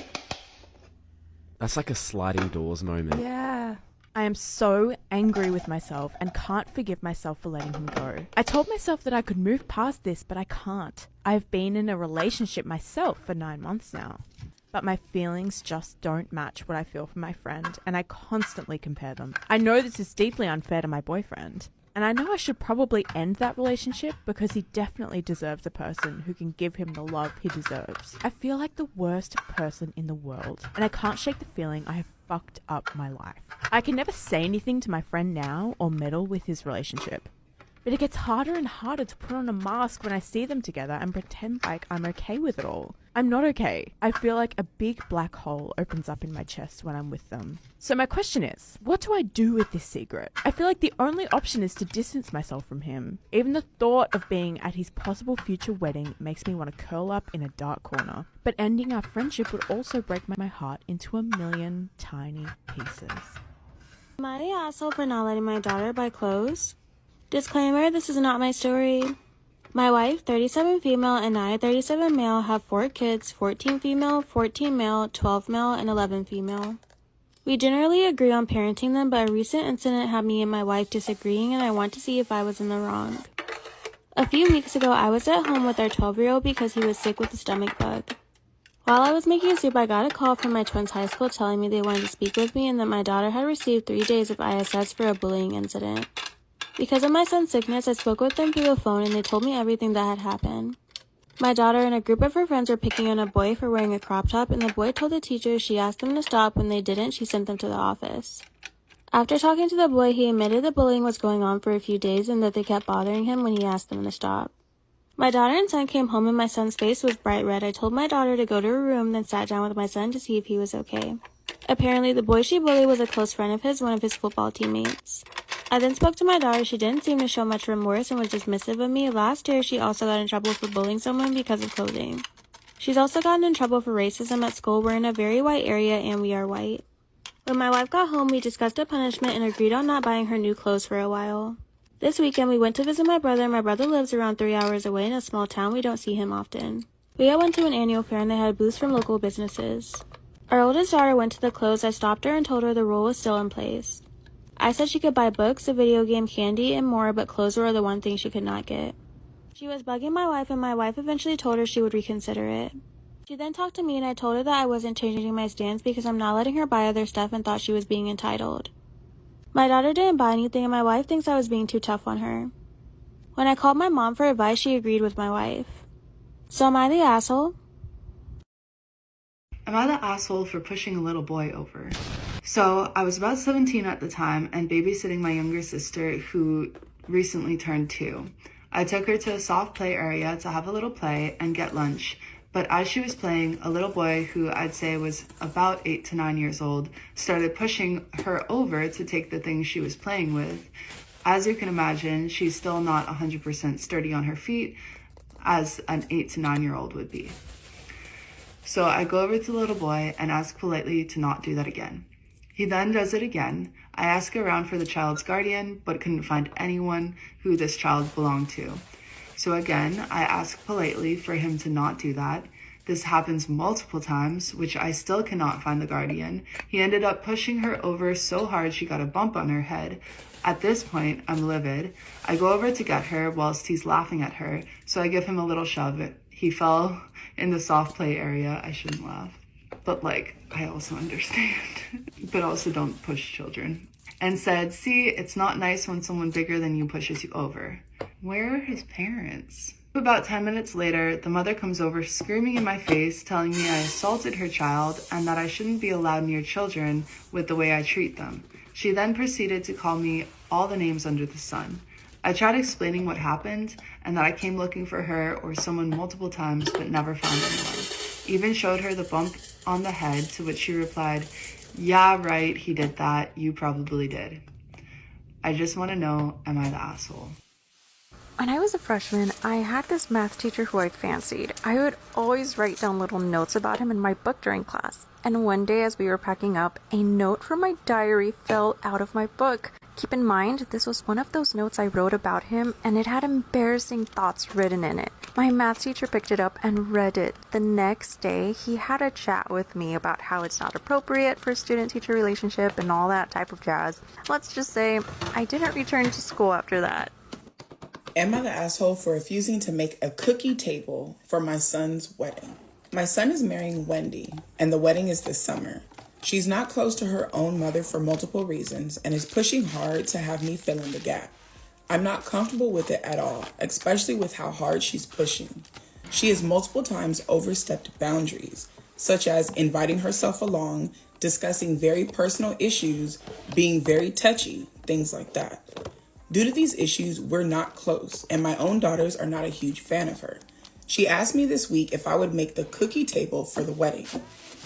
That's like a sliding doors moment. Yeah. I am so angry with myself and can't forgive myself for letting him go. I told myself that I could move past this, but I can't. I've been in a relationship myself for 9 months now, but my feelings just don't match what I feel for my friend, and I constantly compare them. I know this is deeply unfair to my boyfriend, and I know I should probably end that relationship because he definitely deserves a person who can give him the love he deserves. I feel like the worst person in the world, and I can't shake the feeling I have fucked up my life. I can never say anything to my friend now or meddle with his relationship. But it gets harder and harder to put on a mask when I see them together and pretend like I'm okay with it all. I'm not okay. I feel like a big black hole opens up in my chest when I'm with them. So my question is, what do I do with this secret? I feel like the only option is to distance myself from him. Even the thought of being at his possible future wedding makes me want to curl up in a dark corner. But ending our friendship would also break my heart into a million tiny pieces. Am I the asshole for not letting my daughter buy clothes? Disclaimer, this is not my story. My wife, 37 female, and I, 37 male, have 4 kids, 14 female, 14 male, 12 male, and 11 female. We generally agree on parenting them, but a recent incident had me and my wife disagreeing, and I want to see if I was in the wrong. A few weeks ago, I was at home with our 12-year-old because he was sick with a stomach bug. While I was making soup, I got a call from my twins' high school telling me they wanted to speak with me and that my daughter had received 3 days of ISS for a bullying incident. Because of my son's sickness, I spoke with them through the phone and they told me everything that had happened. My daughter and a group of her friends were picking on a boy for wearing a crop top, and the boy told the teacher she asked them to stop. When they didn't, she sent them to the office. After talking to the boy, he admitted the bullying was going on for a few days and that they kept bothering him when he asked them to stop. My daughter and son came home and my son's face was bright red. I told my daughter to go to her room, then sat down with my son to see if he was okay. Apparently, the boy she bullied was a close friend of his, one of his football teammates. I then spoke to my daughter. She didn't seem to show much remorse and was dismissive of me. Last year, she also got in trouble for bullying someone because of clothing. She's also gotten in trouble for racism at school. We're in a very white area and we are white. When my wife got home, we discussed a punishment and agreed on not buying her new clothes for a while. This weekend, we went to visit my brother. My brother lives around 3 hours away in a small town. We don't see him often. We all went to an annual fair and they had booths from local businesses. Our oldest daughter went to the clothes. I stopped her and told her the rule was still in place. I said she could buy books, a video game, candy, and more, but clothes were the one thing she could not get. She was bugging my wife, and my wife eventually told her she would reconsider it. She then talked to me, and I told her that I wasn't changing my stance because I'm not letting her buy other stuff and thought she was being entitled. My daughter didn't buy anything, and my wife thinks I was being too tough on her. When I called my mom for advice, she agreed with my wife. So am I the asshole? Am I the asshole for pushing a little boy over? So I was about 17 at the time and babysitting my younger sister who recently turned 2. I took her to a soft play area to have a little play and get lunch. But as she was playing, a little boy who I'd say was about 8 to 9 years old started pushing her over to take the things she was playing with. As you can imagine, she's still not 100% sturdy on her feet as an 8 to 9 year old would be. So I go over to the little boy and ask politely to not do that again. He then does it again. I ask around for the child's guardian, but couldn't find anyone who this child belonged to. So again, I ask politely for him to not do that. This happens multiple times, which I still cannot find the guardian. He ended up pushing her over so hard she got a bump on her head. At this point, I'm livid. I go over to get her whilst he's laughing at her, so I give him a little shove. He fell in the soft play area. I shouldn't laugh. But I also understand. But also don't push children. And said, see, it's not nice when someone bigger than you pushes you over. Where are his parents? About 10 minutes later, the mother comes over screaming in my face, telling me I assaulted her child and that I shouldn't be allowed near children with the way I treat them. She then proceeded to call me all the names under the sun. I tried explaining what happened and that I came looking for her or someone multiple times but never found anyone. Even showed her the bump on the head, to which she replied, yeah, right, he did that. You probably did. I just want to know, am I the asshole? When I was a freshman, I had this math teacher who I fancied. I would always write down little notes about him in my book during class. And one day as we were packing up, a note from my diary fell out of my book. Keep in mind, this was one of those notes I wrote about him, and it had embarrassing thoughts written in it. My math teacher picked it up and read it. The next day, he had a chat with me about how it's not appropriate for a student-teacher relationship and all that type of jazz. Let's just say, I didn't return to school after that. Am I the asshole for refusing to make a cookie table for my son's wedding? My son is marrying Wendy, and the wedding is this summer. She's not close to her own mother for multiple reasons and is pushing hard to have me fill in the gap. I'm not comfortable with it at all, especially with how hard she's pushing. She has multiple times overstepped boundaries, such as inviting herself along, discussing very personal issues, being very touchy, things like that. Due to these issues, we're not close, and my own daughters are not a huge fan of her. She asked me this week if I would make the cookie table for the wedding.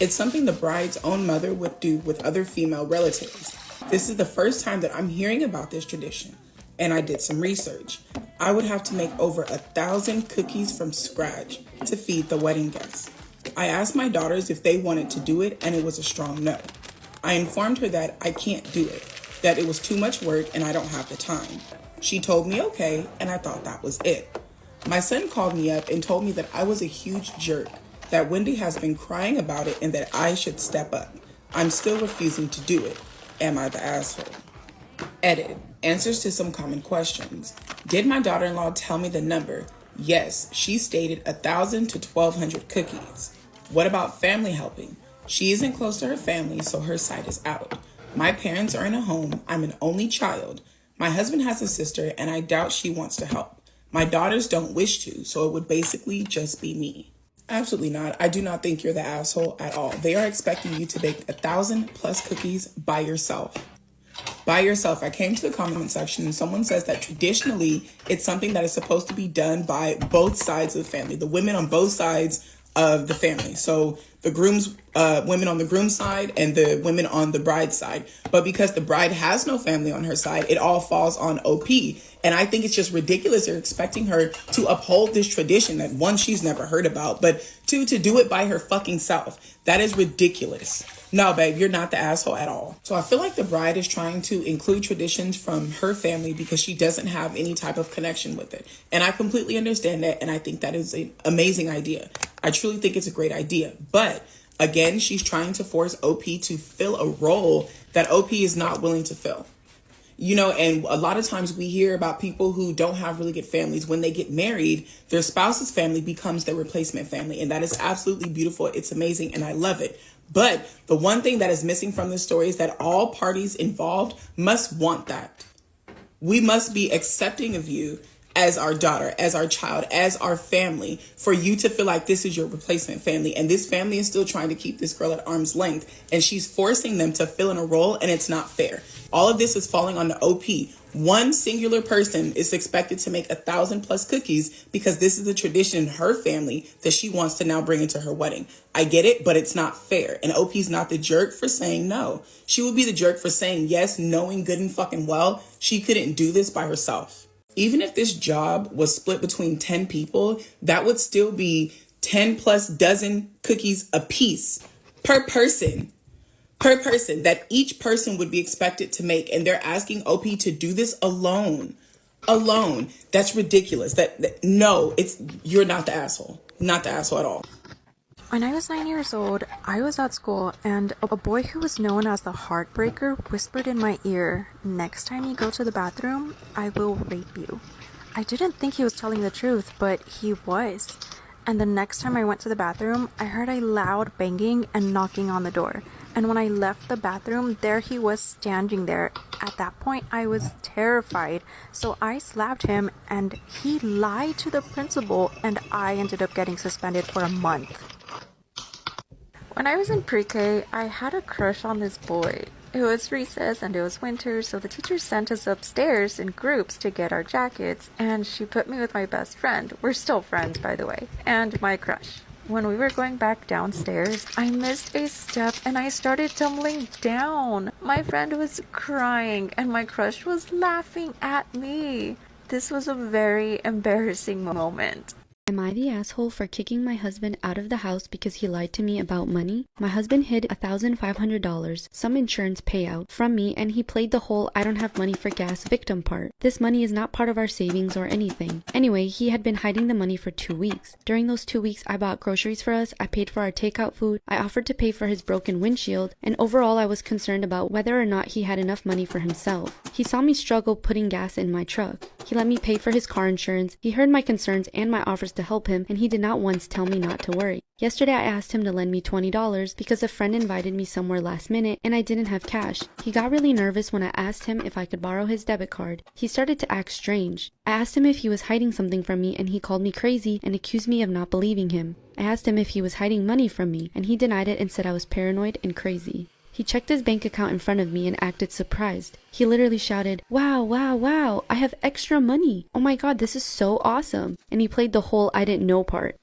It's something the bride's own mother would do with other female relatives. This is the first time that I'm hearing about this tradition, and I did some research. I would have to make over 1,000 cookies from scratch to feed the wedding guests. I asked my daughters if they wanted to do it, and it was a strong no. I informed her that I can't do it, that it was too much work and I don't have the time. She told me okay, and I thought that was it. My son called me up and told me that I was a huge jerk, that Wendy has been crying about it and that I should step up. I'm still refusing to do it. Am I the asshole? Edit. Answers to some common questions. Did my daughter-in-law tell me the number? Yes, she stated 1,000 to 1,200 cookies. What about family helping? She isn't close to her family, so her side is out. My parents are in a home. I'm an only child. My husband has a sister, and I doubt she wants to help. My daughters don't wish to, so it would basically just be me. Absolutely not. I do not think you're the asshole at all. They are expecting you to bake 1,000 plus cookies by yourself. By yourself. I came to the comment section and someone says that traditionally it's something that is supposed to be done by both sides of the family, the women on both sides of the family. So the groom's women on the groom's side and the women on the bride's side. But because the bride has no family on her side, it all falls on OP. And I think it's just ridiculous. They're expecting her to uphold this tradition that one, she's never heard about, but two, to do it by her fucking self. That is ridiculous. No, babe, you're not the asshole at all. So I feel like the bride is trying to include traditions from her family because she doesn't have any type of connection with it. And I completely understand that. And I think that is an amazing idea. I truly think it's a great idea. But again, she's trying to force OP to fill a role that OP is not willing to fill. You know, and a lot of times we hear about people who don't have really good families. When they get married, their spouse's family becomes their replacement family. And that is absolutely beautiful. It's amazing. And I love it. But the one thing that is missing from this story is that all parties involved must want that. We must be accepting of you as our daughter, as our child, as our family, for you to feel like this is your replacement family. And this family is still trying to keep this girl at arm's length. And she's forcing them to fill in a role, and it's not fair. All of this is falling on the OP. One singular person is expected to make 1,000 plus cookies because this is a tradition in her family that she wants to now bring into her wedding. I get it, but it's not fair. And OP's not the jerk for saying no. She would be the jerk for saying yes, knowing good and fucking well she couldn't do this by herself. Even if this job was split between 10 people, that would still be 10 plus dozen cookies a piece per person. That each person would be expected to make. And they're asking OP to do this alone. That's ridiculous. No, you're not the asshole. Not the asshole at all. When I was 9 years old, I was at school and a boy who was known as the Heartbreaker whispered in my ear, "Next time you go to the bathroom, I will rape you." I didn't think he was telling the truth, but he was. And the next time I went to the bathroom, I heard a loud banging and knocking on the door. And when I left the bathroom, there he was standing there. At that point, I was terrified. So I slapped him and he lied to the principal and I ended up getting suspended for a month. When I was in pre-K, I had a crush on this boy. It was recess and it was winter, so the teacher sent us upstairs in groups to get our jackets, and she put me with my best friend. We're still friends, by the way, and my crush. When we were going back downstairs, I missed a step and I started tumbling down. My friend was crying and my crush was laughing at me. This was a very embarrassing moment. Am I the asshole for kicking my husband out of the house because he lied to me about money? My husband hid $1,500, some insurance payout, from me, and he played the whole "I don't have money for gas" victim part. This money is not part of our savings or anything. Anyway, he had been hiding the money for 2 weeks. During those 2 weeks, I bought groceries for us, I paid for our takeout food, I offered to pay for his broken windshield, and overall I was concerned about whether or not he had enough money for himself. He saw me struggle putting gas in my truck. He let me pay for his car insurance, he heard my concerns and my offers to help him, and he did not once tell me not to worry. Yesterday I asked him to lend me $20 because a friend invited me somewhere last minute and I didn't have cash. He got really nervous when I asked him if I could borrow his debit card. He started to act strange. I asked him if he was hiding something from me and he called me crazy and accused me of not believing him. I asked him if he was hiding money from me and he denied it and said I was paranoid and crazy. He checked his bank account in front of me and acted surprised. He literally shouted, "Wow, wow, wow, I have extra money. Oh my god, this is so awesome." And he played the whole I didn't know part.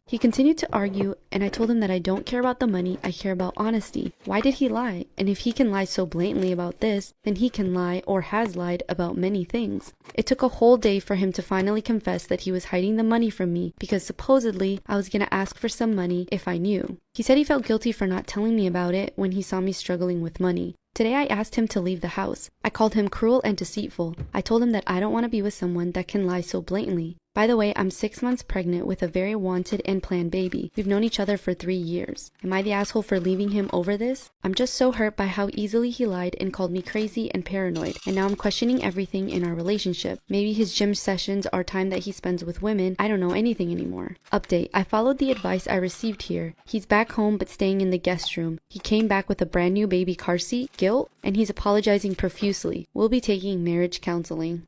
He continued to argue, and I told him that I don't care about the money, I care about honesty. Why did he lie? And if he can lie so blatantly about this, then he can lie, or has lied, about many things. It took a whole day for him to finally confess that he was hiding the money from me because supposedly I was going to ask for some money if I knew. He said he felt guilty for not telling me about it when he saw me struggling with money. Today I asked him to leave the house. I called him cruel and deceitful. I told him that I don't want to be with someone that can lie so blatantly. By the way, I'm 6 months pregnant with a very wanted and planned baby. We've known each other for 3 years. Am I the asshole for leaving him over this? I'm just so hurt by how easily he lied and called me crazy and paranoid, and now I'm questioning everything in our relationship. Maybe his gym sessions are time that he spends with women. I don't know anything anymore. Update: I followed the advice I received here. He's back home but staying in the guest room. He came back with a brand new baby car seat, guilt, and he's apologizing profusely. We'll be taking marriage counseling.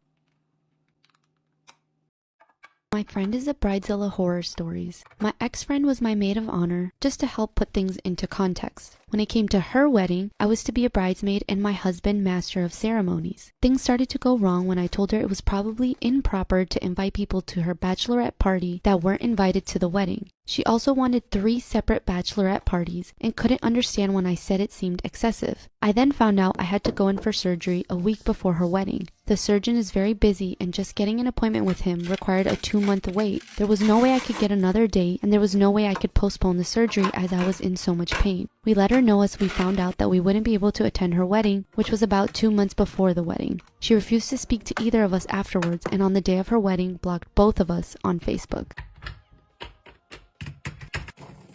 My friend is a Bridezilla Horror Stories. My ex-friend was my maid of honor, just to help put things into context. When it came to her wedding, I was to be a bridesmaid and my husband master of ceremonies. Things started to go wrong when I told her it was probably improper to invite people to her bachelorette party that weren't invited to the wedding. She also wanted 3 separate bachelorette parties and couldn't understand when I said it seemed excessive. I then found out I had to go in for surgery a week before her wedding. The surgeon is very busy and just getting an appointment with him required a 2-month wait. There was no way I could get another date and there was no way I could postpone the surgery as I was in so much pain. We let her know as we found out that we wouldn't be able to attend her wedding, which was about 2 months before the wedding. She refused to speak to either of us afterwards and on the day of her wedding blocked both of us on Facebook.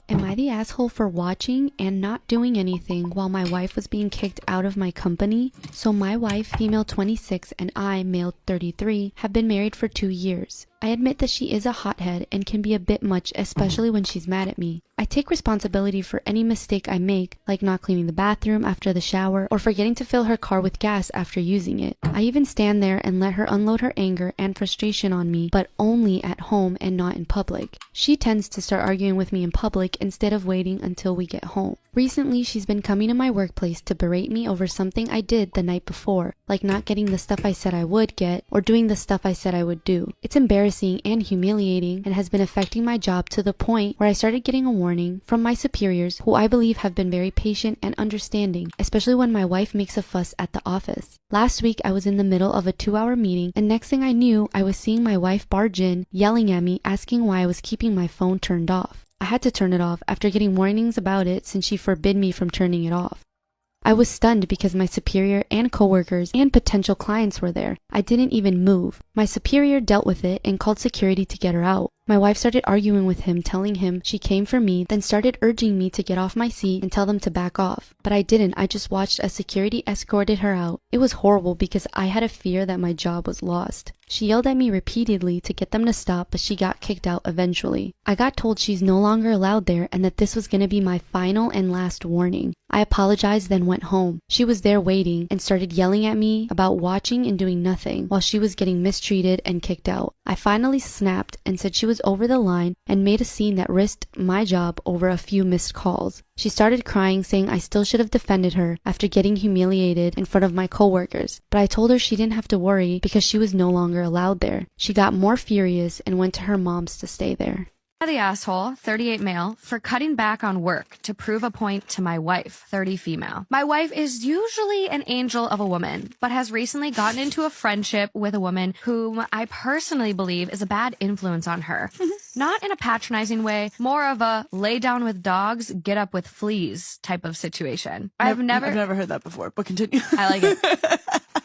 Am I the asshole for watching and not doing anything while my wife was being kicked out of my company? So my wife, female 26, and I, male 33, have been married for 2 years. I admit that she is a hothead and can be a bit much, especially when she's mad at me. I take responsibility for any mistake I make, like not cleaning the bathroom after the shower or forgetting to fill her car with gas after using it. I even stand there and let her unload her anger and frustration on me, but only at home and not in public. She tends to start arguing with me in public instead of waiting until we get home. Recently, she's been coming to my workplace to berate me over something I did the night before, like not getting the stuff I said I would get or doing the stuff I said I would do. It's embarrassing and humiliating and has been affecting my job to the point where I started getting a warning from my superiors, who I believe have been very patient and understanding, especially when my wife makes a fuss at the office. Last week, I was in the middle of a 2-hour meeting, and next thing I knew, I was seeing my wife barge in, yelling at me, asking why I was keeping my phone turned off. I had to turn it off after getting warnings about it since she forbid me from turning it off. I was stunned because my superior and coworkers and potential clients were there. I didn't even move. My superior dealt with it and called security to get her out. My wife started arguing with him, telling him she came for me, then started urging me to get off my seat and tell them to back off. But I didn't. I just watched as security escorted her out. It was horrible because I had a fear that my job was lost. She yelled at me repeatedly to get them to stop, but she got kicked out eventually. I got told she's no longer allowed there and that this was going to be my final and last warning. I apologized, then went home. She was there waiting and started yelling at me about watching and doing nothing while she was getting mistreated and kicked out. I finally snapped and said she was over the line and made a scene that risked my job over a few missed calls. She started crying, saying I still should have defended her after getting humiliated in front of my coworkers, but I told her she didn't have to worry because she was no longer allowed there. She got more furious and went to her mom's to stay there. The asshole, 38 male, for cutting back on work to prove a point to my wife, 30 female. My wife is usually an angel of a woman, but has recently gotten into a friendship with a woman whom I personally believe is a bad influence on her. Not in a patronizing way, more of a lay down with dogs, get up with fleas type of situation. I've never heard that before, but continue. I like it.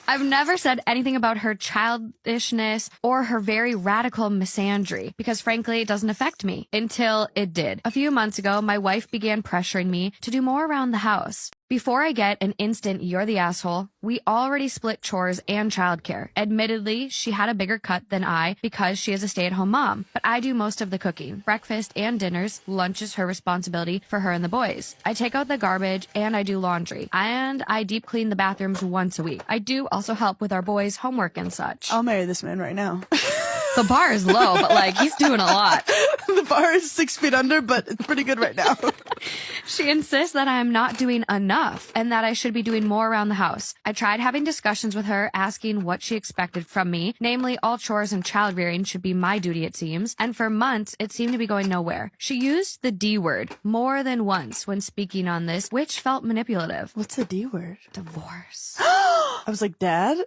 I've never said anything about her childishness or her very radical misandry because frankly it doesn't affect me until it did. A few months ago, my wife began pressuring me to do more around the house. Before I get an instant "you're the asshole," we already split chores and childcare. Admittedly, she had a bigger cut than I because she is a stay-at-home mom, but I do most of the cooking. Breakfast and dinners, lunch is her responsibility for her and the boys. I take out the garbage and I do laundry, and I deep clean the bathrooms once a week. I do also help with our boys' homework and such. I'll marry this man right now. The bar is low, but like he's doing a lot. The bar is 6 feet under, but it's pretty good right now. She insists that I am not doing enough and that I should be doing more around the house. I tried having discussions with her, asking what she expected from me, namely all chores and child rearing should be my duty, it seems, and for months it seemed to be going nowhere. She used the D word more than once when speaking on this, which felt manipulative. What's the D word? Divorce. I was like, Dad?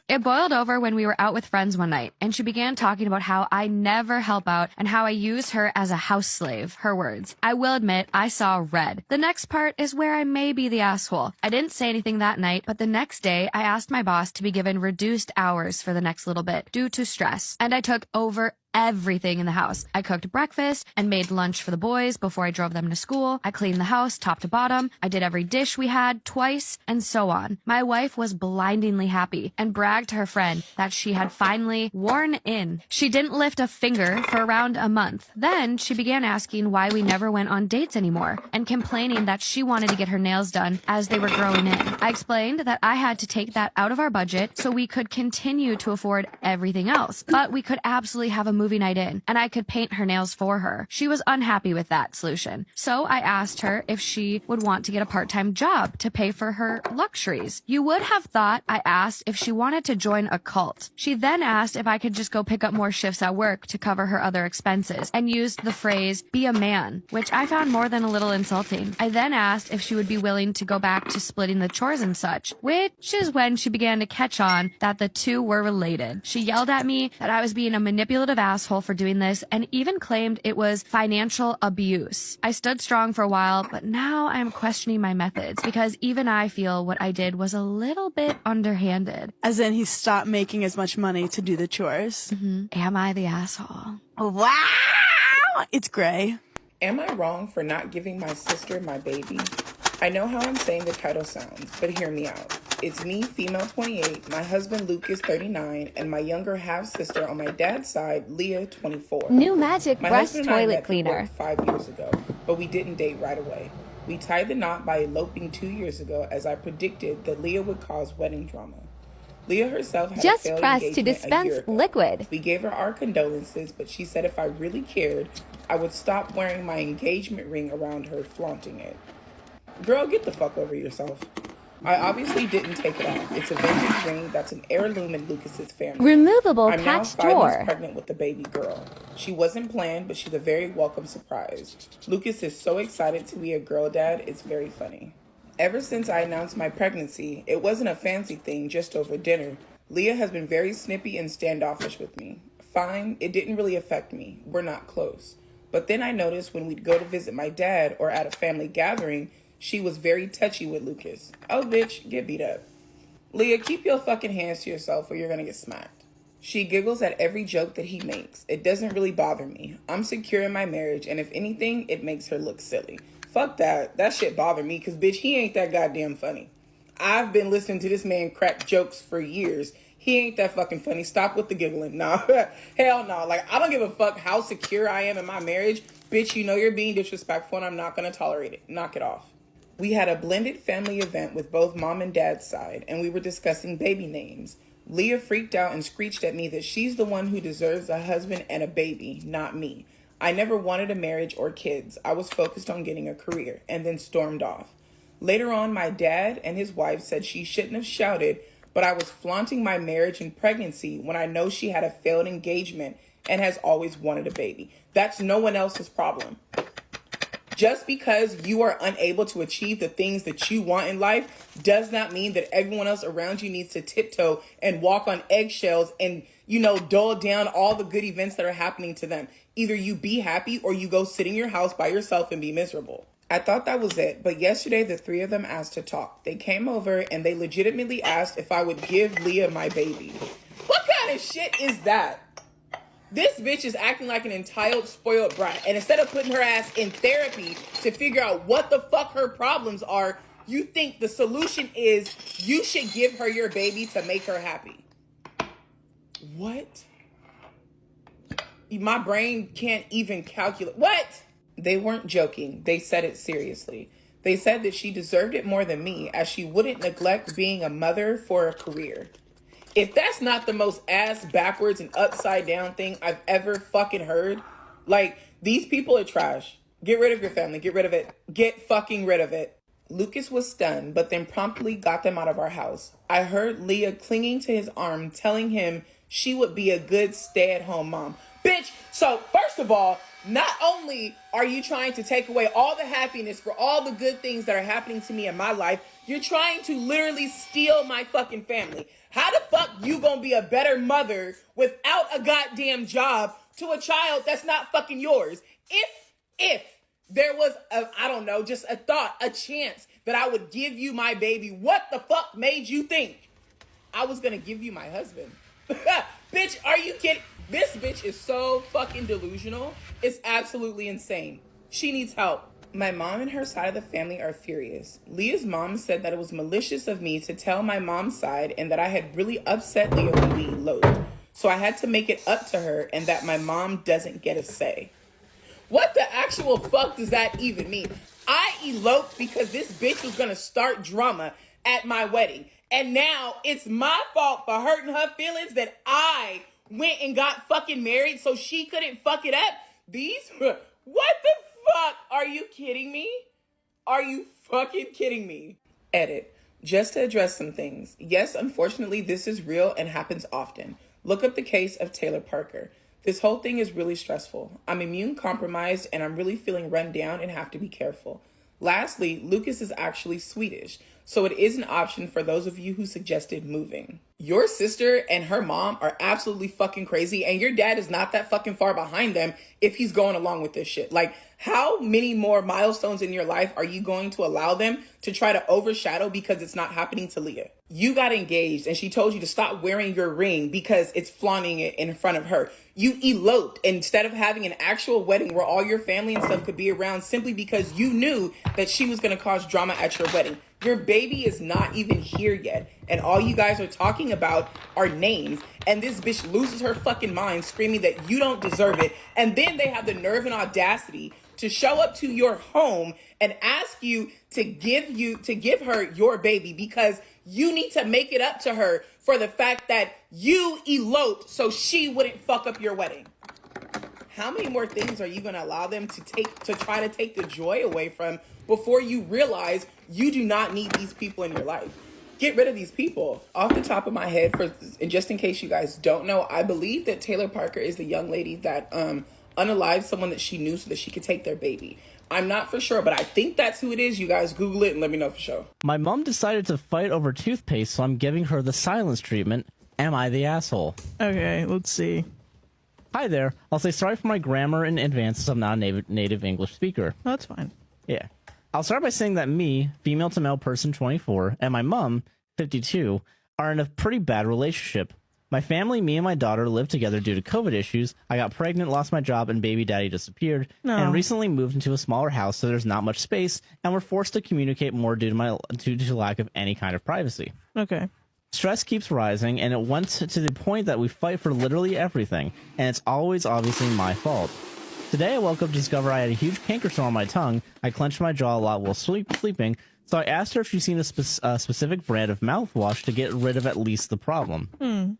It boiled over when we were out with friends one night, and she began talking about how I never help out and how I use her as a house slave, her words. I will admit, I saw red. The next part is where I may be the asshole. I didn't say anything that night, but the next day, I asked my boss to be given reduced hours for the next little bit due to stress, and I took over everything in the house. I cooked breakfast and made lunch for the boys before I drove them to school. I cleaned the house top to bottom. I did every dish we had twice, and so on. My wife was blindingly happy and bragged to her friend that she had finally worn in. She didn't lift a finger for around a month. Then she began asking why we never went on dates anymore and complaining that she wanted to get her nails done as they were growing in. I explained that I had to take that out of our budget so we could continue to afford everything else, but we could absolutely have a movie night in, and I could paint her nails for her. She was unhappy with that solution. So I asked her if she would want to get a part-time job to pay for her luxuries. You would have thought I asked if she wanted to join a cult. She then asked if I could just go pick up more shifts at work to cover her other expenses and used the phrase, be a man, which I found more than a little insulting. I then asked if she would be willing to go back to splitting the chores and such, which is when she began to catch on that the two were related. She yelled at me that I was being a manipulative asshole for doing this and even claimed it was financial abuse. I stood strong for a while, but now I'm questioning my methods because even I feel what I did was a little bit underhanded. As in, he stopped making as much money to do the chores. Am I the asshole? Wow! It's gray. Am I wrong for not giving my sister my baby? I know how I'm saying the title sounds, but hear me out. It's me, female 28, my husband Luke is 39, and my younger half-sister on my dad's side, Leah, 24. New Magic My Brush husband and I Toilet met through Cleaner. work 5 years ago, but we didn't date right away. We tied the knot by eloping 2 years ago as I predicted that Leah would cause wedding drama. Leah herself had Just a failed press to engagement a dispense year ago. liquid. We gave her our condolences, but she said if I really cared, I would stop wearing my engagement ring around her, flaunting it. Girl, get the fuck over yourself. I obviously didn't take it off. It's a vintage ring that's an heirloom in Lucas's family. Removable I'm now catch 5 months drawer. pregnant with the baby girl. She wasn't planned, but she's a very welcome surprise. Lucas is so excited to be a girl dad, it's very funny. Ever since I announced my pregnancy, it wasn't a fancy thing, just over dinner. Leah has been very snippy and standoffish with me. Fine, it didn't really affect me. We're not close. But then I noticed when we'd go to visit my dad or at a family gathering, she was very touchy with Lucas. Oh, bitch, get beat up. Leah, keep your fucking hands to yourself or you're gonna get smacked. She giggles at every joke that he makes. It doesn't really bother me. I'm secure in my marriage, and if anything, it makes her look silly. Fuck that. That shit bother me, because bitch, he ain't that goddamn funny. I've been listening to this man crack jokes for years. He ain't that fucking funny. Stop with the giggling. Nah, hell no. Like, I don't give a fuck how secure I am in my marriage. Bitch, you know you're being disrespectful, and I'm not gonna tolerate it. Knock it off. We had a blended family event with both mom and dad's side, and we were discussing baby names. Leah freaked out and screeched at me that she's the one who deserves a husband and a baby, not me. I never wanted a marriage or kids. I was focused on getting a career, and then stormed off. Later on, my dad and his wife said she shouldn't have shouted, but I was flaunting my marriage and pregnancy when I know she had a failed engagement and has always wanted a baby. That's no one else's problem. Just because you are unable to achieve the things that you want in life does not mean that everyone else around you needs to tiptoe and walk on eggshells and, dull down all the good events that are happening to them. Either you be happy or you go sit in your house by yourself and be miserable. I thought that was it, but yesterday the three of them asked to talk. They came over and they legitimately asked if I would give Leah my baby. What kind of shit is that? This bitch is acting like an entitled, spoiled brat. And instead of putting her ass in therapy to figure out what the fuck her problems are, you think the solution is you should give her your baby to make her happy. What? My brain can't even calculate. What? They weren't joking. They said it seriously. They said that she deserved it more than me, as she wouldn't neglect being a mother for a career. If that's not the most ass backwards and upside down thing I've ever fucking heard, like, these people are trash. Get rid of your family. Get rid of it. Get fucking rid of it. Lucas was stunned, but then promptly got them out of our house. I heard Leah clinging to his arm, telling him she would be a good stay-at-home mom. Bitch, so first of all, not only are you trying to take away all the happiness for all the good things that are happening to me in my life, you're trying to literally steal my fucking family. How the fuck you gonna be a better mother without a goddamn job to a child that's not fucking yours? If there was I don't know, just a thought, a chance that I would give you my baby, what the fuck made you think I was gonna give you my husband? Bitch, are you kidding? This bitch is so fucking delusional. It's absolutely insane. She needs help. My mom and her side of the family are furious. Leah's mom said that it was malicious of me to tell my mom's side and that I had really upset Leah when we eloped. So I had to make it up to her and that my mom doesn't get a say. What the actual fuck does that even mean? I eloped because this bitch was gonna start drama at my wedding. And now it's my fault for hurting her feelings that I went and got fucking married so she couldn't fuck it up. What the fuck? Are you kidding me? Are you fucking kidding me? Edit. Just to address some things. Yes, unfortunately, this is real and happens often. Look up the case of Taylor Parker. This whole thing is really stressful. I'm immune compromised and I'm really feeling run down and have to be careful. Lastly, Lucas is actually Swedish, so it is an option for those of you who suggested moving. Your sister and her mom are absolutely fucking crazy, and your dad is not that fucking far behind them if he's going along with this shit. Like, how many more milestones in your life are you going to allow them to try to overshadow because it's not happening to Leah? You got engaged and she told you to stop wearing your ring because it's flaunting it in front of her. You eloped instead of having an actual wedding where all your family and stuff could be around simply because you knew that she was going to cause drama at your wedding. Your baby is not even here yet. And all you guys are talking about are names. And this bitch loses her fucking mind screaming that you don't deserve it. And then they have the nerve and audacity to show up to your home and ask you to give her your baby because you need to make it up to her for the fact that you eloped so she wouldn't fuck up your wedding. How many more things are you going to allow them to try to take the joy away from before you realize you do not need these people in your life? Get rid of these people. Off the top of my head, and just in case you guys don't know, I believe that Taylor Parker is the young lady that unalived someone that she knew so that she could take their baby. I'm not for sure, but I think that's who it is. You guys Google it and let me know for sure. My mom decided to fight over toothpaste, so I'm giving her the silence treatment. Am I the asshole? Okay, let's see. Hi there. I'll say sorry for my grammar in advance as I'm not a native English speaker. Oh, that's fine. Yeah. I'll start by saying that me, female to male person 24, and my mom, 52, are in a pretty bad relationship. My family, me and my daughter live together due to COVID issues. I got pregnant, lost my job, and baby daddy disappeared. No. And recently moved into a smaller house, so there's not much space, and we're forced to communicate more due to lack of any kind of privacy. Okay. Stress keeps rising, and it went to the point that we fight for literally everything, and it's always obviously my fault. Today I woke up to discover I had a huge canker sore on my tongue. I clenched my jaw a lot while sleeping, so I asked her if she'd seen a specific brand of mouthwash to get rid of at least the problem.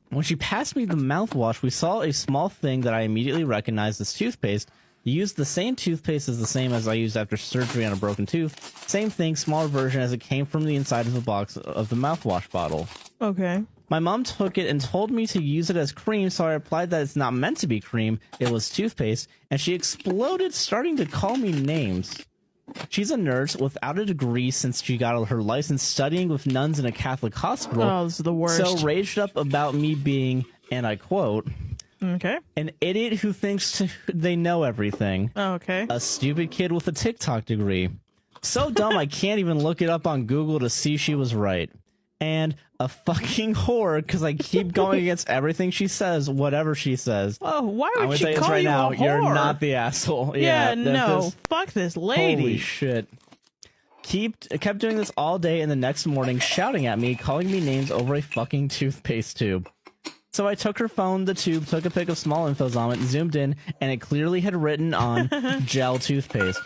When she passed me the mouthwash, we saw a small thing that I immediately recognized as toothpaste. You used the same toothpaste as the same as I used after surgery on a broken tooth. Same thing, smaller version as it came from the inside of the box of the mouthwash bottle. Okay. My mom took it and told me to use it as cream, so I replied that it's not meant to be cream, it was toothpaste, and she exploded, starting to call me names. She's a nurse without a degree since she got her license studying with nuns in a Catholic hospital. Oh, this is the worst. So raged up about me being, and I quote, okay, an idiot who thinks they know everything. Oh, okay. A stupid kid with a TikTok degree. So dumb I can't even look it up on Google to see she was right. And a fucking whore because I keep going against everything she says, whatever she says. Oh, why I'm would gonna she say this call right you now, a whore? you're not the asshole. Yeah, no, fuck this lady. Holy shit. Kept doing this all day and the next morning shouting at me, calling me names over a fucking toothpaste tube. So I took her phone, the tube, took a pic of small infos on it, zoomed in, and it clearly had written on gel toothpaste.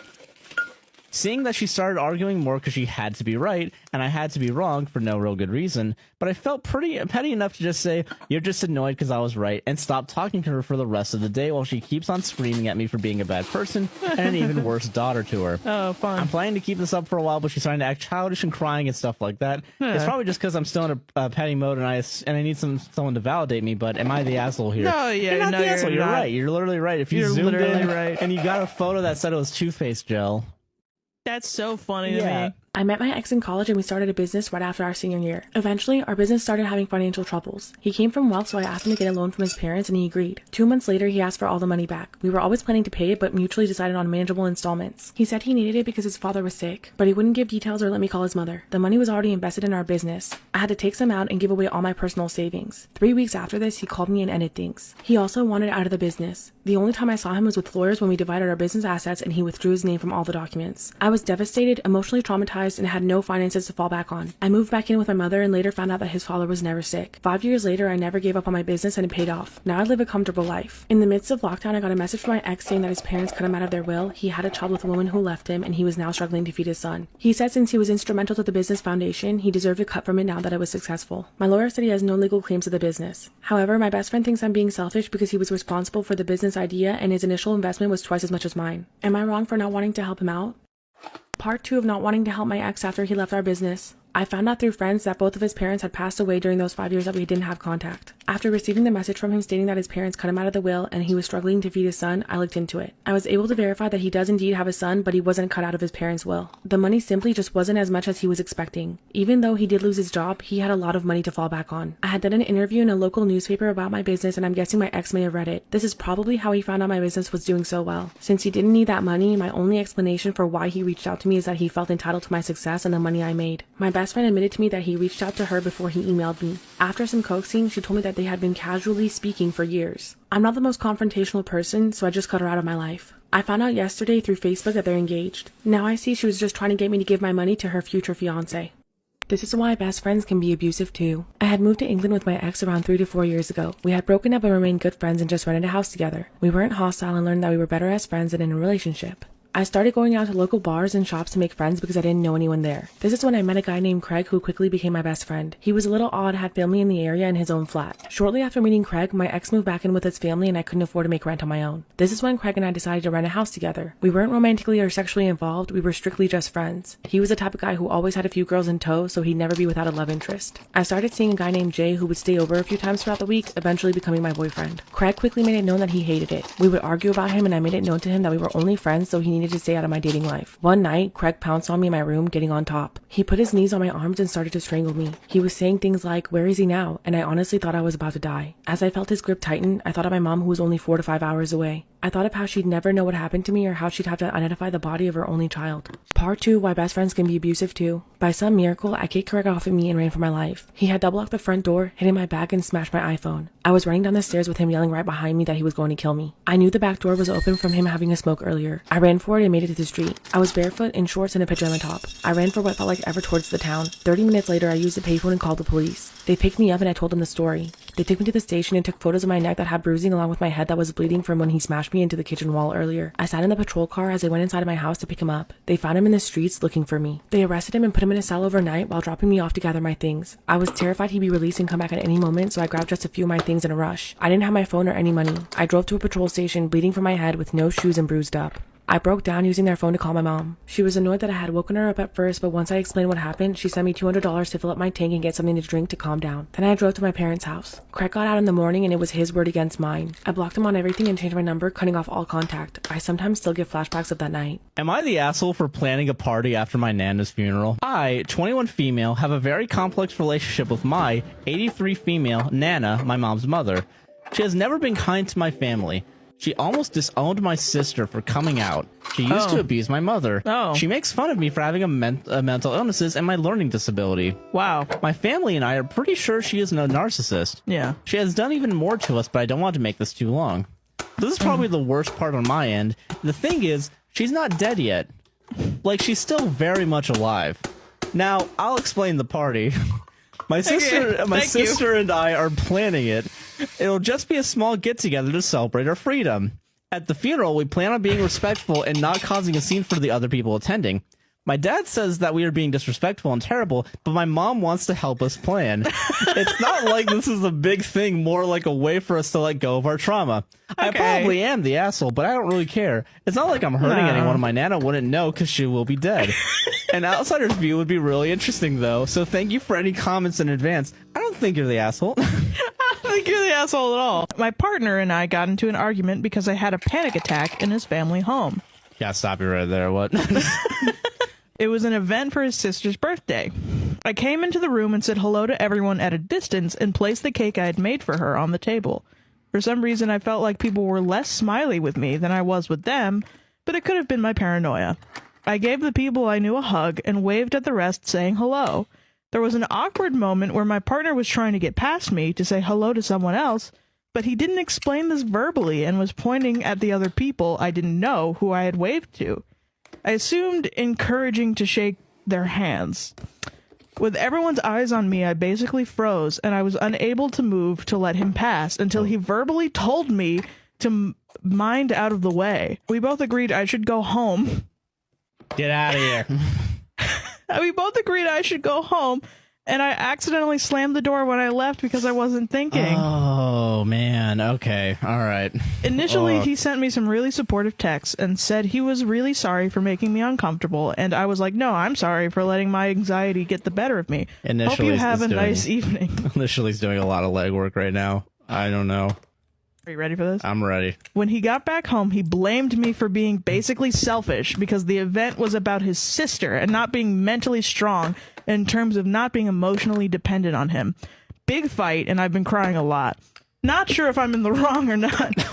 Seeing that she started arguing more because she had to be right, and I had to be wrong for no real good reason, but I felt pretty petty enough to just say, "You're just annoyed because I was right," and stop talking to her for the rest of the day while she keeps on screaming at me for being a bad person and an even worse daughter to her. Oh, fun. I'm planning to keep this up for a while, but she's starting to act childish and crying and stuff like that. It's probably just because I'm still in a petty mode and I need someone to validate me, but am I the asshole here? No, yeah, you're not no, the asshole. You're not. right. You're literally right. If you You're zoomed literally in right. and you got a photo that said it was toothpaste gel. That's so funny to me. I met my ex in college and we started a business right after our senior year. Eventually, our business started having financial troubles. He came from wealth, so I asked him to get a loan from his parents and he agreed. 2 months later, he asked for all the money back. We were always planning to pay it, but mutually decided on manageable installments. He said he needed it because his father was sick, but he wouldn't give details or let me call his mother. The money was already invested in our business. I had to take some out and give away all my personal savings. 3 weeks after this, he called me and ended things. He also wanted out of the business. The only time I saw him was with lawyers when we divided our business assets and he withdrew his name from all the documents. I was devastated, emotionally traumatized, and had no finances to fall back on. I moved back in with my mother and later found out that his father was never sick. 5 years later, I never gave up on my business and it paid off. Now I live a comfortable life. In the midst of lockdown, I got a message from my ex saying that his parents cut him out of their will. He had a child with a woman who left him and he was now struggling to feed his son. He said since he was instrumental to the business foundation, he deserved a cut from it now that it was successful. My lawyer said he has no legal claims to the business. However, my best friend thinks I'm being selfish because he was responsible for the business idea and his initial investment was twice as much as mine. Am I wrong for not wanting to help him out? Part 2 of not wanting to help my ex after he left our business. I found out through friends that both of his parents had passed away during those 5 years that we didn't have contact. After receiving the message from him stating that his parents cut him out of the will and he was struggling to feed his son, I looked into it. I was able to verify that he does indeed have a son, but he wasn't cut out of his parents' will. The money simply just wasn't as much as he was expecting. Even though he did lose his job, he had a lot of money to fall back on. I had done an interview in a local newspaper about my business and I'm guessing my ex may have read it. This is probably how he found out my business was doing so well. Since he didn't need that money, my only explanation for why he reached out to me is that he felt entitled to my success and the money I made. My best friend admitted to me that he reached out to her before he emailed me. After some coaxing, she told me that they had been casually speaking for years. I'm not the most confrontational person, so I just cut her out of my life. I found out yesterday through Facebook that they're engaged. Now I see she was just trying to get me to give my money to her future fiancé. This is why best friends can be abusive too. I had moved to England with my ex around 3 to 4 years ago. We had broken up and remained good friends and just rented a house together. We weren't hostile and learned that we were better as friends than in a relationship. I started going out to local bars and shops to make friends because I didn't know anyone there. This is when I met a guy named Craig who quickly became my best friend. He was a little odd, had family in the area and his own flat. Shortly after meeting Craig, my ex moved back in with his family and I couldn't afford to make rent on my own. This is when Craig and I decided to rent a house together. We weren't romantically or sexually involved, we were strictly just friends. He was the type of guy who always had a few girls in tow, so he'd never be without a love interest. I started seeing a guy named Jay who would stay over a few times throughout the week, eventually becoming my boyfriend. Craig quickly made it known that he hated it. We would argue about him and I made it known to him that we were only friends, so he needed to stay out of my dating life. One night, Craig pounced on me in my room, getting on top. He put his knees on my arms and started to strangle me. He was saying things like, "Where is he now?" And I honestly thought I was about to die. As I felt his grip tighten, I thought of my mom who was only 4 to 5 hours away. I thought of how she'd never know what happened to me or how she'd have to identify the body of her only child. Part 2, why best friends can be abusive too. By some miracle, I kicked Craig off of me and ran for my life. He had double locked the front door, hit in my back, and smashed my iPhone. I was running down the stairs with him yelling right behind me that he was going to kill me. I knew the back door was open from him having a smoke earlier. I ran for it and made it to the street. I was barefoot, in shorts, and a pajama top. I ran for what felt like ever towards the town. 30 minutes later, I used a payphone and called the police. They picked me up and I told them the story. They took me to the station and took photos of my neck that had bruising along with my head that was bleeding from when he smashed me into the kitchen wall earlier. I sat in the patrol car as they went inside of my house to pick him up. They found him in the streets looking for me. They arrested him and put him in a cell overnight while dropping me off to gather my things. I was terrified he'd be released and come back at any moment, so I grabbed just a few of my things in a rush. I didn't have my phone or any money. I drove to a patrol station bleeding from my head with no shoes and bruised up. I broke down using their phone to call my mom. She was annoyed that I had woken her up at first, but once I explained what happened, she sent me $200 to fill up my tank and get something to drink to calm down. Then I drove to my parents' house. Craig got out in the morning and it was his word against mine. I blocked him on everything and changed my number, cutting off all contact. I sometimes still get flashbacks of that night. Am I the asshole for planning a party after my Nana's funeral? I, 21 female, have a very complex relationship with my 83 female Nana, my mom's mother. She has never been kind to my family. She almost disowned my sister for coming out. She used to abuse my mother. She makes fun of me for having mental illnesses and my learning disability. Wow. My family and I are pretty sure she is a narcissist. Yeah. She has done even more to us, but I don't want to make this too long. This is probably the worst part on my end. The thing is, she's not dead yet. Like, she's still very much alive. Now, I'll explain the party. My sister and I are planning it. It'll just be a small get-together to celebrate our freedom. At the funeral, we plan on being respectful and not causing a scene for the other people attending. My dad says that we are being disrespectful and terrible, but my mom wants to help us plan. It's not like this is a big thing, more like a way for us to let go of our trauma. I probably am the asshole, but I don't really care. It's not like I'm hurting anyone, and my nana wouldn't know because she will be dead. An outsider's view would be really interesting, though, so thank you for any comments in advance. I don't think you're the asshole. I don't think you're the asshole at all. My partner and I got into an argument because I had a panic attack in his family home. Yeah, stop you right there. What? It was an event for his sister's birthday. I came into the room and said hello to everyone at a distance and placed the cake I had made for her on the table. For some reason, I felt like people were less smiley with me than I was with them, but it could have been my paranoia. I gave the people I knew a hug and waved at the rest, saying hello. There was an awkward moment where my partner was trying to get past me to say hello to someone else, but he didn't explain this verbally and was pointing at the other people I didn't know who I had waved to. I assumed encouraging to shake their hands. With everyone's eyes on me, I basically froze, and I was unable to move to let him pass until he verbally told me to mind out of the way. We both agreed I should go home. Get out of here. We both agreed I should go home, and I accidentally slammed the door when I left because I wasn't thinking. Oh, man. Okay. All right. Initially, he sent me some really supportive texts and said he was really sorry for making me uncomfortable, and I was like, no, I'm sorry for letting my anxiety get the better of me. Hope you have a nice evening. Initially, he's doing a lot of legwork right now. I don't know. Are you ready for this? I'm ready. When he got back home, he blamed me for being basically selfish because the event was about his sister and not being mentally strong in terms of not being emotionally dependent on him. Big fight, and I've been crying a lot. Not sure if I'm in the wrong or not.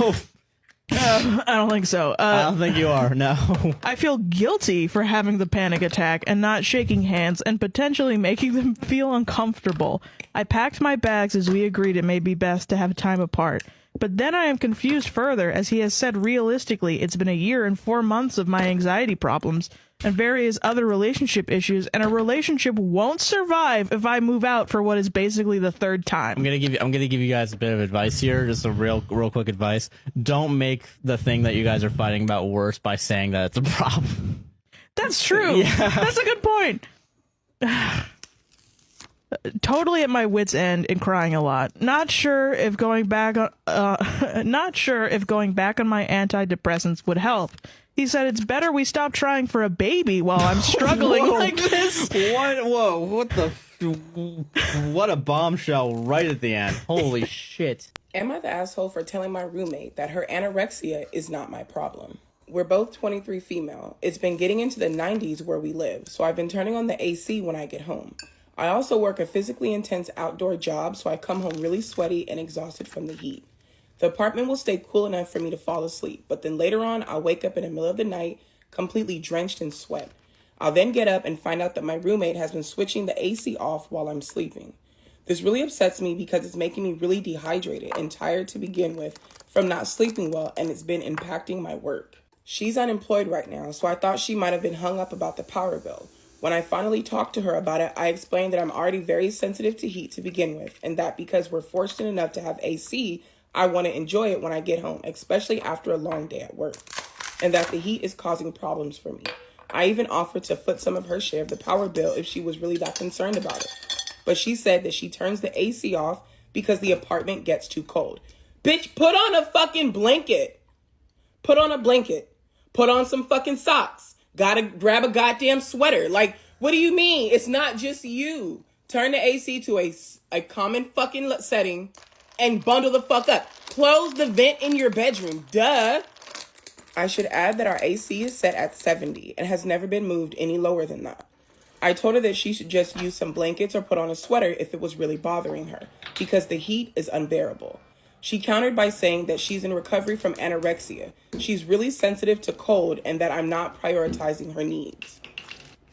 I don't think so. I don't think you are, no. I feel guilty for having the panic attack and not shaking hands and potentially making them feel uncomfortable. I packed my bags as we agreed it may be best to have time apart. But then I am confused further, as he has said realistically it's been a year and 4 months of my anxiety problems and various other relationship issues, and a relationship won't survive if I move out for what is basically the third time. I'm gonna give you guys a bit of advice here, just a real quick advice. Don't make the thing that you guys are fighting about worse by saying that it's a problem. That's true. Yeah. That's a good point. Totally at my wit's end and crying a lot. Not sure if going back on my antidepressants would help. He said it's better we stop trying for a baby while I'm struggling like this. What? Whoa! What the? What a bombshell right at the end. Holy shit. Am I the asshole for telling my roommate that her anorexia is not my problem? We're both 23 female. It's been getting into the 90s where we live, so I've been turning on the AC when I get home. I also work a physically intense outdoor job, so I come home really sweaty and exhausted from the heat. The apartment will stay cool enough for me to fall asleep, but then later on, I'll wake up in the middle of the night, completely drenched in sweat. I'll then get up and find out that my roommate has been switching the AC off while I'm sleeping. This really upsets me because it's making me really dehydrated and tired to begin with from not sleeping well, and it's been impacting my work. She's unemployed right now, so I thought she might have been hung up about the power bill. When I finally talked to her about it, I explained that I'm already very sensitive to heat to begin with, and that because we're fortunate enough to have AC, I want to enjoy it when I get home, especially after a long day at work, and that the heat is causing problems for me. I even offered to foot some of her share of the power bill if she was really that concerned about it. But she said that she turns the AC off because the apartment gets too cold. Bitch, put on a fucking blanket. Put on a blanket. Put on some fucking socks. Gotta grab a goddamn sweater. Like, what do you mean? It's not just you. Turn the AC to a common fucking setting and bundle the fuck up. Close the vent in your bedroom. Duh. I should add that our AC is set at 70 and has never been moved any lower than that. I told her that she should just use some blankets or put on a sweater if it was really bothering her, because the heat is unbearable. She countered by saying that she's in recovery from anorexia. She's really sensitive to cold and that I'm not prioritizing her needs.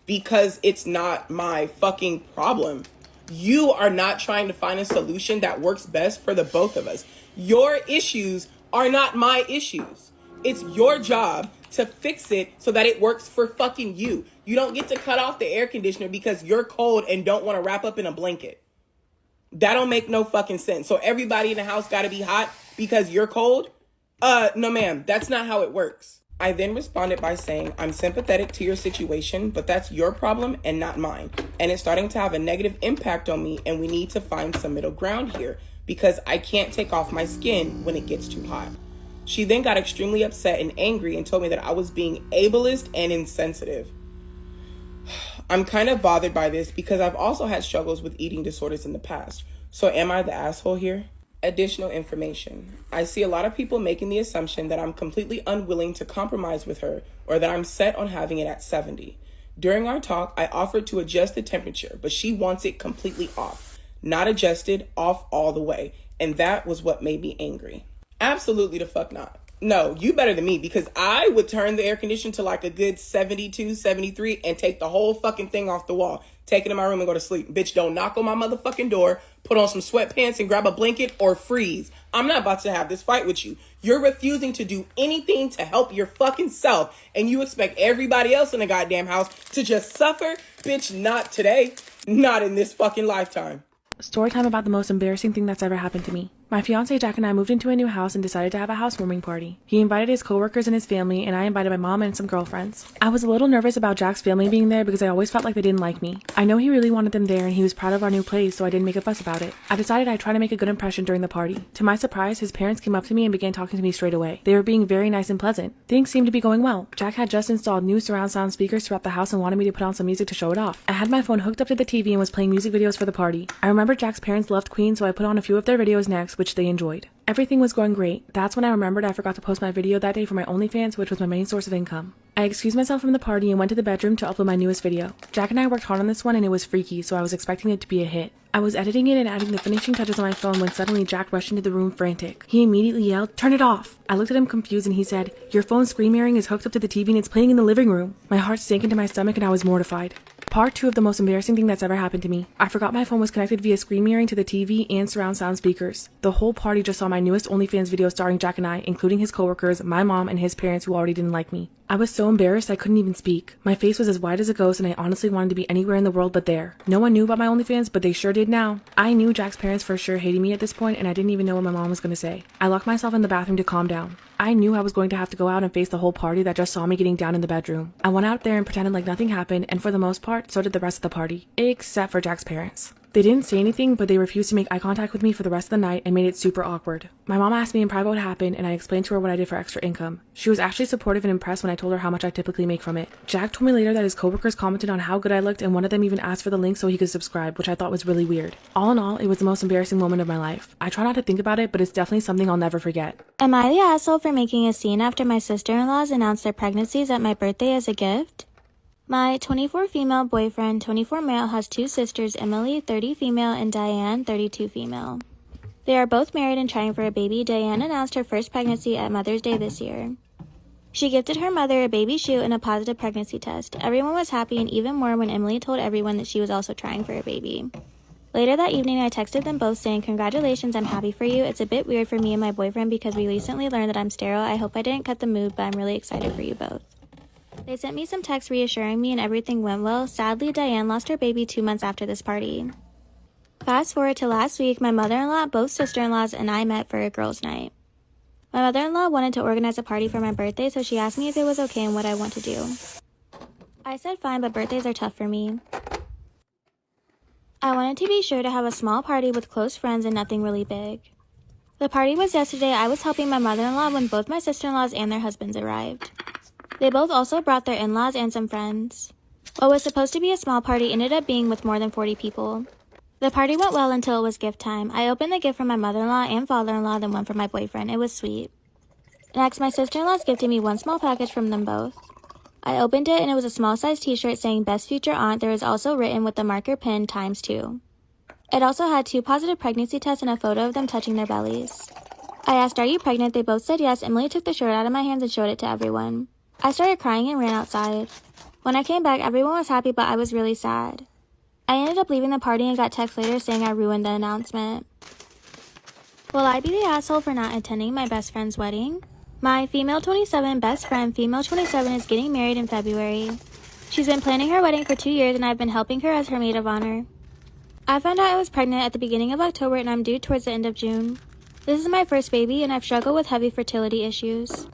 Because it's not my fucking problem. You are not trying to find a solution that works best for the both of us. Your issues are not my issues. It's your job to fix it so that it works for fucking you. You don't get to cut off the air conditioner because you're cold and don't want to wrap up in a blanket. That don't make no fucking sense. So everybody in the house got to be hot because you're cold? No, ma'am. That's not how it works. I then responded by saying, I'm sympathetic to your situation, but that's your problem and not mine. And it's starting to have a negative impact on me, and we need to find some middle ground here because I can't take off my skin when it gets too hot. She then got extremely upset and angry and told me that I was being ableist and insensitive. I'm kind of bothered by this because I've also had struggles with eating disorders in the past. So am I the asshole here? Additional information. I see a lot of people making the assumption that I'm completely unwilling to compromise with her or that I'm set on having it at 70. During our talk, I offered to adjust the temperature, but she wants it completely off. Not adjusted, off all the way. And that was what made me angry. Absolutely the fuck not. No, you better than me because I would turn the air conditioner to like a good 72, 73 and take the whole fucking thing off the wall. Take it in my room and go to sleep. Bitch, don't knock on my motherfucking door, put on some sweatpants and grab a blanket or freeze. I'm not about to have this fight with you. You're refusing to do anything to help your fucking self and you expect everybody else in the goddamn house to just suffer? Bitch, not today. Not in this fucking lifetime. Storytime about the most embarrassing thing that's ever happened to me. My fiance Jack and I moved into a new house and decided to have a housewarming party. He invited his coworkers and his family, and I invited my mom and some girlfriends. I was a little nervous about Jack's family being there because I always felt like they didn't like me. I know he really wanted them there and he was proud of our new place, so I didn't make a fuss about it. I decided I'd try to make a good impression during the party. To my surprise, his parents came up to me and began talking to me straight away. They were being very nice and pleasant. Things seemed to be going well. Jack had just installed new surround sound speakers throughout the house and wanted me to put on some music to show it off. I had my phone hooked up to the TV and was playing music videos for the party. I remember Jack's parents loved Queen, so I put on a few of their videos next, which they enjoyed. Everything was going great. That's when I remembered I forgot to post my video that day for my OnlyFans, which was my main source of income. I excused myself from the party and went to the bedroom to upload my newest video. Jack and I worked hard on this one and it was freaky, so I was expecting it to be a hit. I was editing it and adding the finishing touches on my phone when suddenly Jack rushed into the room frantic. He immediately yelled, "Turn it off!" I looked at him confused and he said, "Your phone's screen mirroring is hooked up to the TV and it's playing in the living room." My heart sank into my stomach and I was mortified. Part 2 of the most embarrassing thing that's ever happened to me. I forgot my phone was connected via screen mirroring to the TV and surround sound speakers. The whole party just saw my newest OnlyFans video starring Jack and I, including his coworkers, my mom, and his parents who already didn't like me. I was so embarrassed I couldn't even speak. My face was as white as a ghost and I honestly wanted to be anywhere in the world but there. No one knew about my OnlyFans, but they sure did now. I knew Jack's parents for sure hated me at this point and I didn't even know what my mom was going to say. I locked myself in the bathroom to calm down. I knew I was going to have to go out and face the whole party that just saw me getting down in the bedroom. I went out there and pretended like nothing happened, and for the most part, so did the rest of the party. Except for Jack's parents. They didn't say anything, but they refused to make eye contact with me for the rest of the night and made it super awkward. My mom asked me in private what happened, and I explained to her what I did for extra income. She was actually supportive and impressed when I told her how much I typically make from it. Jack told me later that his coworkers commented on how good I looked, and one of them even asked for the link so he could subscribe, which I thought was really weird. All in all, it was the most embarrassing moment of my life. I try not to think about it, but it's definitely something I'll never forget. Am I the asshole for making a scene after my sister-in-laws announced their pregnancies at my birthday as a gift? My 24 female boyfriend, 24 male, has 2 sisters, Emily, 30 female, and Diane, 32 female. They are both married and trying for a baby. Diane announced her first pregnancy at Mother's Day this year. She gifted her mother a baby shoe and a positive pregnancy test. Everyone was happy, and even more when Emily told everyone that she was also trying for a baby. Later that evening, I texted them both saying, "Congratulations, I'm happy for you. It's a bit weird for me and my boyfriend because we recently learned that I'm sterile. I hope I didn't cut the mood, but I'm really excited for you both." They sent me some texts reassuring me and everything went well. Sadly, Diane lost her baby 2 months after this party. Fast forward to last week, my mother-in-law, both sister-in-laws, and I met for a girls' night. My mother-in-law wanted to organize a party for my birthday, so she asked me if it was okay and what I want to do. I said fine, but birthdays are tough for me. I wanted to be sure to have a small party with close friends and nothing really big. The party was yesterday. I was helping my mother-in-law when both my sister-in-laws and their husbands arrived. They both also brought their in-laws and some friends. What was supposed to be a small party ended up being with more than 40 people. The party went well until it was gift time. I opened the gift from my mother-in-law and father-in-law, then one from my boyfriend. It was sweet. Next, my sister-in-laws gifted me one small package from them both. I opened it and it was a small-sized t-shirt saying "Best Future Aunt." There was also written with the marker pen ×2. It also had 2 positive pregnancy tests and a photo of them touching their bellies. I asked, "Are you pregnant?" They both said yes. Emily took the shirt out of my hands and showed it to everyone. I started crying and ran outside. When I came back, everyone was happy, but I was really sad. I ended up leaving the party and got text later saying I ruined the announcement. Will I be the asshole for not attending my best friend's wedding? My female 27 best friend, female 27, is getting married in February. She's been planning her wedding for 2 years and I've been helping her as her maid of honor. I found out I was pregnant at the beginning of October and I'm due towards the end of June. This is my first baby and I've struggled with heavy fertility issues.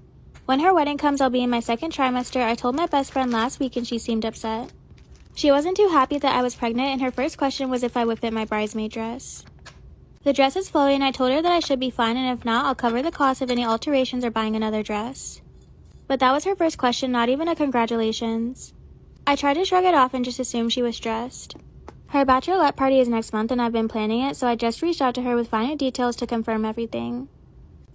When her wedding comes, I'll be in my second trimester. I told my best friend last week and she seemed upset. She wasn't too happy that I was pregnant, and her first question was if I would fit my bridesmaid dress. The dress is flowy, and I told her that I should be fine, and if not, I'll cover the cost of any alterations or buying another dress. But that was her first question, not even a congratulations. I tried to shrug it off and just assumed she was stressed. Her bachelorette party is next month, and I've been planning it, so I just reached out to her with finer details to confirm everything.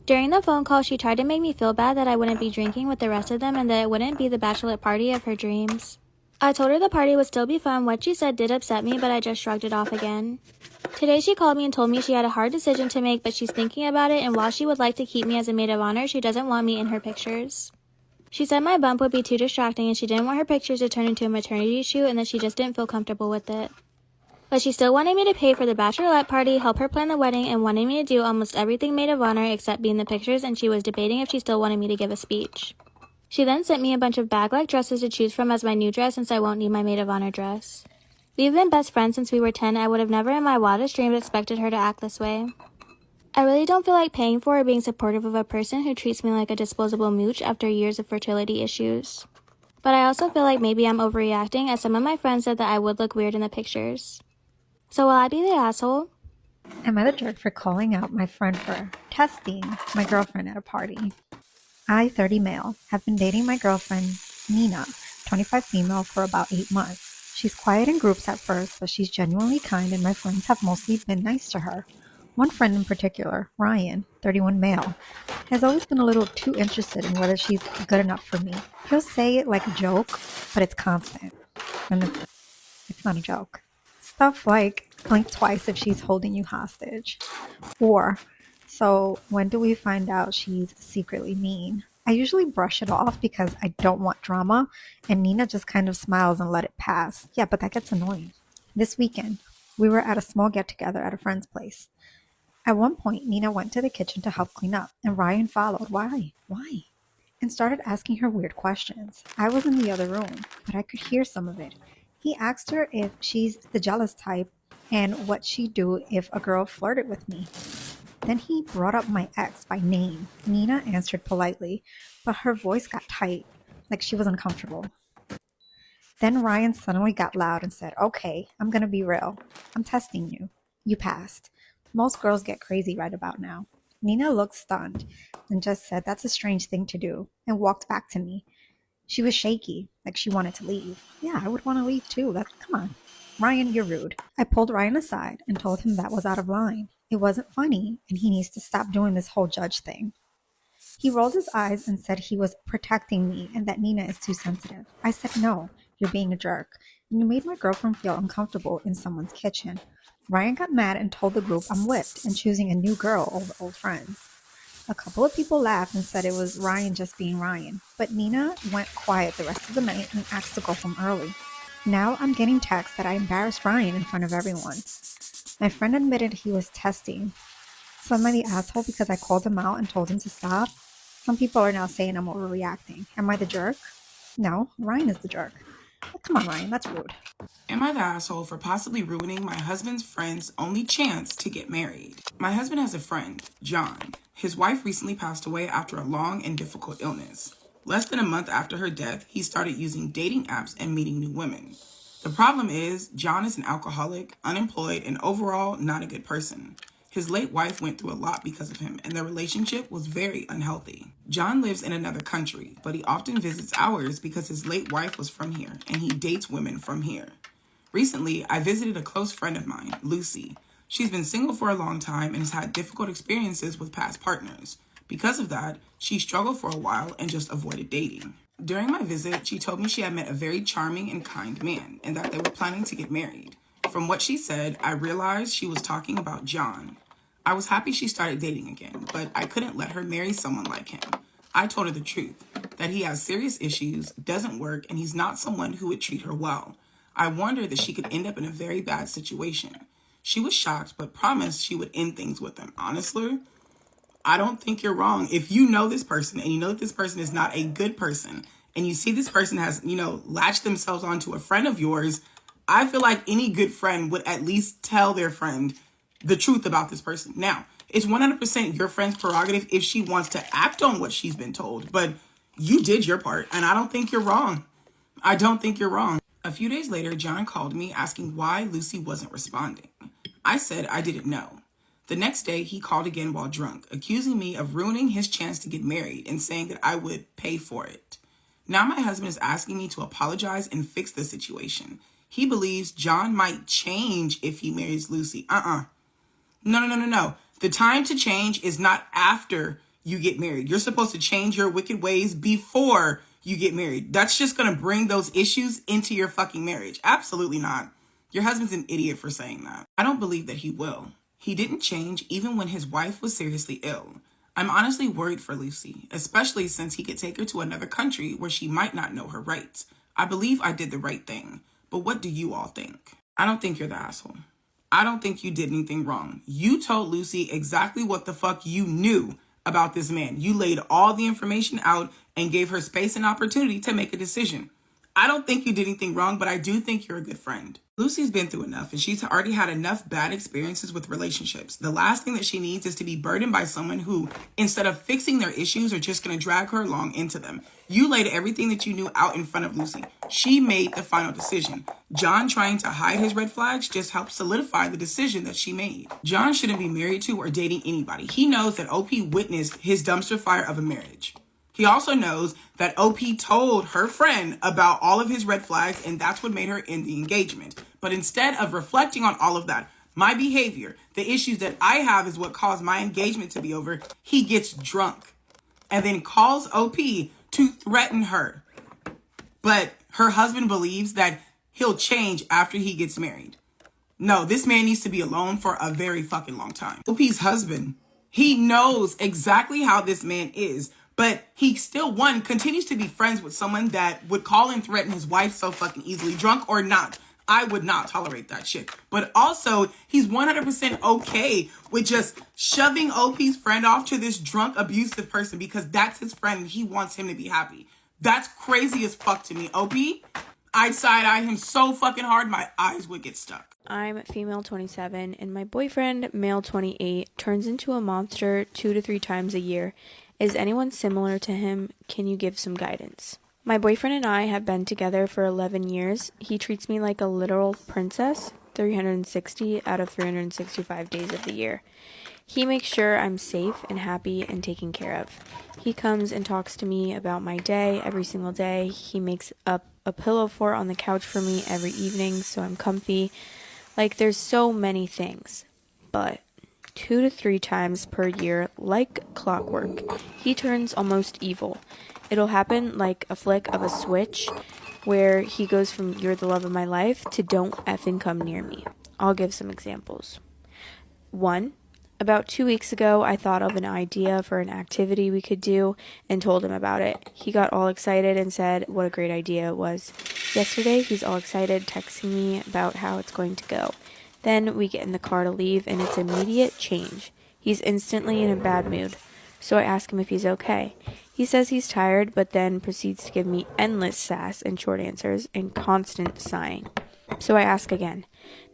During the phone call, she tried to make me feel bad that I wouldn't be drinking with the rest of them and that it wouldn't be the bachelorette party of her dreams. I told her the party would still be fun. What she said did upset me, but I just shrugged it off again. Today she called me and told me she had a hard decision to make, but she's thinking about it, and while she would like to keep me as a maid of honor, she doesn't want me in her pictures. She said my bump would be too distracting and she didn't want her pictures to turn into a maternity shoot and that she just didn't feel comfortable with it. But she still wanted me to pay for the bachelorette party, help her plan the wedding, and wanted me to do almost everything maid of honor except be in the pictures, and she was debating if she still wanted me to give a speech. She then sent me a bunch of bag-like dresses to choose from as my new dress since I won't need my maid of honor dress. We've been best friends since we were 10. I would have never in my wildest dreams expected her to act this way. I really don't feel like paying for or being supportive of a person who treats me like a disposable mooch after years of fertility issues. But I also feel like maybe I'm overreacting, as some of my friends said that I would look weird in the pictures. So will I be the asshole? Am I the jerk for calling out my friend for testing my girlfriend at a party? I, 30 male, have been dating my girlfriend, Nina, 25 female, for about 8 months. She's quiet in groups at first, but she's genuinely kind and my friends have mostly been nice to her. One friend in particular, Ryan, 31 male, has always been a little too interested in whether she's good enough for me. He'll say it like a joke, but it's constant. And it's not a joke. Stuff like, blink twice if she's holding you hostage. Or, so when do we find out she's secretly mean? I usually brush it off because I don't want drama, and Nina just kind of smiles and let it pass. Yeah, but that gets annoying. This weekend, we were at a small get-together at a friend's place. At one point, Nina went to the kitchen to help clean up, and Ryan followed. Why? And started asking her weird questions. I was in the other room, but I could hear some of it. He asked her if she's the jealous type and what she'd do if a girl flirted with me. Then he brought up my ex by name. Nina answered politely, but her voice got tight, like she was uncomfortable. Then Ryan suddenly got loud and said, "Okay, I'm gonna be real. I'm testing you. You passed. Most girls get crazy right about now." Nina looked stunned and just said, "That's a strange thing to do," and walked back to me. She was shaky, like she wanted to leave. Yeah, I would want to leave too. Come on. "Ryan, you're rude." I pulled Ryan aside and told him that was out of line. It wasn't funny, and he needs to stop doing this whole judge thing. He rolled his eyes and said he was protecting me and that Nina is too sensitive. I said, "No, you're being a jerk, and you made my girlfriend feel uncomfortable in someone's kitchen." Ryan got mad and told the group I'm whipped and choosing a new girl over old friends. A couple of people laughed and said it was Ryan just being Ryan, but Nina went quiet the rest of the night and asked to go home early. Now I'm getting texts that I embarrassed Ryan in front of everyone. My friend admitted he was testing. So am I the asshole because I called him out and told him to stop? Some people are now saying I'm overreacting. Am I the jerk? No, Ryan is the jerk. Oh, come on, Ryan, that's rude. Am I the asshole for possibly ruining my husband's friend's only chance to get married? My husband has a friend, John. His wife recently passed away after a long and difficult illness. Less than a month after her death, he started using dating apps and meeting new women. The problem is, John is an alcoholic, unemployed, and overall not a good person. His late wife went through a lot because of him, and their relationship was very unhealthy. John lives in another country, but he often visits ours because his late wife was from here, and he dates women from here. Recently, I visited a close friend of mine, Lucy. She's been single for a long time and has had difficult experiences with past partners. Because of that, she struggled for a while and just avoided dating. During my visit, she told me she had met a very charming and kind man and that they were planning to get married. From what she said, I realized she was talking about John. I was happy she started dating again, but I couldn't let her marry someone like him. I told her the truth, that he has serious issues, doesn't work, and he's not someone who would treat her well. I warned her that she could end up in a very bad situation. She was shocked, but promised she would end things with him. Honestly, I don't think you're wrong. If you know this person and you know that this person is not a good person and you see this person has, latched themselves onto a friend of yours, I feel like any good friend would at least tell their friend the truth about this person. Now, it's 100% your friend's prerogative if she wants to act on what she's been told, but You did your part, and I don't think you're wrong. I don't think you're wrong. A few days later, John called me asking why Lucy wasn't responding. I said I didn't know. The next day, he called again while drunk, accusing me of ruining his chance to get married and saying that I would pay for it. Now my husband is asking me to apologize and fix the situation. He believes John might change if he marries Lucy. No. The time to change is not after you get married. You're supposed to change your wicked ways before you get married. That's just going to bring those issues into your fucking marriage. Absolutely not. Your husband's an idiot for saying that. I don't believe that he will. He didn't change even when his wife was seriously ill. I'm honestly worried for Lucy, especially since he could take her to another country where she might not know her rights. I believe I did the right thing, but what do you all think? I don't think you're the asshole. I don't think you did anything wrong. You told Lucy exactly what the fuck you knew about this man. You laid all the information out and gave her space and opportunity to make a decision. I don't think you did anything wrong, but I do think you're a good friend. Lucy's been through enough, and she's already had enough bad experiences with relationships. The last thing that she needs is to be burdened by someone who, instead of fixing their issues, are just going to drag her along into them. You laid everything that you knew out in front of Lucy. She made the final decision. John trying to hide his red flags just helped solidify the decision that she made. John shouldn't be married to or dating anybody. He knows that OP witnessed his dumpster fire of a marriage. He also knows that OP told her friend about all of his red flags, and that's what made her end the engagement. But instead of reflecting on all of that, my behavior, the issues that I have is what caused my engagement to be over, he gets drunk and then calls OP to threaten her. But her husband believes that he'll change after he gets married. No, this man needs to be alone for a very fucking long time. OP's husband, he knows exactly how this man is. But he still, one, continues to be friends with someone that would call and threaten his wife so fucking easily, drunk or not. I would not tolerate that shit. But also, he's 100% okay with just shoving OP's friend off to this drunk, abusive person because that's his friend and he wants him to be happy. That's crazy as fuck to me. OP, I'd side-eye him so fucking hard my eyes would get stuck. I'm female 27 and my boyfriend, male 28, turns into a monster 2 to 3 times a year. Is anyone similar to him? Can you give some guidance? My boyfriend and I have been together for 11 years. He treats me like a literal princess, 360 out of 365 days of the year. He makes sure I'm safe and happy and taken care of. He comes and talks to me about my day every single day. He makes up a pillow fort on the couch for me every evening so I'm comfy. Like, there's so many things. But 2 to 3 times per year, like clockwork, he turns almost evil. It'll happen like a flick of a switch where he goes from "you're the love of my life" to "don't effing come near me." I'll give some examples. 1. About 2 weeks ago, I thought of an idea for an activity we could do and told him about it. He got all excited and said what a great idea it was. Yesterday, he's all excited, texting me about how it's going to go. Then we get in the car to leave, and it's immediate change. He's instantly in a bad mood. So I ask him if he's okay. He says he's tired, but then proceeds to give me endless sass and short answers and constant sighing. So I ask again.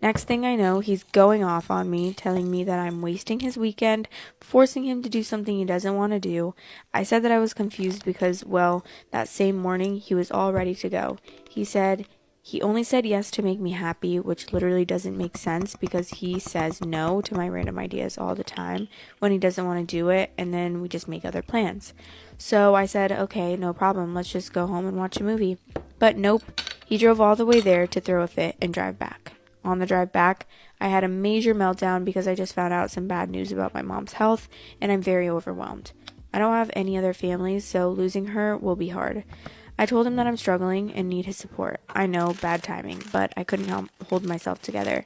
Next thing I know, he's going off on me, telling me that I'm wasting his weekend, forcing him to do something he doesn't want to do. I said that I was confused because, well, that same morning, he was all ready to go. He said he only said yes to make me happy, which literally doesn't make sense because he says no to my random ideas all the time when he doesn't want to do it, and then we just make other plans. So I said, okay, no problem, let's just go home and watch a movie. But nope, he drove all the way there to throw a fit and drive back. On the drive back, I had a major meltdown because I just found out some bad news about my mom's health, and I'm very overwhelmed. I don't have any other family, so losing her will be hard. I told him that I'm struggling and need his support. I know, bad timing, but I couldn't hold myself together.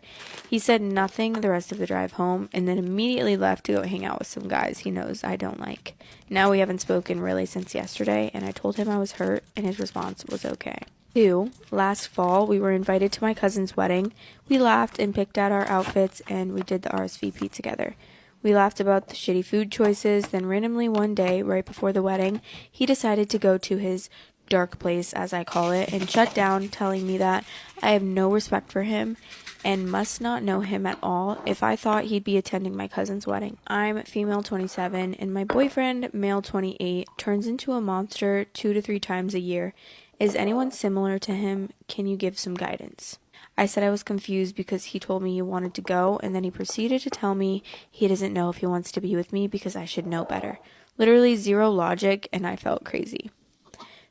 He said nothing the rest of the drive home, and then immediately left to go hang out with some guys he knows I don't like. Now we haven't spoken really since yesterday, and I told him I was hurt, and his response was okay. 2. Last fall, we were invited to my cousin's wedding. We laughed and picked out our outfits, and we did the RSVP together. We laughed about the shitty food choices, then randomly one day, right before the wedding, he decided to go to his dark place, as I call it, and shut down, telling me that I have no respect for him and must not know him at all if I thought he'd be attending my cousin's wedding. I'm female 27, and my boyfriend, male 28, turns into a monster 2 to 3 times a year. Is anyone similar to him? Can you give some guidance? I said I was confused because he told me he wanted to go, and then he proceeded to tell me he doesn't know if he wants to be with me because I should know better. Literally zero logic, and I felt crazy.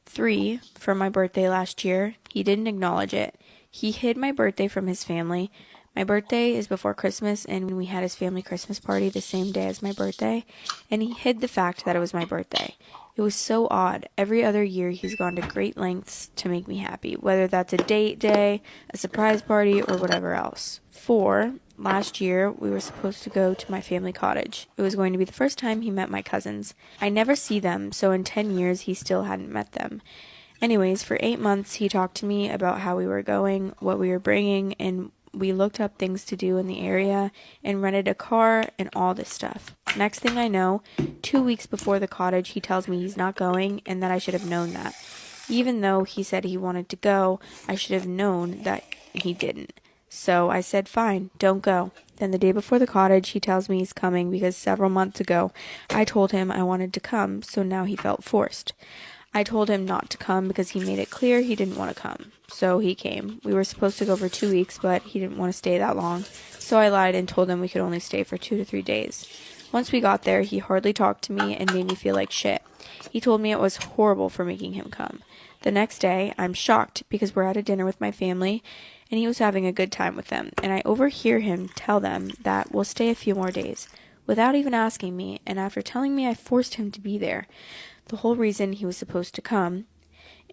3, for my birthday last year, he didn't acknowledge it. He hid my birthday from his family. My birthday is before Christmas, and we had his family Christmas party the same day as my birthday, and he hid the fact that it was my birthday. It was so odd. Every other year, he's gone to great lengths to make me happy, whether that's a date day, a surprise party, or whatever else. 4, last year, we were supposed to go to my family cottage. It was going to be the first time he met my cousins. I never see them, so in 10 years, he still hadn't met them. Anyways, for 8 months, he talked to me about how we were going, what we were bringing, and we looked up things to do in the area and rented a car and all this stuff. Next thing I know, 2 weeks before the cottage, he tells me he's not going and that I should have known that. Even though he said he wanted to go, I should have known that he didn't. So I said, fine, don't go. Then the day before the cottage, he tells me he's coming because several months ago, I told him I wanted to come, so now he felt forced. I told him not to come because he made it clear he didn't want to come. So he came. We were supposed to go for 2 weeks, but he didn't want to stay that long. So I lied and told him we could only stay for 2 to 3 days. Once we got there, he hardly talked to me and made me feel like shit. He told me it was horrible for making him come. The next day, I'm shocked because we're at a dinner with my family and he was having a good time with them. And I overhear him tell them that we'll stay a few more days without even asking me. And after telling me I forced him to be there, the whole reason he was supposed to come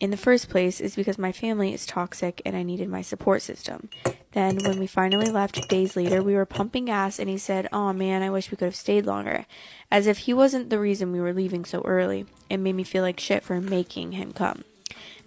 in the first place is because my family is toxic and I needed my support system. Then when we finally left days later, we were pumping gas and he said, "Oh man, I wish we could have stayed longer." As if he wasn't the reason we were leaving so early. It made me feel like shit for making him come.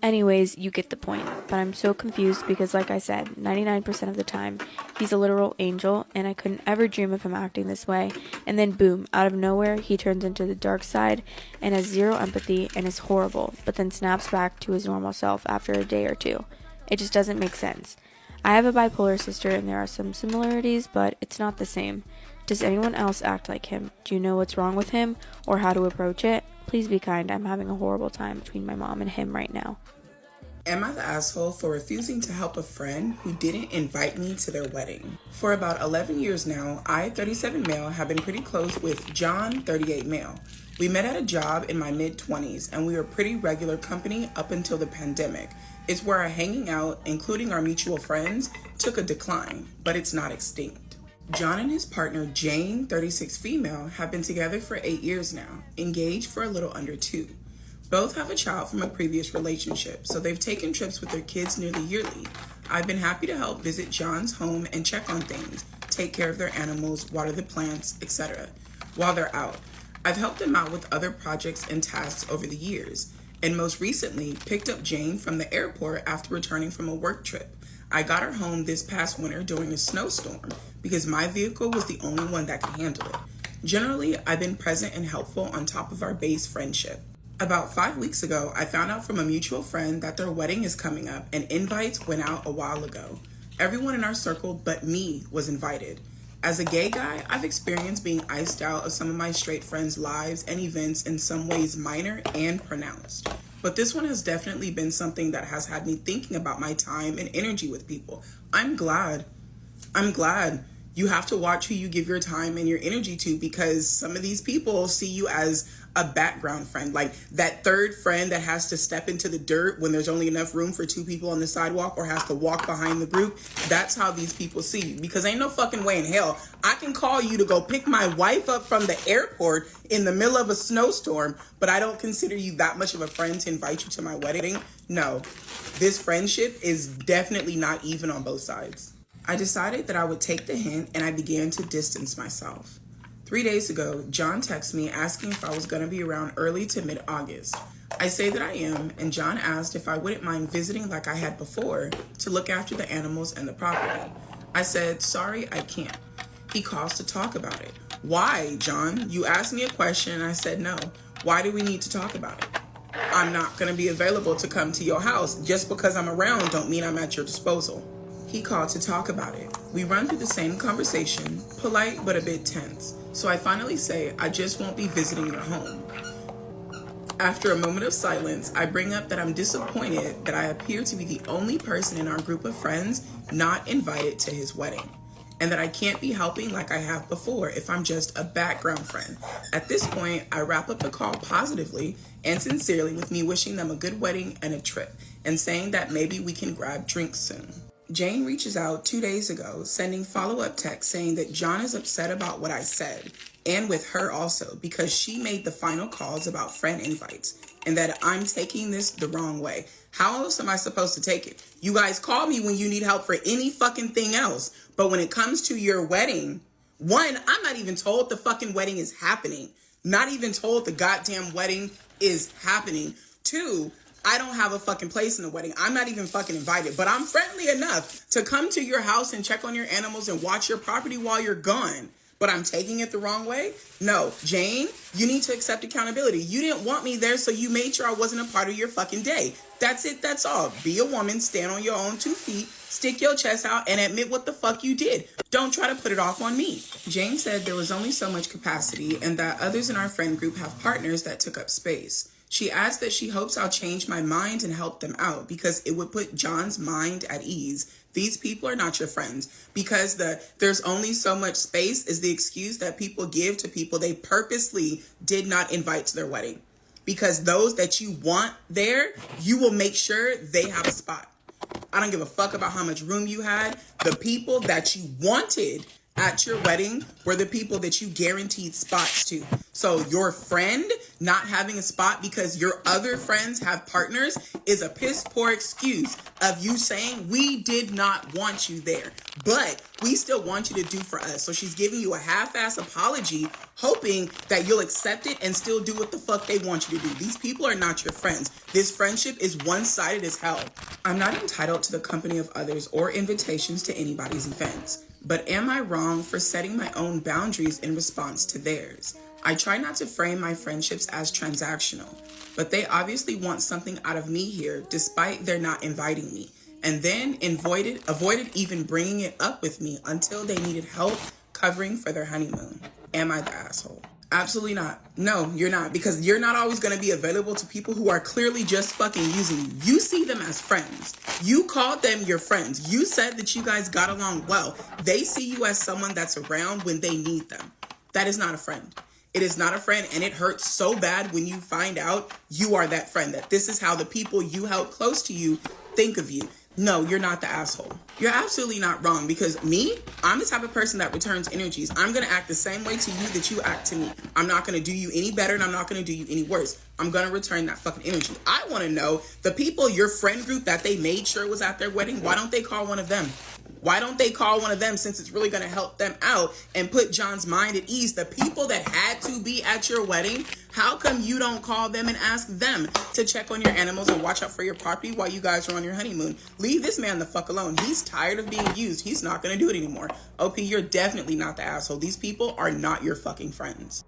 Anyways, you get the point. But I'm so confused because, like I said, 99% of the time, he's a literal angel, and I couldn't ever dream of him acting this way. And then boom, out of nowhere, he turns into the dark side and has zero empathy and is horrible, but then snaps back to his normal self after a day or two. It just doesn't make sense. I have a bipolar sister, and there are some similarities, but it's not the same. Does anyone else act like him? Do you know what's wrong with him or how to approach it? Please be kind. I'm having a horrible time between my mom and him right now. Am I the asshole for refusing to help a friend who didn't invite me to their wedding? For about 11 years now, I, 37 male, have been pretty close with John, 38 male. We met at a job in my mid-20s, and we were pretty regular company up until the pandemic. It's where our hanging out, including our mutual friends, took a decline, but it's not extinct. John and his partner, Jane, 36 female, have been together for 8 years now, engaged for a little under 2. Both have a child from a previous relationship, so they've taken trips with their kids nearly yearly. I've been happy to help visit John's home and check on things, take care of their animals, water the plants, etc. while they're out. I've helped them out with other projects and tasks over the years, and most recently picked up Jane from the airport after returning from a work trip. I got her home this past winter during a snowstorm because my vehicle was the only one that could handle it. Generally, I've been present and helpful on top of our base friendship. About 5 weeks ago, I found out from a mutual friend that their wedding is coming up and invites went out a while ago. Everyone in our circle but me was invited. As a gay guy, I've experienced being iced out of some of my straight friends' lives and events in some ways minor and pronounced. But this one has definitely been something that has had me thinking about my time and energy with people. I'm glad. You have to watch who you give your time and your energy to, because some of these people see you as a background friend, like that third friend that has to step into the dirt when there's only enough room for 2 people on the sidewalk or has to walk behind the group. That's how these people see you, because ain't no fucking way in hell I can call you to go pick my wife up from the airport in the middle of a snowstorm, but I don't consider you that much of a friend to invite you to my wedding. No, this friendship is definitely not even on both sides. I decided that I would take the hint, and I began to distance myself. 3 days ago, John texted me asking if I was going to be around early to mid-August. I say that I am, and John asked if I wouldn't mind visiting like I had before to look after the animals and the property. I said, sorry, I can't. He calls to talk about it. Why, John? You asked me a question, and I said no. Why do we need to talk about it? I'm not going to be available to come to your house. Just because I'm around don't mean I'm at your disposal. He called to talk about it. We run through the same conversation, polite but a bit tense. So I finally say, I just won't be visiting your home. After a moment of silence, I bring up that I'm disappointed that I appear to be the only person in our group of friends not invited to his wedding, and that I can't be helping like I have before if I'm just a background friend. At this point, I wrap up the call positively and sincerely with me wishing them a good wedding and a trip, and saying that maybe we can grab drinks soon. Jane reaches out 2 days ago, sending follow-up texts saying that John is upset about what I said, and with her also, because she made the final calls about friend invites, and that I'm taking this the wrong way. How else am I supposed to take it? You guys call me when you need help for any fucking thing else, but when it comes to your wedding, one, I'm not even told the fucking wedding is happening. Not even told the goddamn wedding is happening. Two, I don't have a fucking place in the wedding. I'm not even fucking invited, but I'm friendly enough to come to your house and check on your animals and watch your property while you're gone. But I'm taking it the wrong way? No, Jane, you need to accept accountability. You didn't want me there, so you made sure I wasn't a part of your fucking day. That's it, that's all. Be a woman, stand on your own 2 feet, stick your chest out, and admit what the fuck you did. Don't try to put it off on me. Jane said there was only so much capacity and that others in our friend group have partners that took up space. She adds that she hopes I'll change my mind and help them out because it would put John's mind at ease. These people are not your friends, because there's only so much space is the excuse that people give to people they purposely did not invite to their wedding. Because those that you want there, you will make sure they have a spot. I don't give a fuck about how much room you had. The people that you wanted at your wedding were the people that you guaranteed spots to. So your friend not having a spot because your other friends have partners is a piss poor excuse of you saying we did not want you there, but we still want you to do for us. So she's giving you a half-ass apology, hoping that you'll accept it and still do what the fuck they want you to do. These people are not your friends. This friendship is one-sided as hell. I'm not entitled to the company of others or invitations to anybody's events. But am I wrong for setting my own boundaries in response to theirs? I try not to frame my friendships as transactional, but they obviously want something out of me here despite their not inviting me, and then avoided even bringing it up with me until they needed help covering for their honeymoon. Am I the asshole? Absolutely not. No, you're not, because you're not always going to be available to people who are clearly just fucking using you. You see them as friends. You called them your friends. You said that you guys got along well. They see you as someone that's around when they need them. That is not a friend. It is not a friend, and it hurts so bad when you find out you are that friend, that this is how the people you held close to you think of you. No, you're not the asshole. You're absolutely not wrong, because me, I'm the type of person that returns energies. I'm going to act the same way to you that you act to me. I'm not going to do you any better, and I'm not going to do you any worse. I'm going to return that fucking energy. I want to know the people, your friend group that they made sure was at their wedding, why don't they call one of them? Why don't they call one of them, since it's really going to help them out and put John's mind at ease? The people that had to be at your wedding, how come you don't call them and ask them to check on your animals and watch out for your property while you guys are on your honeymoon? Leave this man the fuck alone. He's tired of being used. He's not going to do it anymore. OP, you're definitely not the asshole. These people are not your fucking friends.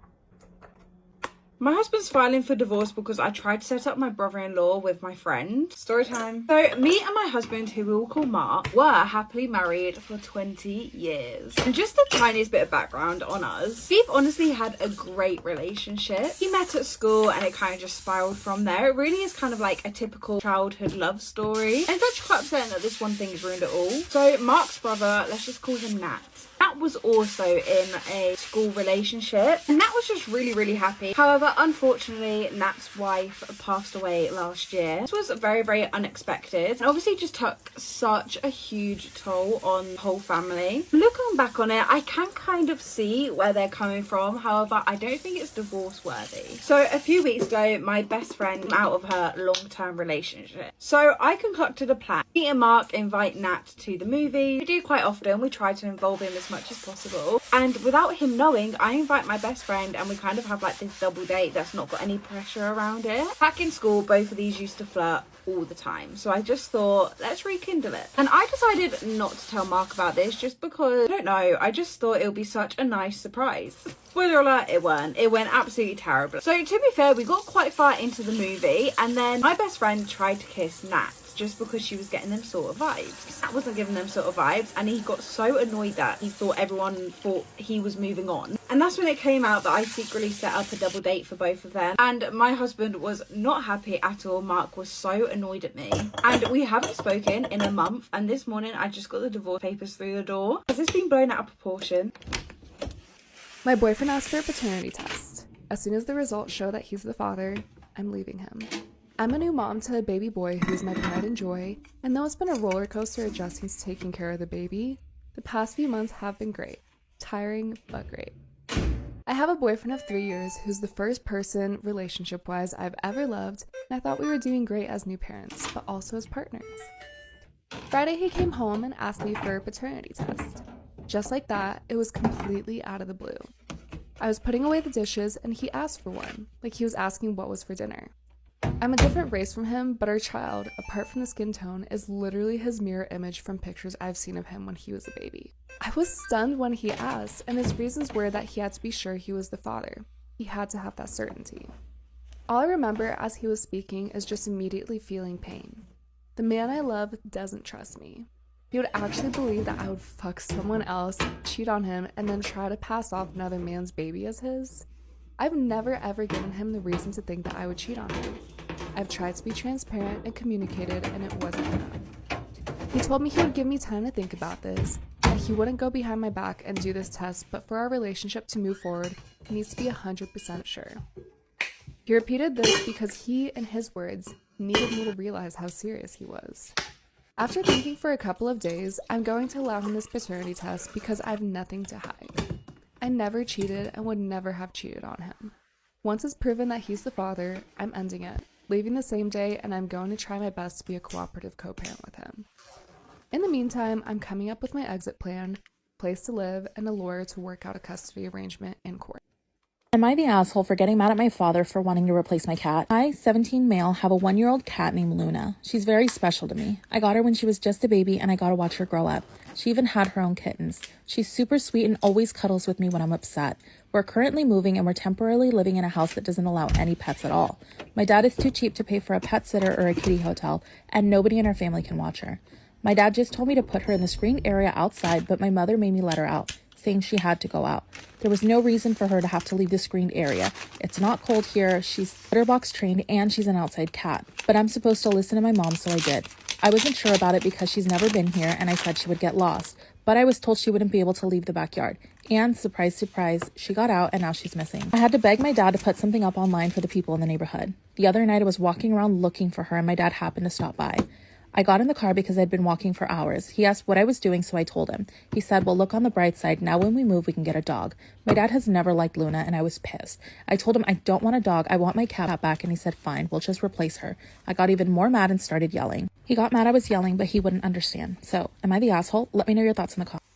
My husband's filing for divorce because I tried to set up my brother-in-law with my friend. Story time. So me and my husband, who we will call Mark, were happily married for 20 years. And just the tiniest bit of background on us. We've honestly had a great relationship. We met at school and it kind of just spiraled from there. It really is kind of like a typical childhood love story. And it's actually quite upsetting that this one thing has ruined it all. So Mark's brother, let's just call him Nat. Nat was also in a school relationship, and Nat was just really, really happy. However, unfortunately, Nat's wife passed away last year. This was very, very unexpected, and obviously just took such a huge toll on the whole family. Looking back on it, I can kind of see where they're coming from. However, I don't think it's divorce worthy. So a few weeks ago, my best friend came out of her long-term relationship. So I concocted a plan. Me and Mark invite Nat to the movie. We do quite often. We try to involve him as much as possible, and without him knowing, I invite my best friend and we kind of have like this double date that's not got any pressure around it. Back in school, both of these used to flirt all the time, so I just thought, let's rekindle it. And I decided not to tell Mark about this just because, I don't know, I just thought it would be such a nice surprise. Spoiler alert, it weren't. It went absolutely terrible. So to be fair, we got quite far into the movie, and then my best friend tried to kiss Nat. just because she was getting them sort of vibes. Matt wasn't giving them sort of vibes, and he got so annoyed that he thought everyone thought he was moving on. And that's when it came out that I secretly set up a double date for both of them. And my husband was not happy at all. Mark was so annoyed at me. And we haven't spoken in a month. And this morning I just got the divorce papers through the door. Has this been blown out of proportion? My boyfriend asked for a paternity test. As soon as the results show that he's the father, I'm leaving him. I'm a new mom to a baby boy who's my pride and joy, and though it's been a roller coaster adjusting to taking care of the baby, the past few months have been great. Tiring, but great. I have a boyfriend of 3 years who's the first person, relationship-wise, I've ever loved, and I thought we were doing great as new parents, but also as partners. Friday he came home and asked me for a paternity test. Just like that, it was completely out of the blue. I was putting away the dishes and he asked for one, like he was asking what was for dinner. I'm a different race from him, but our child, apart from the skin tone, is literally his mirror image from pictures I've seen of him when he was a baby. I was stunned when he asked, and his reasons were that he had to be sure he was the father. He had to have that certainty. All I remember as he was speaking is just immediately feeling pain. The man I love doesn't trust me. He would actually believe that I would fuck someone else, cheat on him, and then try to pass off another man's baby as his. I've never ever given him the reason to think that I would cheat on him. I've tried to be transparent and communicated, and it wasn't enough. He told me he would give me time to think about this, that he wouldn't go behind my back and do this test, but for our relationship to move forward, he needs to be 100% sure. He repeated this because he, in his words, needed me to realize how serious he was. After thinking for a couple of days, I'm going to allow him this paternity test because I have nothing to hide. I never cheated and would never have cheated on him. Once it's proven that he's the father, I'm ending it, leaving the same day, and I'm going to try my best to be a cooperative co-parent with him. In the meantime, I'm coming up with my exit plan, place to live, and a lawyer to work out a custody arrangement in court. Am I the asshole for getting mad at my father for wanting to replace my cat? I, 17 male, have a 1-year-old cat named Luna. She's very special to me. I got her when she was just a baby and I got to watch her grow up. She even had her own kittens. She's super sweet and always cuddles with me when I'm upset. We're currently moving and we're temporarily living in a house that doesn't allow any pets at all. My dad is too cheap to pay for a pet sitter or a kitty hotel, and nobody in our family can watch her. My dad just told me to put her in the screened area outside, but my mother made me let her out, saying she had to go out. There was no reason for her to have to leave the screened area. It's not cold here, she's litter box trained, and she's an outside cat. But I'm supposed to listen to my mom, so I did. I wasn't sure about it because she's never been here, and I said she would get lost. But I was told she wouldn't be able to leave the backyard. And, surprise, surprise, she got out and now she's missing. I had to beg my dad to put something up online for the people in the neighborhood. The other night I was walking around looking for her and my dad happened to stop by. I got in the car because I'd been walking for hours. He asked what I was doing, so I told him. He said, well, look on the bright side. Now when we move, we can get a dog. My dad has never liked Luna, and I was pissed. I told him I don't want a dog. I want my cat back, and he said, fine, we'll just replace her. I got even more mad and started yelling. He got mad I was yelling, but he wouldn't understand. So, am I the asshole? Let me know your thoughts in the comments.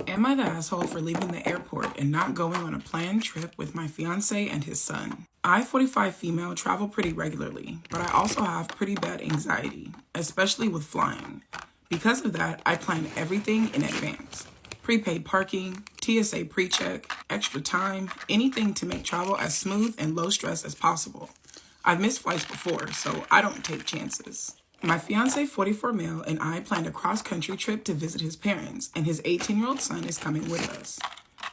Am I the asshole for leaving the airport and not going on a planned trip with my fiance and his son? I, 45 female, travel pretty regularly, but I also have pretty bad anxiety, especially with flying. Because of that, I plan everything in advance. Prepaid parking, TSA pre-check, extra time, anything to make travel as smooth and low stress as possible. I've missed flights before, so I don't take chances. My fiance, 44 male, and I planned a cross-country trip to visit his parents, and his 18-year-old son is coming with us.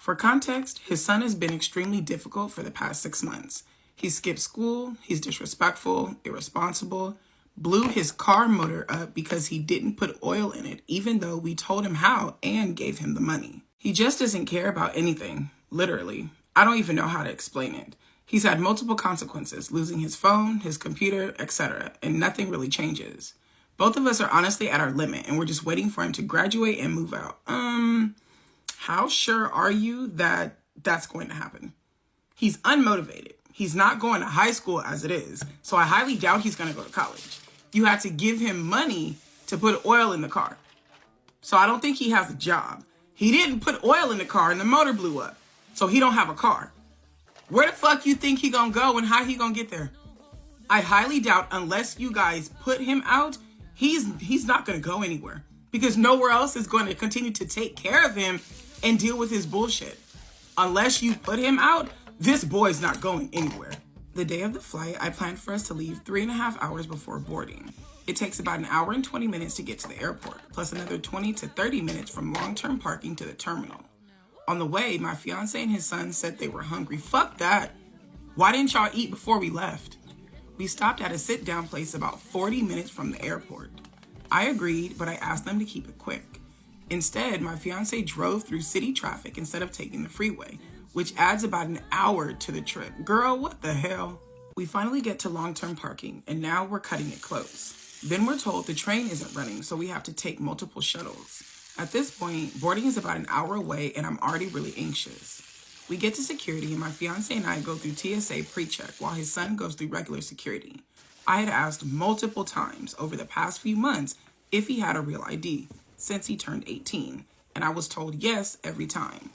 For context, his son has been extremely difficult for the past 6 months. He skipped school, he's disrespectful, irresponsible, blew his car motor up because he didn't put oil in it, even though we told him how and gave him the money. He just doesn't care about anything, literally. I don't even know how to explain it. He's had multiple consequences, losing his phone, his computer, etc., and nothing really changes. Both of us are honestly at our limit, and we're just waiting for him to graduate and move out. How sure are you that that's going to happen? He's unmotivated. He's not going to high school as it is, so I highly doubt he's going to go to college. You had to give him money to put oil in the car. So I don't think he has a job. He didn't put oil in the car and the motor blew up, so he don't have a car. Where the fuck you think he gonna go and how he gonna get there? I highly doubt, unless you guys put him out, he's not gonna go anywhere because nowhere else is going to continue to take care of him and deal with his bullshit. Unless you put him out, this boy's not going anywhere. The day of the flight, I planned for us to leave 3.5 hours before boarding. It takes about an hour and 20 minutes to get to the airport, plus another 20 to 30 minutes from long-term parking to the terminal. On the way, my fiance and his son said they were hungry. Fuck that. Why didn't y'all eat before we left? We stopped at a sit-down place about 40 minutes from the airport. I agreed, but I asked them to keep it quick. Instead, my fiance drove through city traffic instead of taking the freeway, which adds about an hour to the trip. Girl, what the hell? We finally get to long-term parking, and now we're cutting it close. Then we're told the train isn't running, so we have to take multiple shuttles. At this point, boarding is about an hour away, and I'm already really anxious. We get to security, and my fiance and I go through TSA pre-check while his son goes through regular security. I had asked multiple times over the past few months if he had a real ID since he turned 18, and I was told yes every time.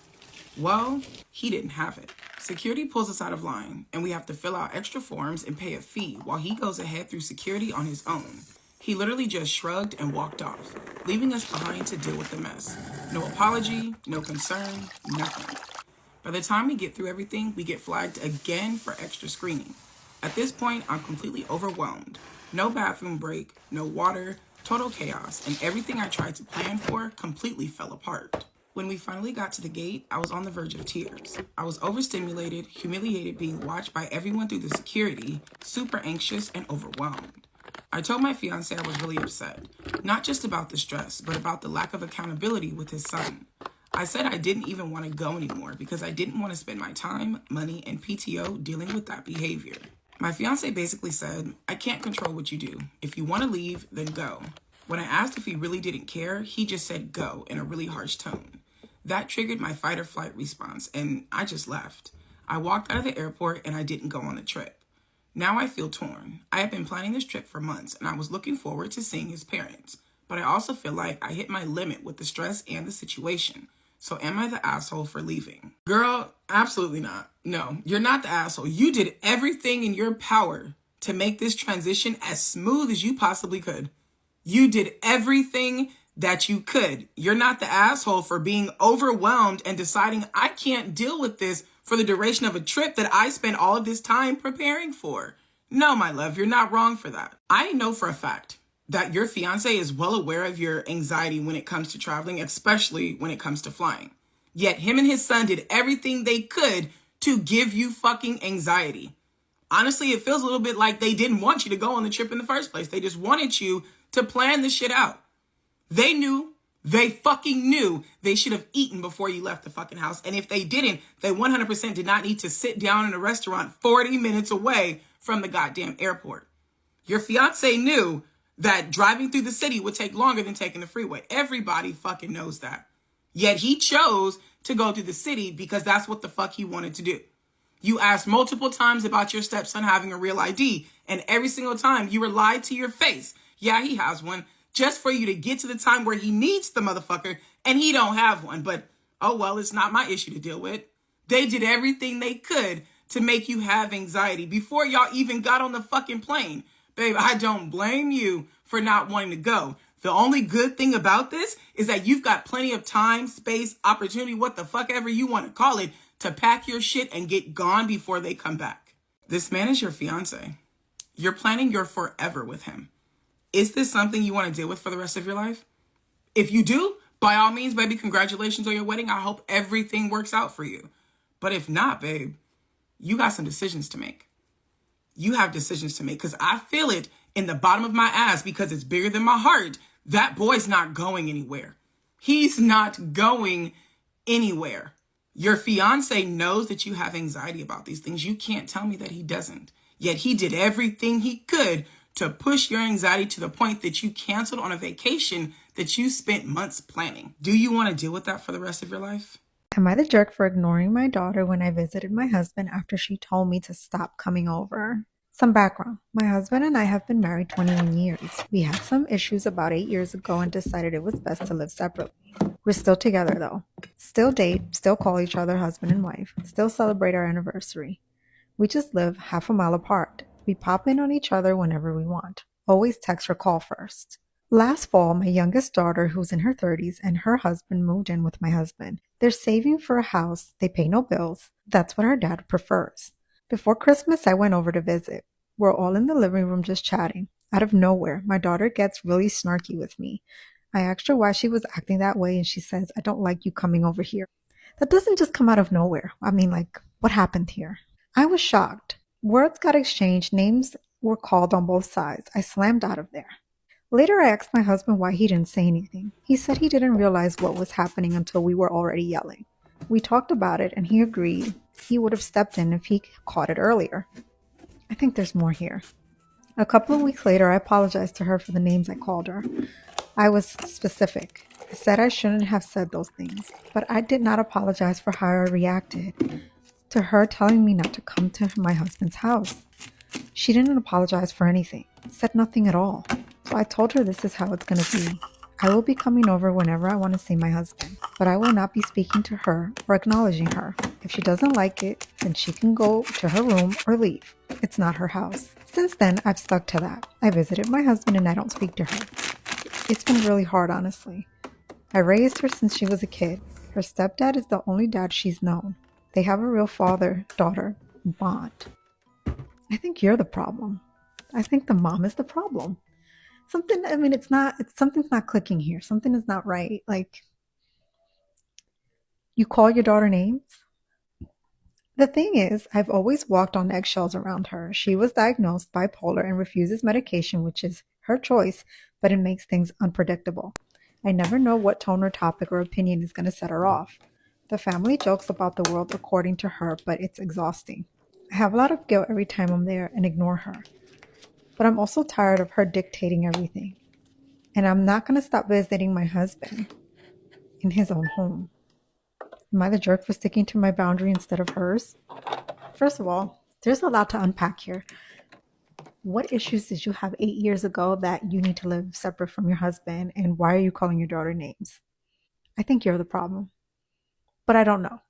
Well, he didn't have it. Security pulls us out of line, and we have to fill out extra forms and pay a fee while he goes ahead through security on his own. He literally just shrugged and walked off, leaving us behind to deal with the mess. No apology, no concern, nothing. By the time we get through everything, we get flagged again for extra screening. At this point, I'm completely overwhelmed. No bathroom break, no water, total chaos, and everything I tried to plan for completely fell apart. When we finally got to the gate, I was on the verge of tears. I was overstimulated, humiliated, being watched by everyone through the security, super anxious and overwhelmed. I told my fiance I was really upset, not just about the stress, but about the lack of accountability with his son. I said I didn't even want to go anymore because I didn't want to spend my time, money, and PTO dealing with that behavior. My fiance basically said, I can't control what you do. If you want to leave, then go. When I asked if he really didn't care, he just said go in a really harsh tone. That triggered my fight or flight response, and I just left. I walked out of the airport and I didn't go on the trip. Now I feel torn. I have been planning this trip for months and I was looking forward to seeing his parents, but I also feel like I hit my limit with the stress and the situation. So am I the asshole for leaving? Girl, absolutely not. No, you're not the asshole. You did everything in your power to make this transition as smooth as you possibly could. You did everything that you could. You're not the asshole for being overwhelmed and deciding I can't deal with this for the duration of a trip that I spent all of this time preparing for. No, my love, you're not wrong for that. I know for a fact that your fiance is well aware of your anxiety when it comes to traveling, especially when it comes to flying. Yet him and his son did everything they could to give you fucking anxiety. Honestly, it feels a little bit like they didn't want you to go on the trip in the first place. They just wanted you to plan this shit out. They fucking knew they should have eaten before you left the fucking house. And if they didn't, they 100% did not need to sit down in a restaurant 40 minutes away from the goddamn airport. Your fiance knew that driving through the city would take longer than taking the freeway. Everybody fucking knows that. Yet he chose to go through the city because that's what the fuck he wanted to do. You asked multiple times about your stepson having a real ID, and every single time you were lied to your face. Yeah, he has one, just for you to get to the time where he needs the motherfucker and he don't have one. But, oh well, it's not my issue to deal with. They did everything they could to make you have anxiety before y'all even got on the fucking plane. Babe, I don't blame you for not wanting to go. The only good thing about this is that you've got plenty of time, space, opportunity, what the fuck ever you want to call it, to pack your shit and get gone before they come back. This man is your fiance. You're planning your forever with him. Is this something you want to deal with for the rest of your life? If you do, by all means, baby, congratulations on your wedding. I hope everything works out for you. But if not, babe, you got some decisions to make. You have decisions to make because I feel it in the bottom of my ass because it's bigger than my heart. That boy's not going anywhere. He's not going anywhere. Your fiance knows that you have anxiety about these things. You can't tell me that he doesn't. Yet he did everything he could to push your anxiety to the point that you canceled on a vacation that you spent months planning. Do you want to deal with that for the rest of your life? Am I the jerk for ignoring my daughter when I visited my husband after she told me to stop coming over? Some background. My husband and I have been married 21 years. We had some issues about 8 years ago and decided it was best to live separately. We're still together though. Still date, still call each other husband and wife, still celebrate our anniversary. We just live half a mile apart. We pop in on each other whenever we want. Always text or call first. Last fall, my youngest daughter, who's in her 30s, and her husband moved in with my husband. They're saving for a house. They pay no bills. That's what our dad prefers. Before Christmas, I went over to visit. We're all in the living room just chatting. Out of nowhere, my daughter gets really snarky with me. I asked her why she was acting that way, and she says, I don't like you coming over here. That doesn't just come out of nowhere. I mean, like, what happened here? I was shocked. Words got exchanged, names were called on both sides. I slammed out of there. Later, I asked my husband why he didn't say anything. He said he didn't realize what was happening until we were already yelling. We talked about it, and he agreed he would have stepped in if he caught it earlier. I think there's more here. A couple of weeks later, I apologized to her for the names I called her. I was specific. I said I shouldn't have said those things, but I did not apologize for how I reacted to her telling me not to come to my husband's house. She didn't apologize for anything, said nothing at all. So I told her this is how it's going to be. I will be coming over whenever I want to see my husband, but I will not be speaking to her or acknowledging her. If she doesn't like it, then she can go to her room or leave. It's not her house. Since then, I've stuck to that. I visited my husband and I don't speak to her. It's been really hard, honestly. I raised her since she was a kid. Her stepdad is the only dad she's known. They have a real father-daughter bond. I think you're the problem. I think the mom is the problem. Something's not clicking here. Something is not right. Like, you call your daughter names? The thing is, I've always walked on eggshells around her. She was diagnosed bipolar and refuses medication, which is her choice, but it makes things unpredictable. I never know what tone or topic or opinion is going to set her off. The family jokes about the world according to her, but it's exhausting. I have a lot of guilt every time I'm there and ignore her. But I'm also tired of her dictating everything. And I'm not going to stop visiting my husband in his own home. Am I the jerk for sticking to my boundary instead of hers? First of all, there's a lot to unpack here. What issues did you have 8 years ago that you need to live separate from your husband? And why are you calling your daughter names? I think you're the problem. But I don't know.